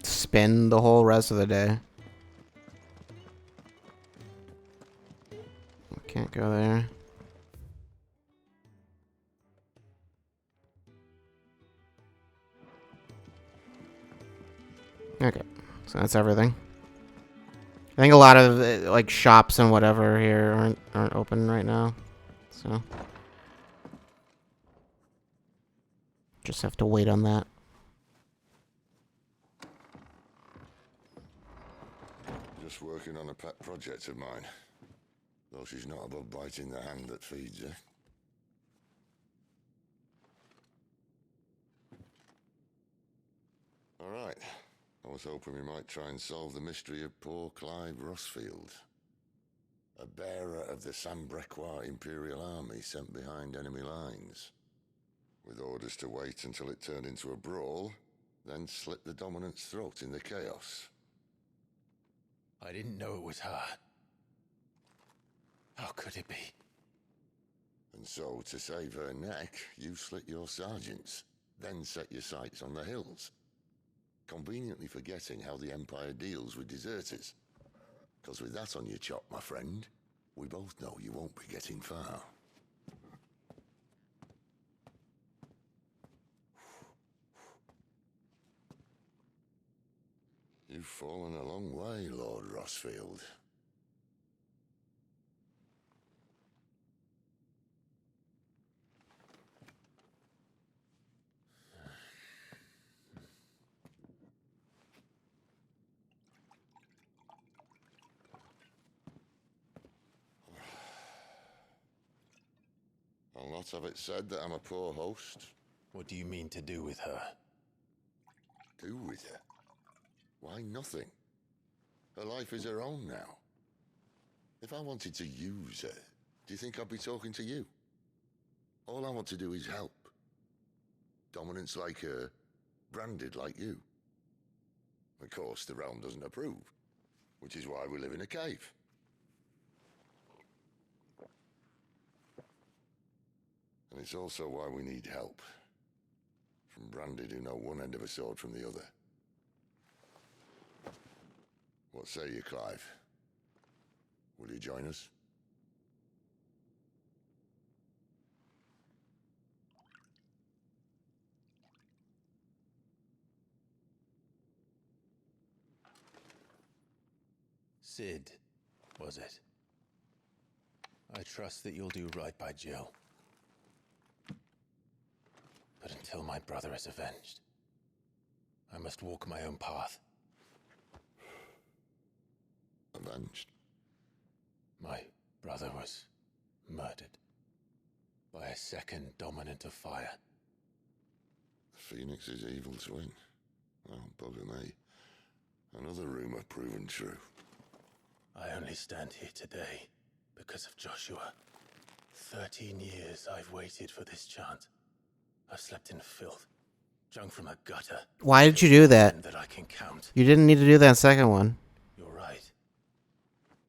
spend the whole rest of the day. Can't go there. Okay, so that's everything. I think a lot of like shops and whatever here aren't open right now, so just have to wait on that. Just working on a pet project of mine. Though she's not above biting the hand that feeds her. All right. I was hoping we might try and solve the mystery of poor Clive Rossfield. A bearer of the Sambrequois Imperial Army sent behind enemy lines. With orders to wait until it turned into a brawl, then slit the dominant's throat in the chaos. I didn't know it was her. How could it be? And so, to save her neck, you slit your sergeants, then set your sights on the hills. Conveniently forgetting how the Empire deals with deserters. Because with that on your chop, my friend, we both know you won't be getting far. You've fallen a long way, Lord Rossfield. I'll not have it said that I'm a poor host. What do you mean to do with her? Do with her? Why, nothing. Her life is her own now. If I wanted to use her, do you think I'd be talking to you? All I want to do is help. Dominants like her, branded like you. Of course, the realm doesn't approve, which is why we live in a cave. And it's also why we need help. From branded who know one end of a sword from the other. What say you, Clive? Will you join us? Sid, was it? I trust that you'll do right by Jill. But until my brother is avenged, I must walk my own path. Avenged? My brother was murdered by a second dominant of fire. Phoenix's evil twin. Well, bugger me. Another rumor proven true. I only stand here today because of Joshua. 13 years I've waited for this chance. I've slept in filth, drunk from a gutter. Why did you do that? That I can count. You didn't need to do that second one. You're right.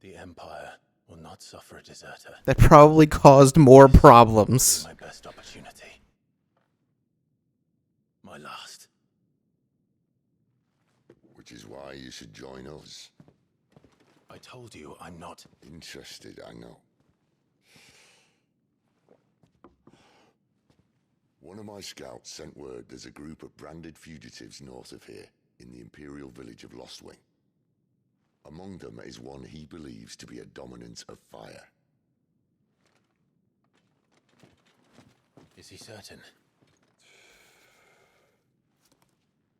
The Empire will not suffer a deserter. That probably caused more problems. My best opportunity. My last. Which is why you should join us. I told you I'm not interested, I know. One of my scouts sent word there's a group of branded fugitives north of here, in the Imperial village of Lostwing. Among them is one he believes to be a dominant of fire. Is he certain?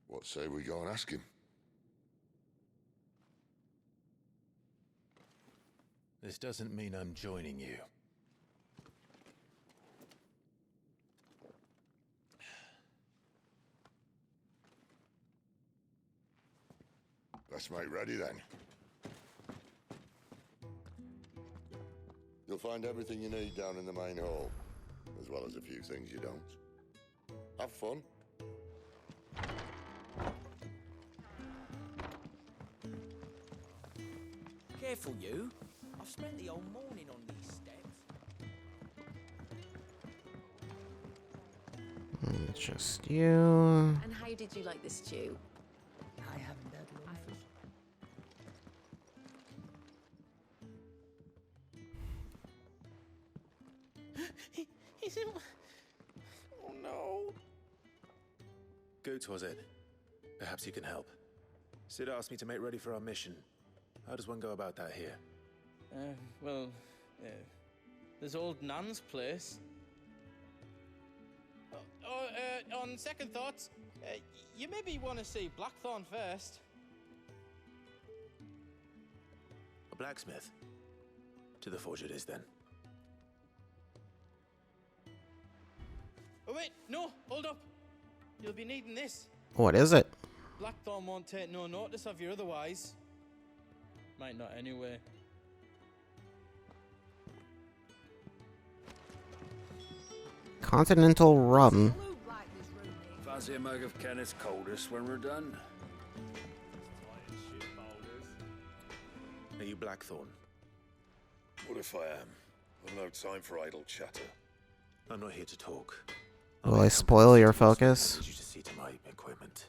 What say we go and ask him? This doesn't mean I'm joining you. Let's make ready then. You'll find everything you need down in the main hall. as well as a few things you don't. Have fun. Careful, you. I've spent the whole morning on these steps. It's just you. And how did you like the stew? I haven't had long He's in... Oh no. Goots, was it? Perhaps you can help. Sid asked me to make ready for our mission. How does one go about that here? There's old Nan's place. On second thoughts, you maybe want to see Blackthorn first. A blacksmith? To the forge it is, then. Oh wait, no, hold up. You'll be needing this. What is it? Blackthorn won't take no notice of you otherwise. Might not anyway. Continental rum. Fancy a mug of Kenneth's coldest when we're done? Are you Blackthorn? What if I am? I've no time for idle chatter. I'm not here to talk. Will I spoil your focus? I need you to see to my equipment.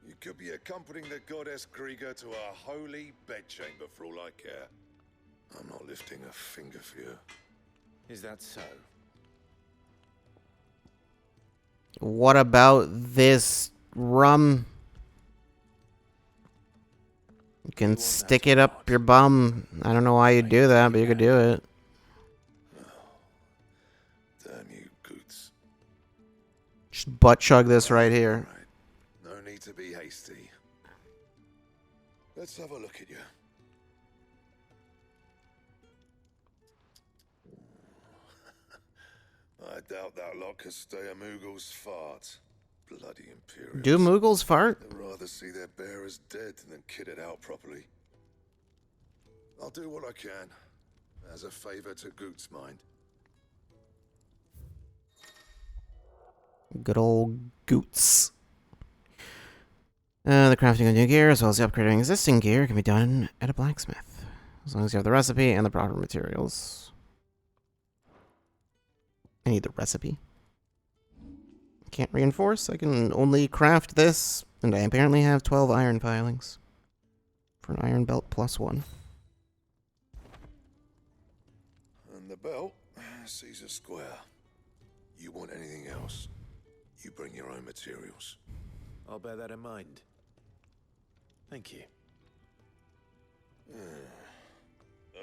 You could be accompanying the goddess Krieger to our holy bedchamber for all I care. I'm not lifting a finger for you. Is that so? What about this rum? You can stick it up your bum. I don't know why you'd do that, but you could do it. Damn you, Goots. Just butt chug this right here. No need to be hasty. Let's have a look at you. I doubt that lot could stay a Moogle's fart. Bloody Imperials. Do Moogles fart? They'd rather see their bearers dead than kitted out properly. I'll do what I can, as a favor to Goot's mind. Good old Goots. The crafting of new gear, as well as the upgrading of existing gear, can be done at a blacksmith, as long as you have the recipe and the proper materials. I need the recipe. Can't reinforce. I can only craft this, and I apparently have 12 iron filings for an iron belt +1. And the belt, Caesar Square. You want anything else, you bring your own materials. I'll bear that in mind. Thank you.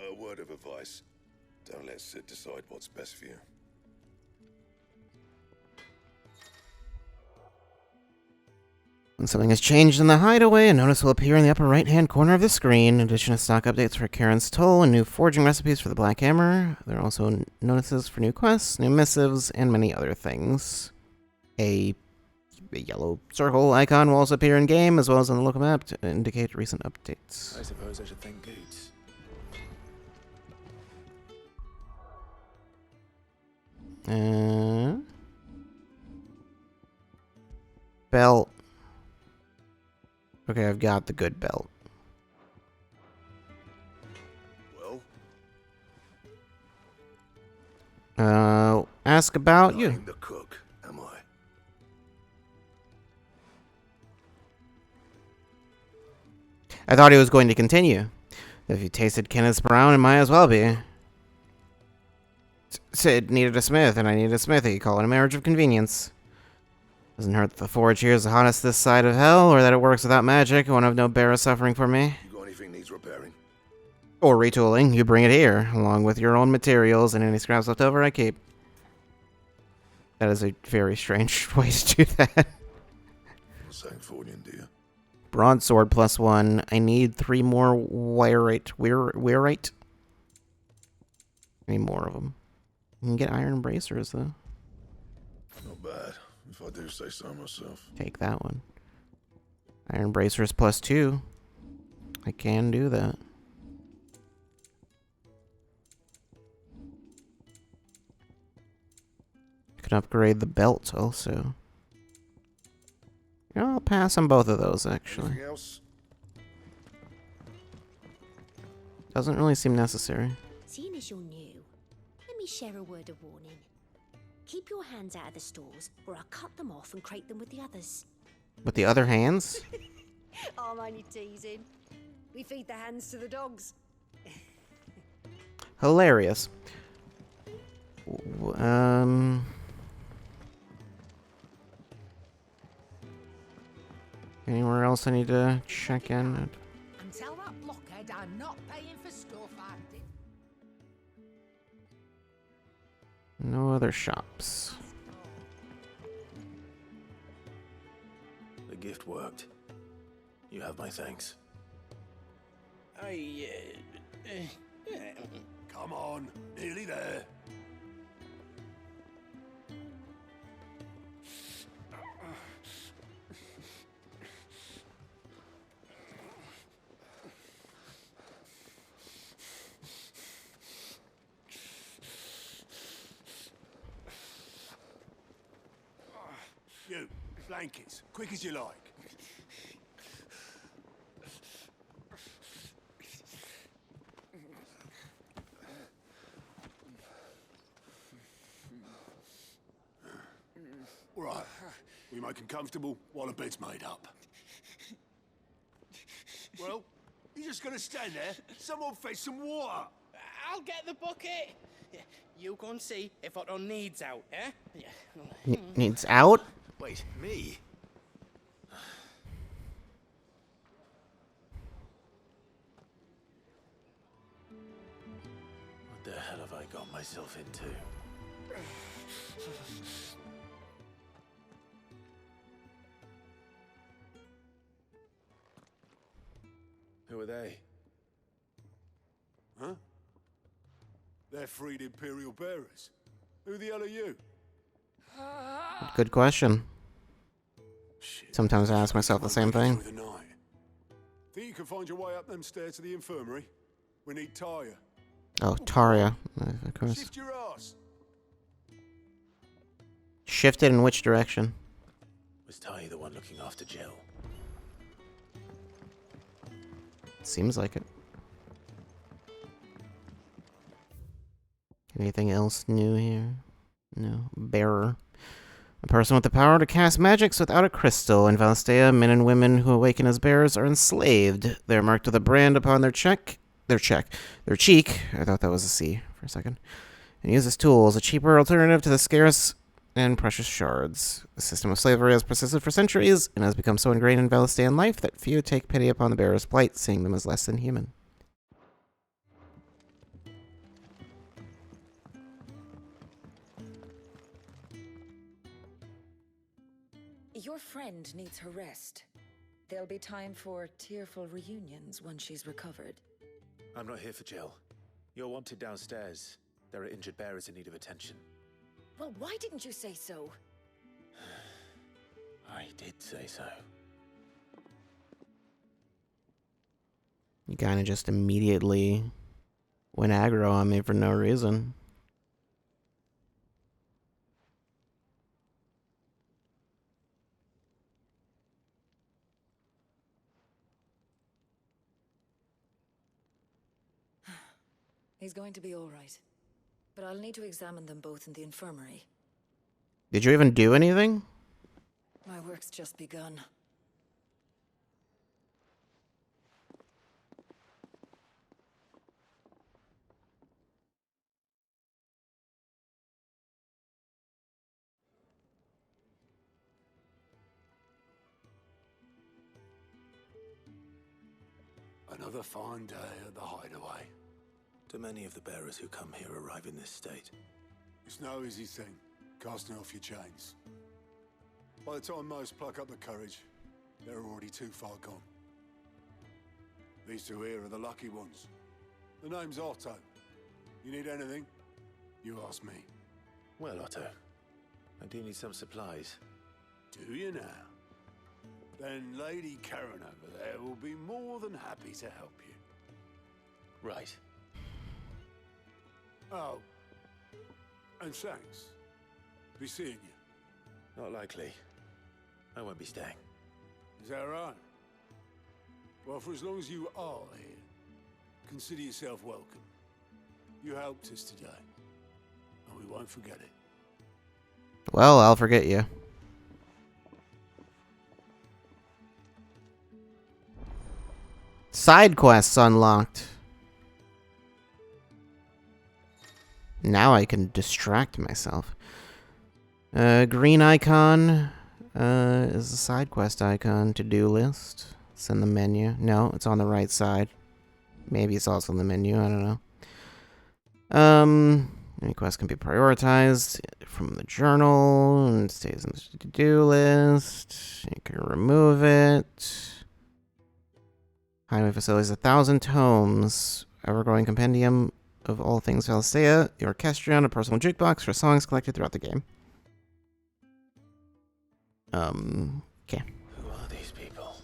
A word of advice. Don't let Sid decide what's best for you. When something has changed in the hideaway, a notice will appear in the upper right-hand corner of the screen. In addition to stock updates for Karen's Toll and new forging recipes for the Black Hammer, there are also notices for new quests, new missives, and many other things. A yellow circle icon will also appear in-game, as well as on the local map, to indicate recent updates. I suppose I should thank Goots. Belt. Okay, I've got the good belt. Well? Ask about you. I'm the cook, am I? I thought he was going to continue. If you tasted Kenneth's Brown, it might as well be. Sid needed a smith, and I needed a smithy. Call it a marriage of convenience. Doesn't hurt that the forge here is the hottest this side of hell, or that it works without magic. I won't have no bearer suffering for me. You got anything needs repairing? Or retooling. You bring it here, along with your own materials, and any scraps left over I keep. That is a very strange way to do that. Saying fortune, do you? Broadsword +1. I need 3 more wirite. Wirite? I need more of them. You can get iron bracers, though. Not bad, if I do say so myself. Take that one. Iron bracers +2. I can do that. can upgrade the belt also. Yeah, I'll pass on both of those, actually. Anything else? Doesn't really seem necessary. Seeing as you're new, let me share a word of warning. Keep your hands out of the stores, or I'll cut them off and crate them with the others. With the other hands? I'm only teasing. We feed the hands to the dogs. Hilarious. Anywhere else I need to check in? And tell that blockhead I'm not paying for stuff I did. No other shops. The gift worked. You have my thanks. Come on, nearly there. You, blankets, quick as you like. All right, we make him comfortable while the bed's made up. Well, you just gonna stand there? Someone fetch some water. I'll get the bucket. You go and see if Otto needs out, eh? Needs out? Wait, me? What the hell have I got myself into? Who are they? Huh? They're freed Imperial bearers. Who the hell are you? Good question. Sometimes I ask myself the same thing. Through the night. Think you can find your way up them stairs to the infirmary? We need Talia. Oh, Taria, of course. Shift your ass. Shifted in which direction? Was Talia the one looking after Jill? Seems like it. Anything else new here? No. Bearer. A person with the power to cast magics without a crystal. In Valstea, men and women who awaken as bearers are enslaved. They are marked with a brand upon their cheek. I thought that was a C for a second. And use as tools, a cheaper alternative to the scarce and precious shards. The system of slavery has persisted for centuries and has become so ingrained in Valstean life that few take pity upon the bearer's plight, seeing them as less than human. Your friend needs her rest. There'll be time for tearful reunions once she's recovered. I'm not here for Jill. You're wanted downstairs. There are injured bearers in need of attention. Well, why didn't you say so? I did say so. You kind of just immediately went aggro on me for no reason. He's going to be all right. But I'll need to examine them both in the infirmary. Did you even do anything? My work's just begun. Another fine day at the hideaway. Do many of the bearers who come here arrive in this state? It's no easy thing, casting off your chains. By the time most pluck up the courage, they're already too far gone. These two here are the lucky ones. The name's Otto. You need anything? You ask me. Well, Otto, I do need some supplies. Do you now? Then Lady Karen over there will be more than happy to help you. Right. Oh. And thanks. Be seeing you. Not likely. I won't be staying. Is that right? Well, for as long as you are here, consider yourself welcome. You helped us today, and we won't forget it. Well, I'll forget you. Side quests unlocked. Now I can distract myself. Green icon is the side quest icon. To-do list. It's in the menu. No, it's on the right side. Maybe it's also in the menu. I don't know. Any quest can be prioritized from the journal and stays in the to-do list. You can remove it. Highway facilities, 1,000 tomes. Ever-growing compendium of all things Valistea. Your orchestrion, a personal jukebox for songs collected throughout the game. Okay. Who are these people?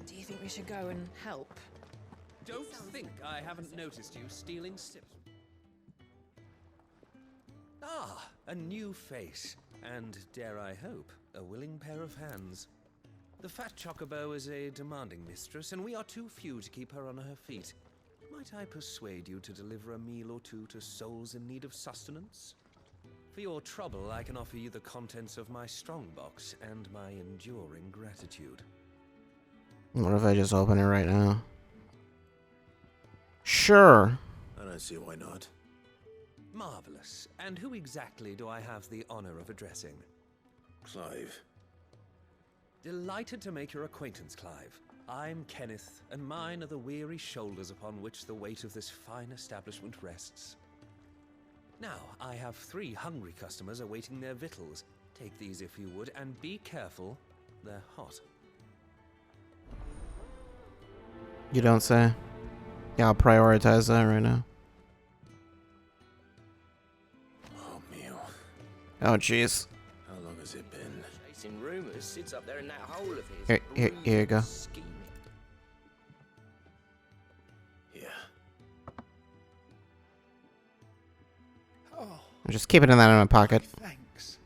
Do you think we should go and help? Don't think I haven't noticed you stealing sips. Ah, a new face. And, dare I hope, a willing pair of hands. The fat chocobo is a demanding mistress, and we are too few to keep her on her feet. Might I persuade you to deliver a meal or two to souls in need of sustenance? For your trouble, I can offer you the contents of my strongbox and my enduring gratitude. What if I just open it right now? Sure. I don't see why not. Marvelous. And who exactly do I have the honor of addressing? Clive. Delighted to make your acquaintance, Clive. I'm Kenneth, and mine are the weary shoulders upon which the weight of this fine establishment rests. Now, I have 3 hungry customers awaiting their victuals. Take these if you would, and be careful, they're hot. You don't say. Yeah, I'll prioritize that right now. Oh, jeez. How long has it been? Chasing rumors, sits up there in that hole of his. Here you go. Scheming. Yeah. Oh, I'm just keeping that in my pocket. thanks.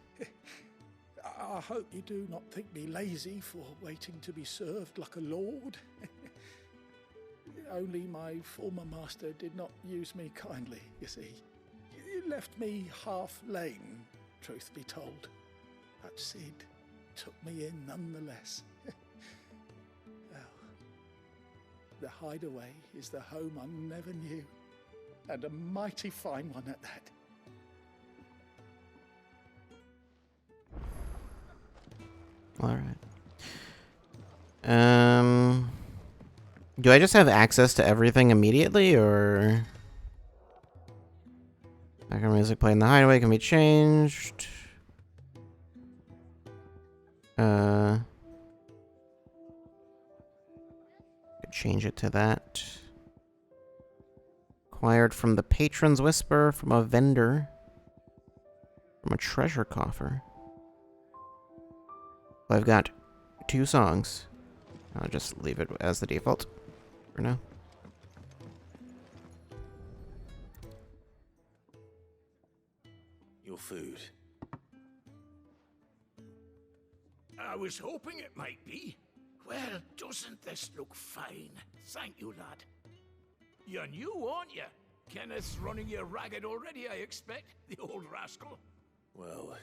I hope you do not think me lazy for waiting to be served like a lord. Only my former master did not use me kindly, you see. He left me half lame, truth be told. But Sid took me in nonetheless. Well, the hideaway is the home I never knew, and a mighty fine one at that. Alright. Do I just have access to everything immediately, or... Background music played in the hideaway can be changed. Change it to that. Acquired from the Patron's Whisper, from a vendor, from a treasure coffer. Well, I've got 2 songs. I'll just leave it as the default for now. Your food. I was hoping it might be. Well, doesn't this look fine? Thank you, lad. You're new, aren't you? Kenneth's running you ragged already, I expect, the old rascal. Well,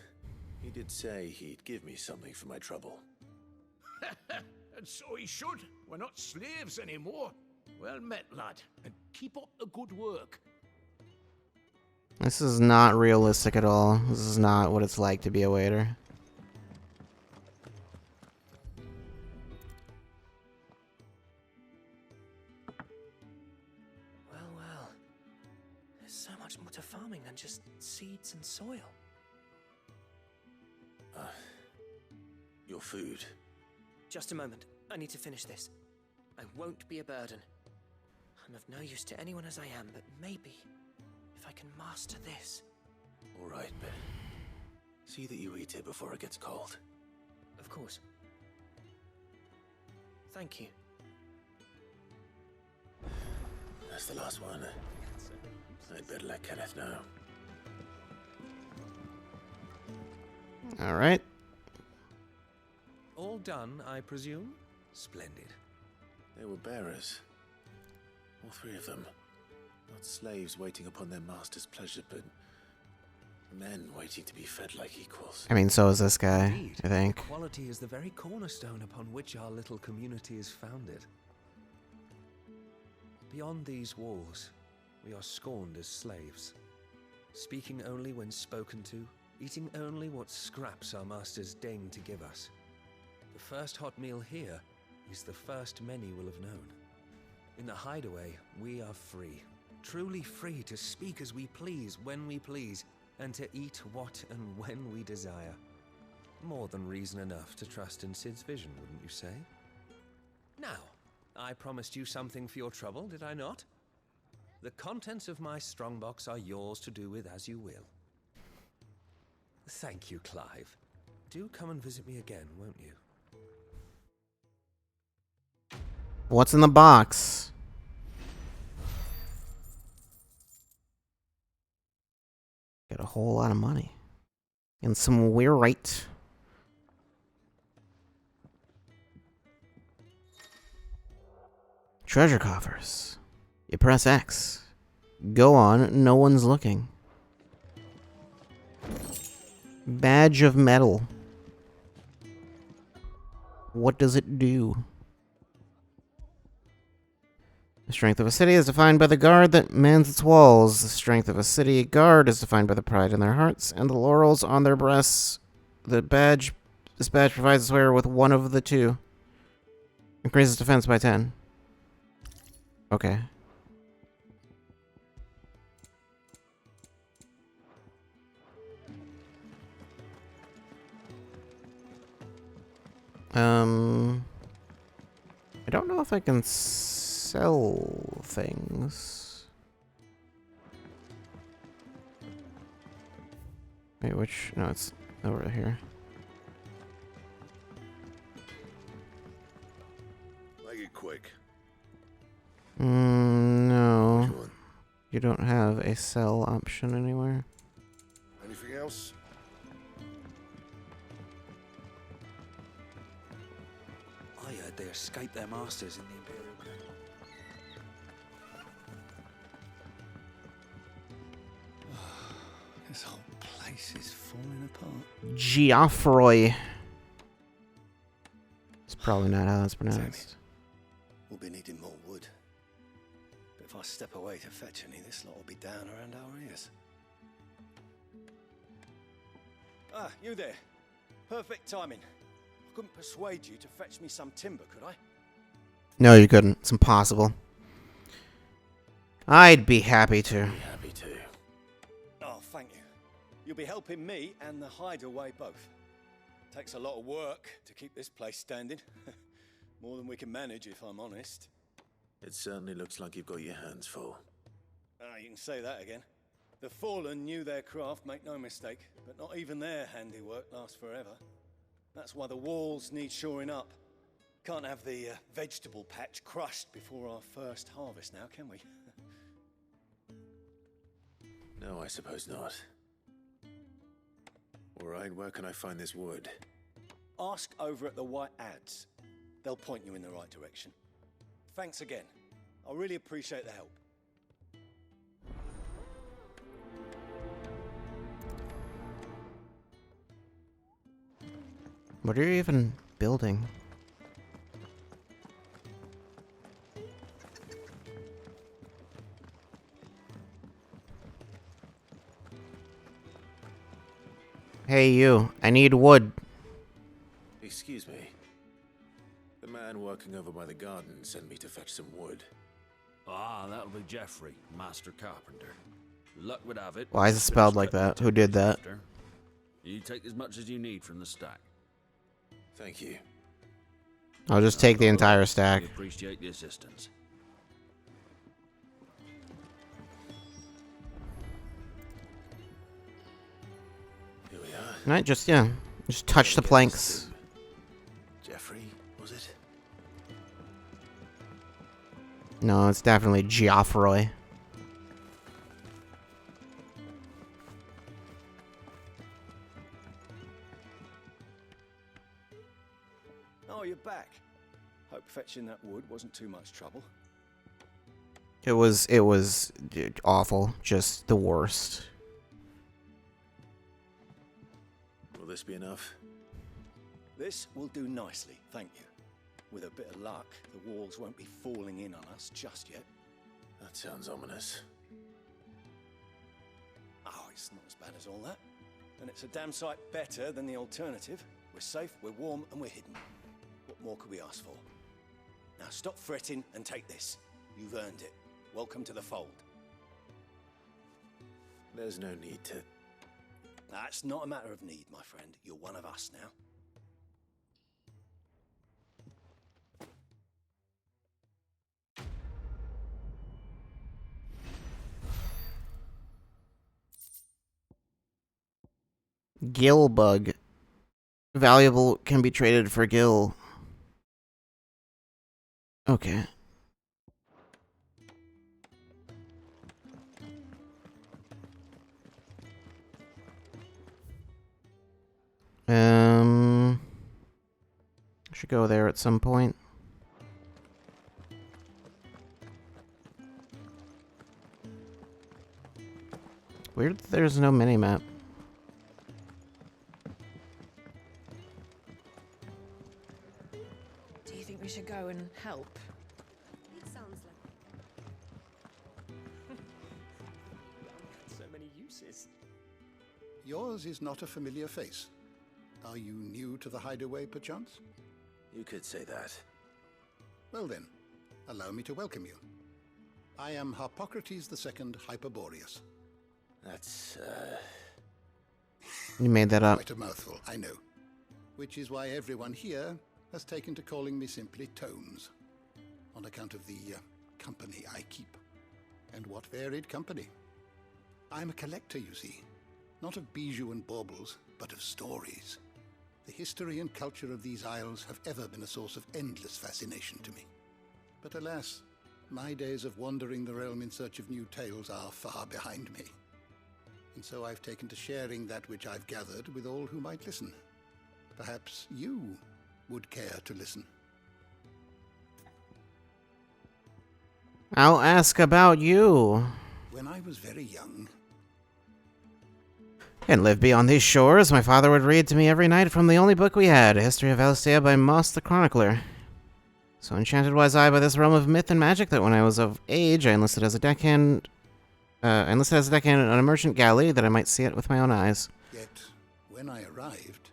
he did say he'd give me something for my trouble. And so he should. We're not slaves anymore. Well met, lad, and keep up the good work. This is not realistic at all. This is not what it's like to be a waiter. Well. There's so much more to farming than just seeds and soil. Your food. Just a moment. I need to finish this. I won't be a burden. I'm of no use to anyone as I am, but maybe if I can master this. All right, Ben. See that you eat it before it gets cold. Of course. Thank you. That's the last one. I'd better let Kenneth know. All right. All done, I presume? Splendid. They were bearers. All three of them. Not slaves waiting upon their master's pleasure, but men waiting to be fed like equals. I mean, so is this guy, Indeed. I think. Equality is the very cornerstone upon which our little community is founded. Beyond these walls, we are scorned as slaves, speaking only when spoken to, eating only what scraps our masters deign to give us. The first hot meal here is the first many will have known. In the hideaway, we are free, truly free to speak as we please, when we please, and to eat what and when we desire. More than reason enough to trust in Sid's vision, wouldn't you say? Now, I promised you something for your trouble, did I not? The contents of my strongbox are yours to do with as you will. Thank you, Clive. Do come and visit me again, won't you? What's in the box? Got a whole lot of money. And some weirite. Treasure coffers. You press X. Go on, no one's looking. Badge of metal. What does it do? The strength of a city is defined by the guard that mans its walls. The strength of a city guard is defined by the pride in their hearts and the laurels on their breasts. This badge provides the wearer with one of the two. Increases defense by 10. Okay. I don't know if I can sell things. Wait, which? No, it's over here. Make it quick. No. You don't have a sell option anywhere. Anything else? I heard they escaped their masters in the Imperial Crown. This whole place is falling apart. Geoffroy. It's probably not how it's pronounced. We'll be needing more wood. But if I step away to fetch any, this lot will be down around our ears. Ah, you there. Perfect timing. I couldn't persuade you to fetch me some timber, could I? No, you couldn't. It's impossible. I'd be happy to. Happy to. Oh, thank you. You'll be helping me and the hideaway both. Takes a lot of work to keep this place standing. More than we can manage, if I'm honest. It certainly looks like you've got your hands full. Ah, you can say that again. The Fallen knew their craft, make no mistake, but not even their handiwork lasts forever. That's why the walls need shoring up. Can't have the vegetable patch crushed before our first harvest now, can we? No, I suppose not. All right, where can I find this wood? Ask over at the White Ads. They'll point you in the right direction. Thanks again. I really appreciate the help. What are you even building? Hey you, I need wood. Excuse me. The man working over by the garden sent me to fetch some wood. Ah, that'll be Geoffrey, master carpenter. Luck would have it. Why is it spelled like that? Who did that? You take as much as you need from the stack. Thank you. I'll just take the entire stack. We appreciate the assistance. Here we are. Right, just touch the planks. Geoffrey, was it? No, it's definitely Geoffroy. Oh, you're back. Hope fetching that wood wasn't too much trouble. It was awful. Just the worst. Will this be enough? This will do nicely, thank you. With a bit of luck, the walls won't be falling in on us just yet. That sounds ominous. Oh, it's not as bad as all that. And it's a damn sight better than the alternative. We're safe, we're warm, and we're hidden. What more could we ask for? Now stop fretting and take this. You've earned it. Welcome to the fold. There's no need to... That's not a matter of need, my friend. You're one of us now. Gill bug. Valuable, can be traded for gill. Okay. Should go there at some point. Weird that there's no mini-map. Do you think we should go and help? It sounds like... So many uses. Yours is not a familiar face. Are you new to the hideaway, perchance? You could say that. Well then, allow me to welcome you. I am Harpocrates II Hyperboreus. That's, You made that up. Quite a mouthful, I know. Which is why everyone here has taken to calling me simply Tomes, on account of the company I keep. And what varied company. I'm a collector, you see. Not of bijou and baubles, but of stories. The history and culture of these isles have ever been a source of endless fascination to me. But alas, my days of wandering the realm in search of new tales are far behind me. And so I've taken to sharing that which I've gathered with all who might listen. Perhaps you would care to listen. I'll ask about you. When I was very young... And lived beyond these shores, my father would read to me every night from the only book we had, A History of Alestia by Moss the Chronicler. So enchanted was I by this realm of myth and magic that when I was of age, I enlisted as a deckhand on a merchant galley that I might see it with my own eyes. Yet, when I arrived...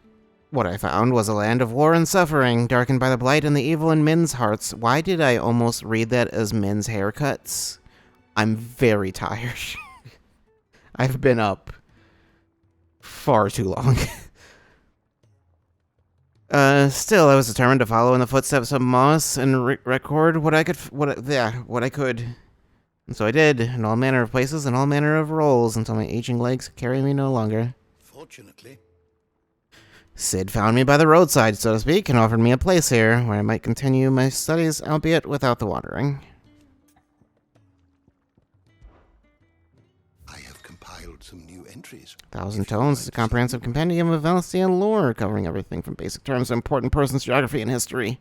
What I found was a land of war and suffering, darkened by the blight and the evil in men's hearts. Why did I almost read that as men's haircuts? I'm very tired. I've been up far too long. Still, I was determined to follow in the footsteps of Moss and record what I could. And so I did, in all manner of places and all manner of roles, until my aging legs could carry me no longer. Fortunately, Sid found me by the roadside, so to speak, and offered me a place here, where I might continue my studies, albeit without the wandering. I have compiled some new entries. 1,000 Tones is a comprehensive compendium of Alestian lore, covering everything from basic terms to important persons, geography, and history.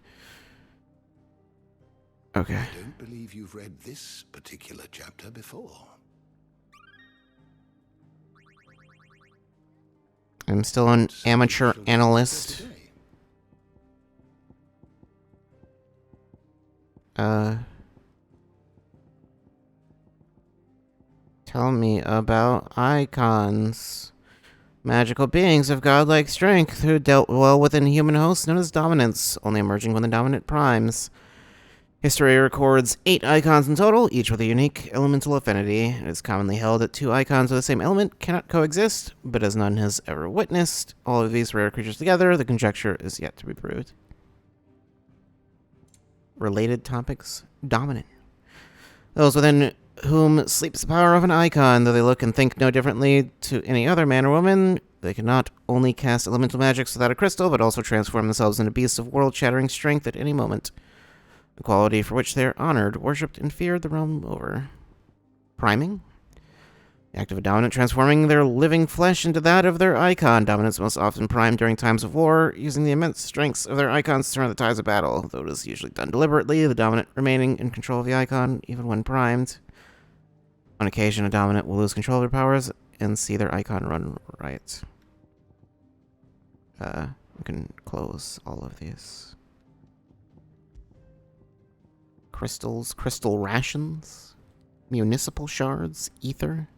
Okay. I don't believe you've read this particular chapter before. I'm still an amateur analyst. Tell me about icons. Magical beings of godlike strength who dealt well within human hosts known as dominants, only emerging when the dominant primes. History records 8 icons in total, each with a unique elemental affinity. It is commonly held that 2 icons of the same element cannot coexist, but as none has ever witnessed all of these rare creatures together, the conjecture is yet to be proved. Related topics: dominant. Those within whom sleeps the power of an icon, though they look and think no differently to any other man or woman. They can not only cast elemental magics without a crystal, but also transform themselves into beasts of world-shattering strength at any moment. the quality for which they are honored, worshipped, and feared the realm over. Priming? The act of a dominant transforming their living flesh into that of their icon. Dominants most often prime during times of war, using the immense strengths of their icons to turn the tides of battle. Though it is usually done deliberately, the dominant remaining in control of the icon, even when primed. On occasion, a dominant will lose control of their powers and see their icon run riot. We can close all of these. Crystals, crystal rations, municipal shards, ether.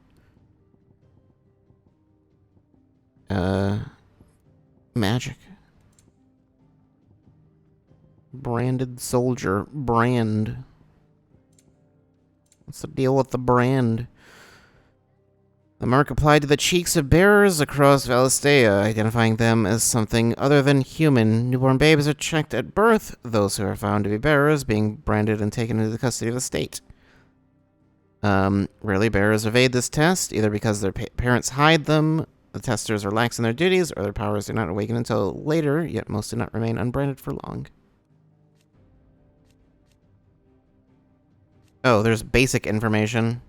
Magic. Branded soldier. Brand. What's the deal with the brand? The mark applied to the cheeks of bearers across Valistea, identifying them as something other than human. Newborn babies are checked at birth, those who are found to be bearers being branded and taken into the custody of the state. Rarely bearers evade this test, either because their parents hide them, the testers are lax in their duties, or their powers do not awaken until later, yet most do not remain unbranded for long. Oh, there's basic information.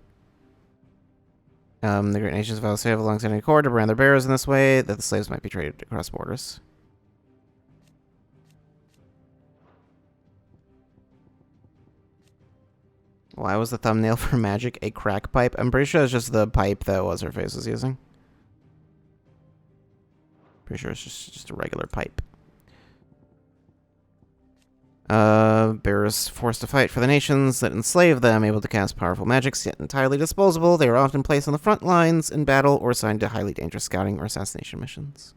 The great nations of Valistea have a long-standing accord to brand their bearers in this way, that the slaves might be traded across borders. Why was the thumbnail for Magic a crack pipe? I'm pretty sure it's just the pipe that What's-Her-Face was using. Pretty sure it's just a regular pipe. Bearers forced to fight for the nations that enslaved them, able to cast powerful magics, yet entirely disposable. They are often placed on the front lines in battle or assigned to highly dangerous scouting or assassination missions.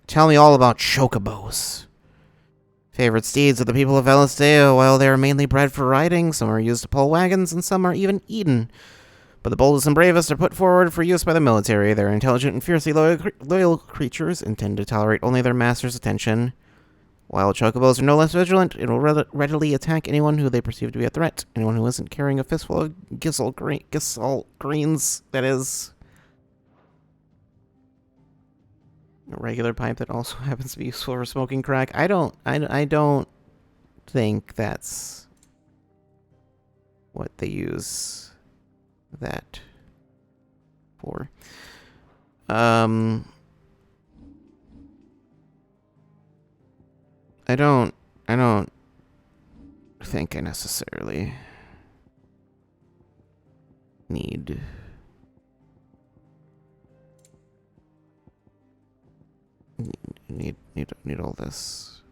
Tell me all about chocobos. Favorite steeds of the people of Valistea. While they are mainly bred for riding, some are used to pull wagons, and some are even eaten. But the boldest and bravest are put forward for use by the military. They are intelligent and fiercely loyal creatures, intend to tolerate only their master's attention. While chocobos are no less vigilant, it will readily attack anyone who they perceive to be a threat. Anyone who isn't carrying a fistful of gisel greens, that is. A regular pipe that also happens to be useful for smoking crack. I don't think that's what they use that for. I don't think I necessarily need all this.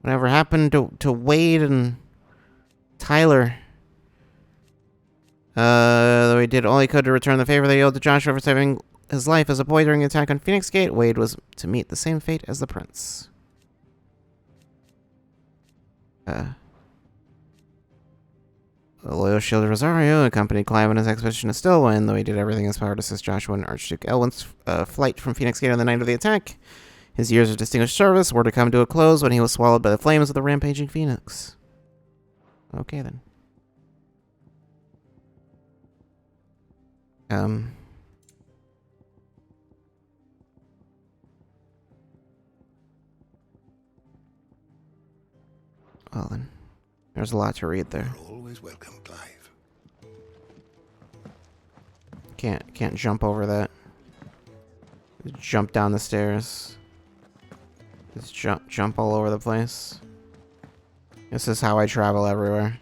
Whatever happened to Wade and Tyler? Though he did all he could to return the favor they owed to Joshua for saving his life as a boy during the attack on Phoenix Gate, Wade was to meet the same fate as the prince. The loyal shield of Rosario accompanied Clive on his expedition to Stillwind, though he did everything in his power to assist Joshua and Archduke Elwin's flight from Phoenix Gate on the night of the attack. His years of distinguished service were to come to a close when he was swallowed by the flames of the rampaging Phoenix. Okay, then. Well then, there's a lot to read there. You're always welcome, Clive. Can't jump over that. Just jump down the stairs. Just jump all over the place. This is how I travel everywhere.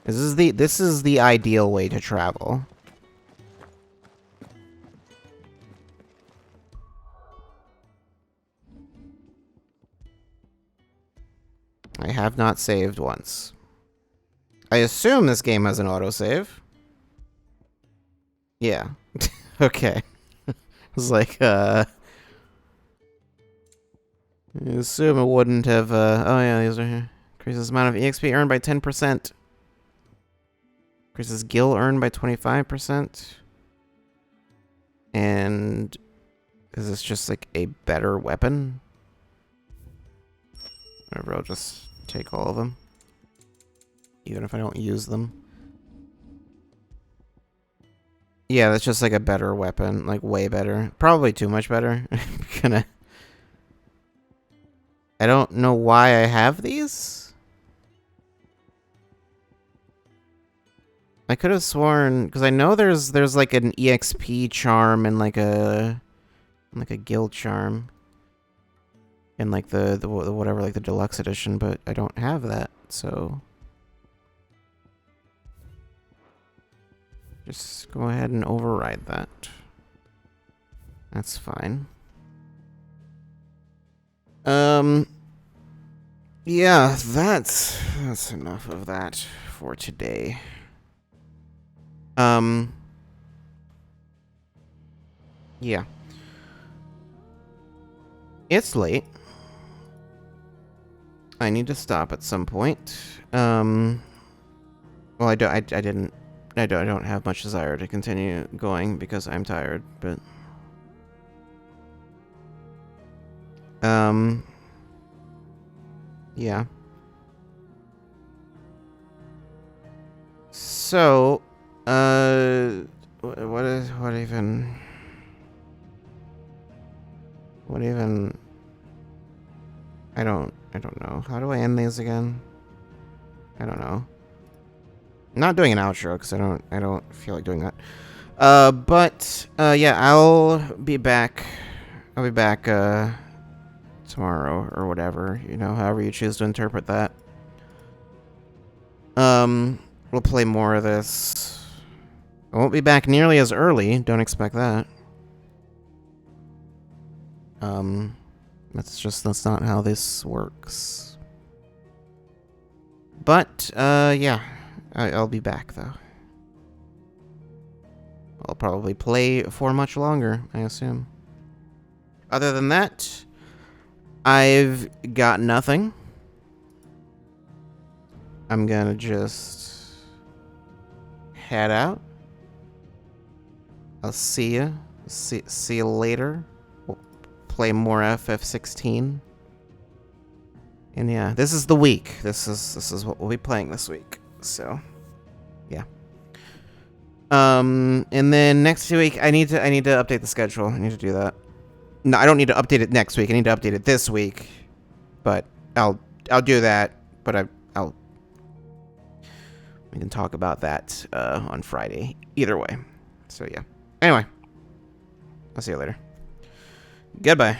This is the ideal way to travel. I have not saved once. I assume this game has an autosave. Yeah. Okay. I was like, I assume it wouldn't have, oh yeah, these are here. Increases the amount of EXP earned by 10%. Increases gil earned by 25%. And is this just like a better weapon? Whatever, I'll just take all of them. Even if I don't use them. Yeah, that's just like a better weapon, like way better. Probably too much better. I don't know why I have these. I could have sworn, because I know there's like an EXP charm and like a guild charm in like the whatever, like the deluxe edition, but I don't have that, so just go ahead and override that. That's fine. Yeah, that's enough of that for today. Yeah. It's late. I need to stop at some point. Well, I don't have much desire to continue going because I'm tired, but yeah. So, what even, I don't know. How do I end these again? I don't know. I'm not doing an outro because I don't feel like doing that. But yeah, I'll be back tomorrow or whatever, you know, however you choose to interpret that. We'll play more of this. I won't be back nearly as early, don't expect that. That's not how this works. But, yeah. I'll be back, though. I'll probably play for much longer, I assume. Other than that, I've got nothing. I'm gonna just head out. I'll see you. See you later. We'll play more FF16. And yeah, this is the week. This is what we'll be playing this week. So, yeah. And then next week I need to update the schedule. I need to do that. No, I don't need to update it next week. I need to update it this week. But I'll do that. But we can talk about that on Friday. Either way. So yeah. Anyway, I'll see you later. Goodbye.